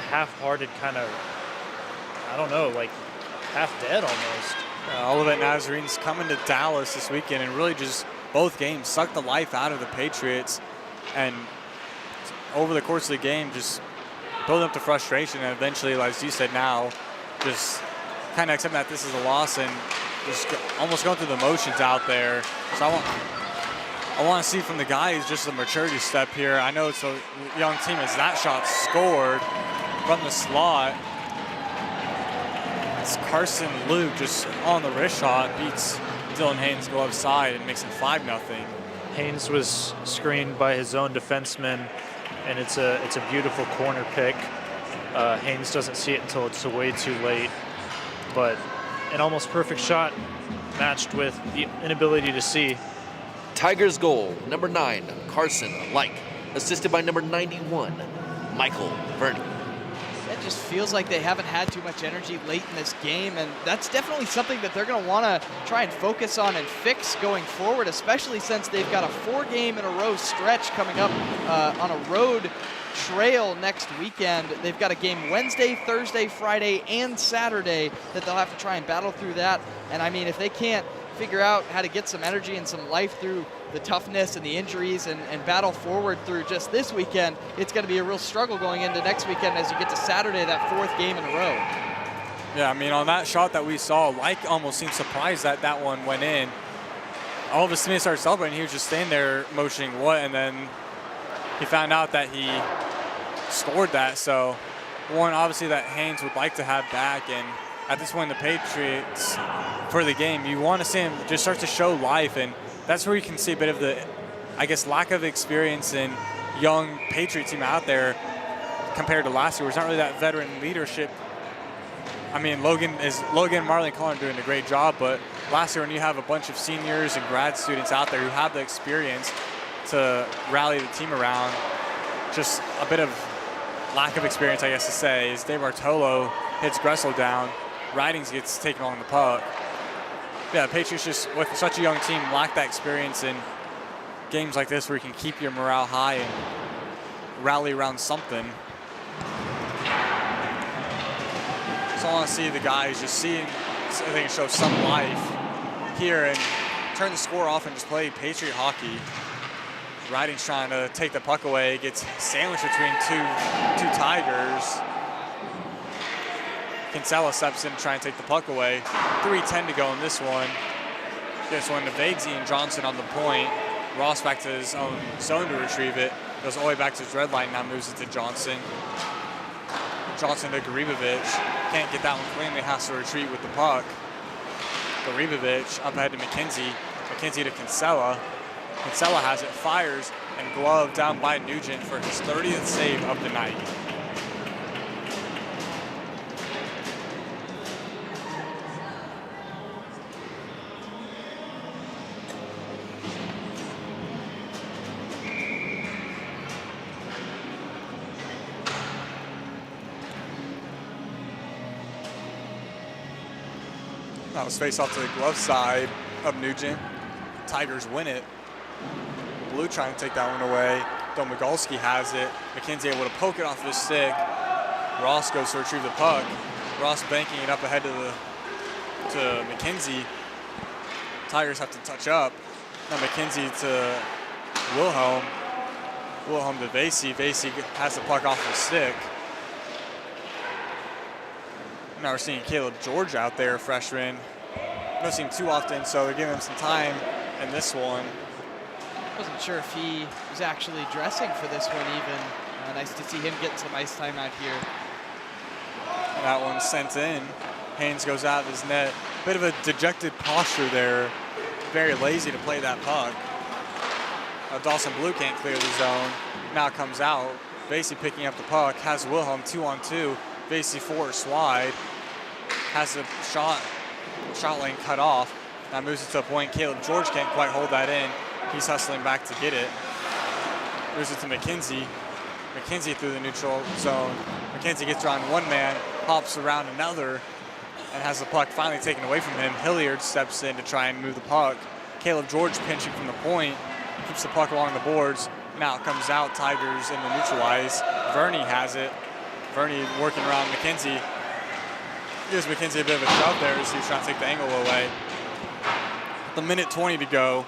half-hearted kind of, I don't know, like half dead almost. Olivet Nazarene's coming to Dallas this weekend and really just both games sucked the life out of the Patriots, and over the course of the game just building up the frustration, and eventually, as you said now, just kind of accepting that this is a loss and just almost going through the motions out there. So I want to see from the guys just a maturity step here. I know it's a young team as that shot scored from the slot. Carson Luke just on the wrist shot beats Dylan Haynes' glove side and makes it 5-0. Haynes was screened by his own defenseman, and it's a beautiful corner pick. Haynes doesn't see it until it's way too late, but an almost perfect shot matched with the inability to see. Tigers goal, number 9, Carson Like. Assisted by number 91, Michael Verney. It just feels like they haven't had too much energy late in this game, and that's definitely something that they're going to want to try and focus on and fix going forward, especially since they've got a 4-game-in-a-row stretch coming up on a road trail next weekend. They've got a game Wednesday, Thursday, Friday, and Saturday that they'll have to try and battle through that. And I mean, if they can't figure out how to get some energy and some life through the toughness and the injuries and battle forward through just this weekend, it's going to be a real struggle going into next weekend as you get to Saturday, that 4th game in a row. Yeah, I mean, on that shot that we saw, Like almost seemed surprised that that one went in. All of a sudden he started celebrating. He was just standing there motioning what, and then he found out that he scored that. So one, obviously, that Haynes would like to have back, and at this point, the Patriots, for the game, you want to see him just start to show life, and that's where you can see a bit of the, I guess, lack of experience in young Patriot team out there compared to last year. It's not really that veteran leadership. I mean, Logan, Marley, and Colin are doing a great job, but last year when you have a bunch of seniors and grad students out there who have the experience to rally the team around, just a bit of lack of experience, I guess to say, is Dave Bartolo hits Gressel down. Ridings gets taken on the puck. Yeah, the Patriots just, with such a young team, lack that experience in games like this where you can keep your morale high and rally around something. So I want to see the guys just seeing, so they can show some life here and turn the score off and just play Patriot hockey. Ridings trying to take the puck away, gets sandwiched between two Tigers. Kinsella steps in to try and take the puck away. 3:10 to go in this one. This one to Vagsy and Johnson on the point. Ross back to his own zone to retrieve it. Goes all the way back to his red line, now moves it to Johnson. Johnson to Garibovic. Can't get that one cleanly, has to retreat with the puck. Garibovic up ahead to McKenzie. McKenzie to Kinsella. Kinsella has it, fires, and glove down by Nugent for his 30th save of the night. That was face off to the glove side of Nugent. Tigers win it. Blue trying to take that one away. Domagalski has it. McKenzie able to poke it off his stick. Ross goes to retrieve the puck. Ross banking it up ahead to McKenzie. Tigers have to touch up. Now McKenzie to Wilhelm. Wilhelm to Vasey. Vasey has the puck off his stick. Now we're seeing Caleb George out there, freshman. Don't see him too often, so they're giving him some time in this one. Wasn't sure if he was actually dressing for this one even. Nice to see him getting some ice time out here. That one's sent in. Haynes goes out of his net. Bit of a dejected posture there. Very lazy to play that puck. Dawson Blue can't clear the zone. Now comes out. Vasey picking up the puck. Has Wilhelm 2-on-2. Vasey force wide. Has the shot lane cut off. Now moves it to a point. Caleb George can't quite hold that in. He's hustling back to get it. Moves it to McKenzie. McKenzie through the neutral zone. McKenzie gets around one man, hops around another, and has the puck finally taken away from him. Hilliard steps in to try and move the puck. Caleb George pinching from the point, keeps the puck along the boards. Now it comes out, Tigers in the neutral ice. Verney has it. Verney working around McKenzie. Gives McKenzie a bit of a shove there as he's trying to take the angle away. The minute 20 to go.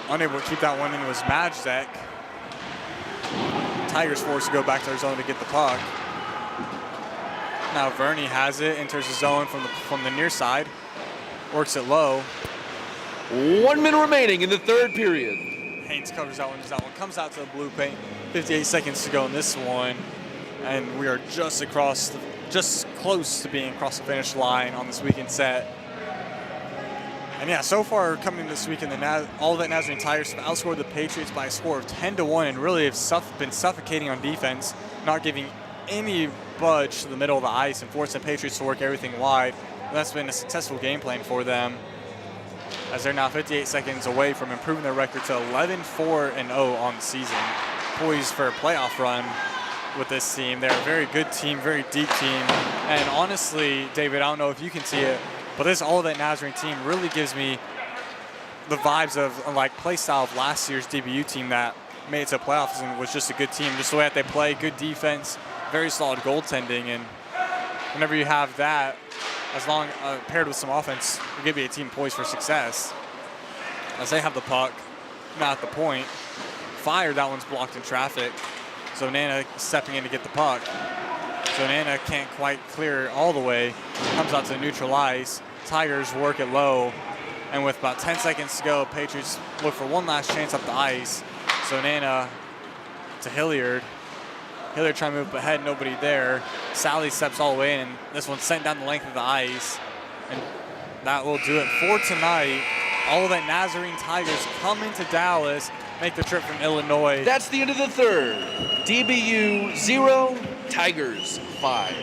Unable to keep that one in was Majdak. Tigers forced to go back to their zone to get the puck. Now Verney has it, enters the zone from the near side, works it low. 1 minute remaining in the third period. Haynes covers that one, comes out to the blue paint. 58 seconds to go in this one, and we are just close to being across the finish line on this weekend set. And yeah, so far coming this weekend, the Olivet Nazarene Tigers have outscored the Patriots by a score of 10-1, and really have been suffocating on defense, not giving any budge to the middle of the ice and forcing the Patriots to work everything wide. And that's been a successful game plan for them, as they're now 58 seconds away from improving their record to 11-4-0 on the season. poised for a playoff run with this team. They're a very good team, very deep team. And honestly, David, I don't know if you can see it, but this Olivet Nazarene team really gives me the vibes of like play style of last year's DBU team that made it to playoffs and was just a good team. Just the way that they play, good defense, very solid goaltending, and whenever you have that, as long paired with some offense, you're gonna be a team poised for success. As they have the puck, not at the point, fired, that one's blocked in traffic. So Nana stepping in to get the puck. So Nana can't quite clear all the way, comes out to neutral ice. Tigers work it low, and with about 10 seconds to go, Patriots look for one last chance up the ice. So Nana to Hilliard. Hilliard trying to move ahead, nobody there. Sally steps all the way in, and this one's sent down the length of the ice. And that will do it for tonight. Olivet Nazarene Tigers come into Dallas, make the trip from Illinois. That's the end of the third. DBU 0, Tigers 5.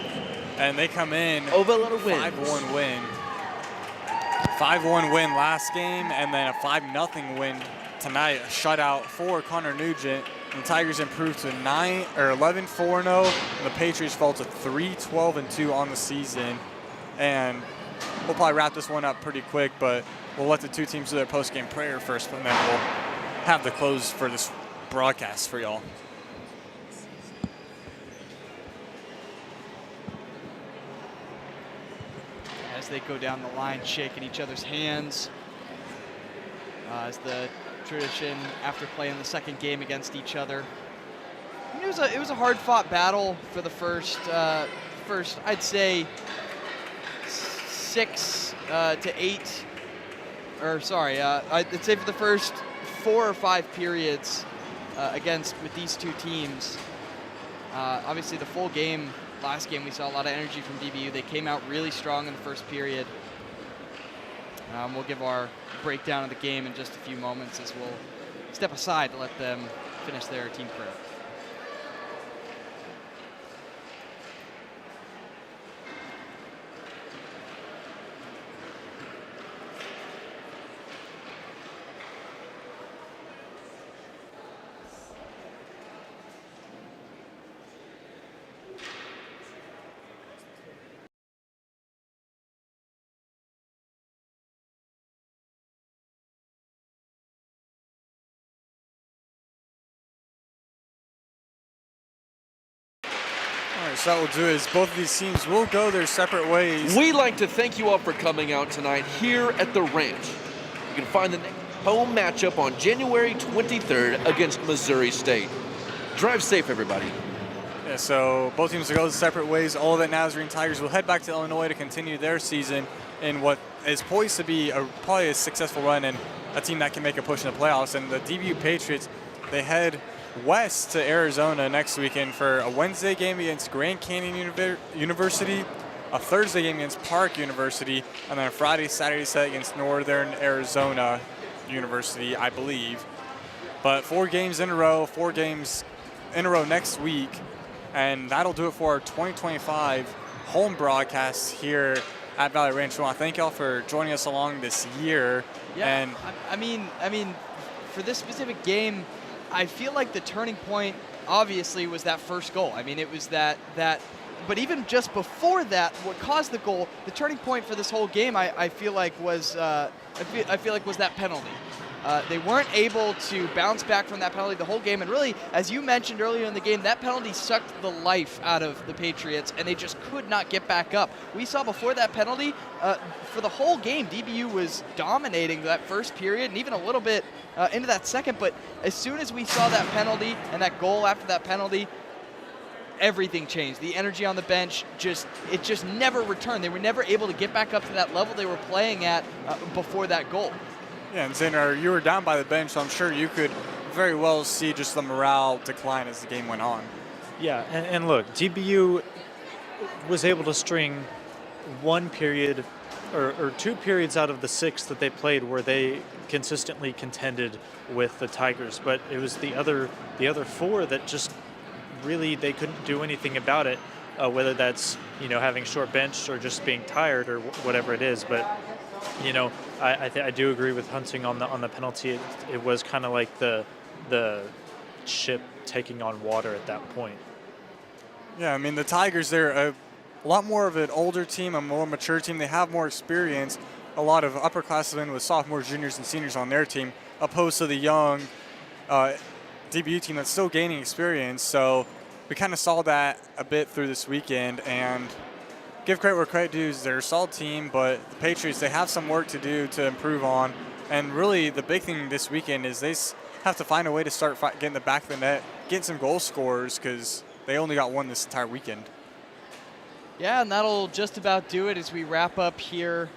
And they come in 5-1 win. 5-1 win last game, and then a 5-0 win tonight. A shutout for Connor Nugent. And the Tigers improved to 11-4-0, and the Patriots fall to 3-12-2 on the season. And we'll probably wrap this one up pretty quick, but we'll let the two teams do their post-game prayer first, and then we'll have the close for this broadcast for y'all. As they go down the line, shaking each other's hands. As the tradition after playing the second game against each other. I mean, it was a hard-fought battle for the first I'd say 6 to 8, or sorry, I'd say for the first 4 or 5 periods with these two teams. Obviously, the full game, last game, we saw a lot of energy from DBU. They came out really strong in the first period. We'll give our breakdown of the game in just a few moments as we'll step aside to let them finish their team prayer. So what we'll do is both of these teams will go their separate ways. We'd like to thank you all for coming out tonight here at the ranch. You can find the next home matchup on January 23rd against Missouri State. Drive safe, everybody. Yeah, so both teams will go their separate ways. Olivet Nazarene Tigers will head back to Illinois to continue their season in what is poised to be probably a successful run and a team that can make a push in the playoffs. And the DBU Patriots, they head west to Arizona next weekend for a Wednesday game against Grand Canyon University, a Thursday game against Park University, and then a Friday, Saturday set against Northern Arizona University, I believe. But 4 games in a row, 4 games in a row next week, and that'll do it for our 2025 home broadcast here at Valley Ranch. I want to thank y'all for joining us along this year. Yeah, and I mean, for this specific game, I feel like the turning point obviously was that first goal. I mean, it was that but even just before that, what caused the goal, the turning point for this whole game, I feel like was was that penalty. They weren't able to bounce back from that penalty the whole game, and really, as you mentioned earlier in the game, that penalty sucked the life out of the Patriots, and they just could not get back up. We saw before that penalty, for the whole game, DBU was dominating that first period and even a little bit into that second, but as soon as we saw that penalty and that goal after that penalty, everything changed. The energy on the bench just never returned. They were never able to get back up to that level they were playing at before that goal. Yeah, and Zinner, you were down by the bench, so I'm sure you could very well see just the morale decline as the game went on. Yeah, and look, DBU was able to string 1 period or 2 periods out of the 6 that they played where they consistently contended with the Tigers, but it was the other 4 that just really they couldn't do anything about it, whether that's having short bench or just being tired or whatever it is. But I do agree with Hunting on the penalty. It was kind of like the ship taking on water at that point. Yeah, I mean, the Tigers, they're a lot more of an older team, a more mature team. They have more experience, a lot of upperclassmen with sophomores, juniors, and seniors on their team, opposed to the young DBU team that's still gaining experience. So we kind of saw that a bit through this weekend, and give credit where credit due. They're a solid team, but the Patriots, they have some work to do to improve on. And really, the big thing this weekend is they have to find a way to start getting the back of the net, getting some goal scorers, because they only got one this entire weekend. Yeah, and that'll just about do it as we wrap up here.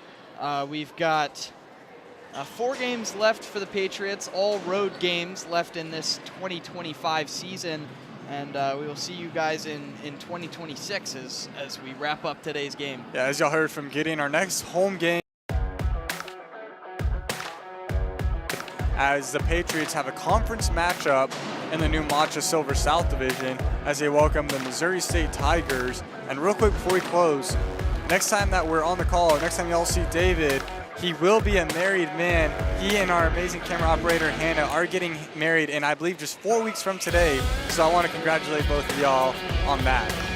We've got 4 games left for the Patriots, all road games left in this 2025 season. And we will see you guys in 2026 as we wrap up today's game. Yeah, as y'all heard from Gideon, our next home game, as the Patriots have a conference matchup in the new Matcha Silver South Division as they welcome the Missouri State Tigers. And real quick before we close, next time that we're on the call, next time y'all see David, he will be a married man. He and our amazing camera operator, Hannah, are getting married in, I believe, just 4 weeks from today. So I want to congratulate both of y'all on that.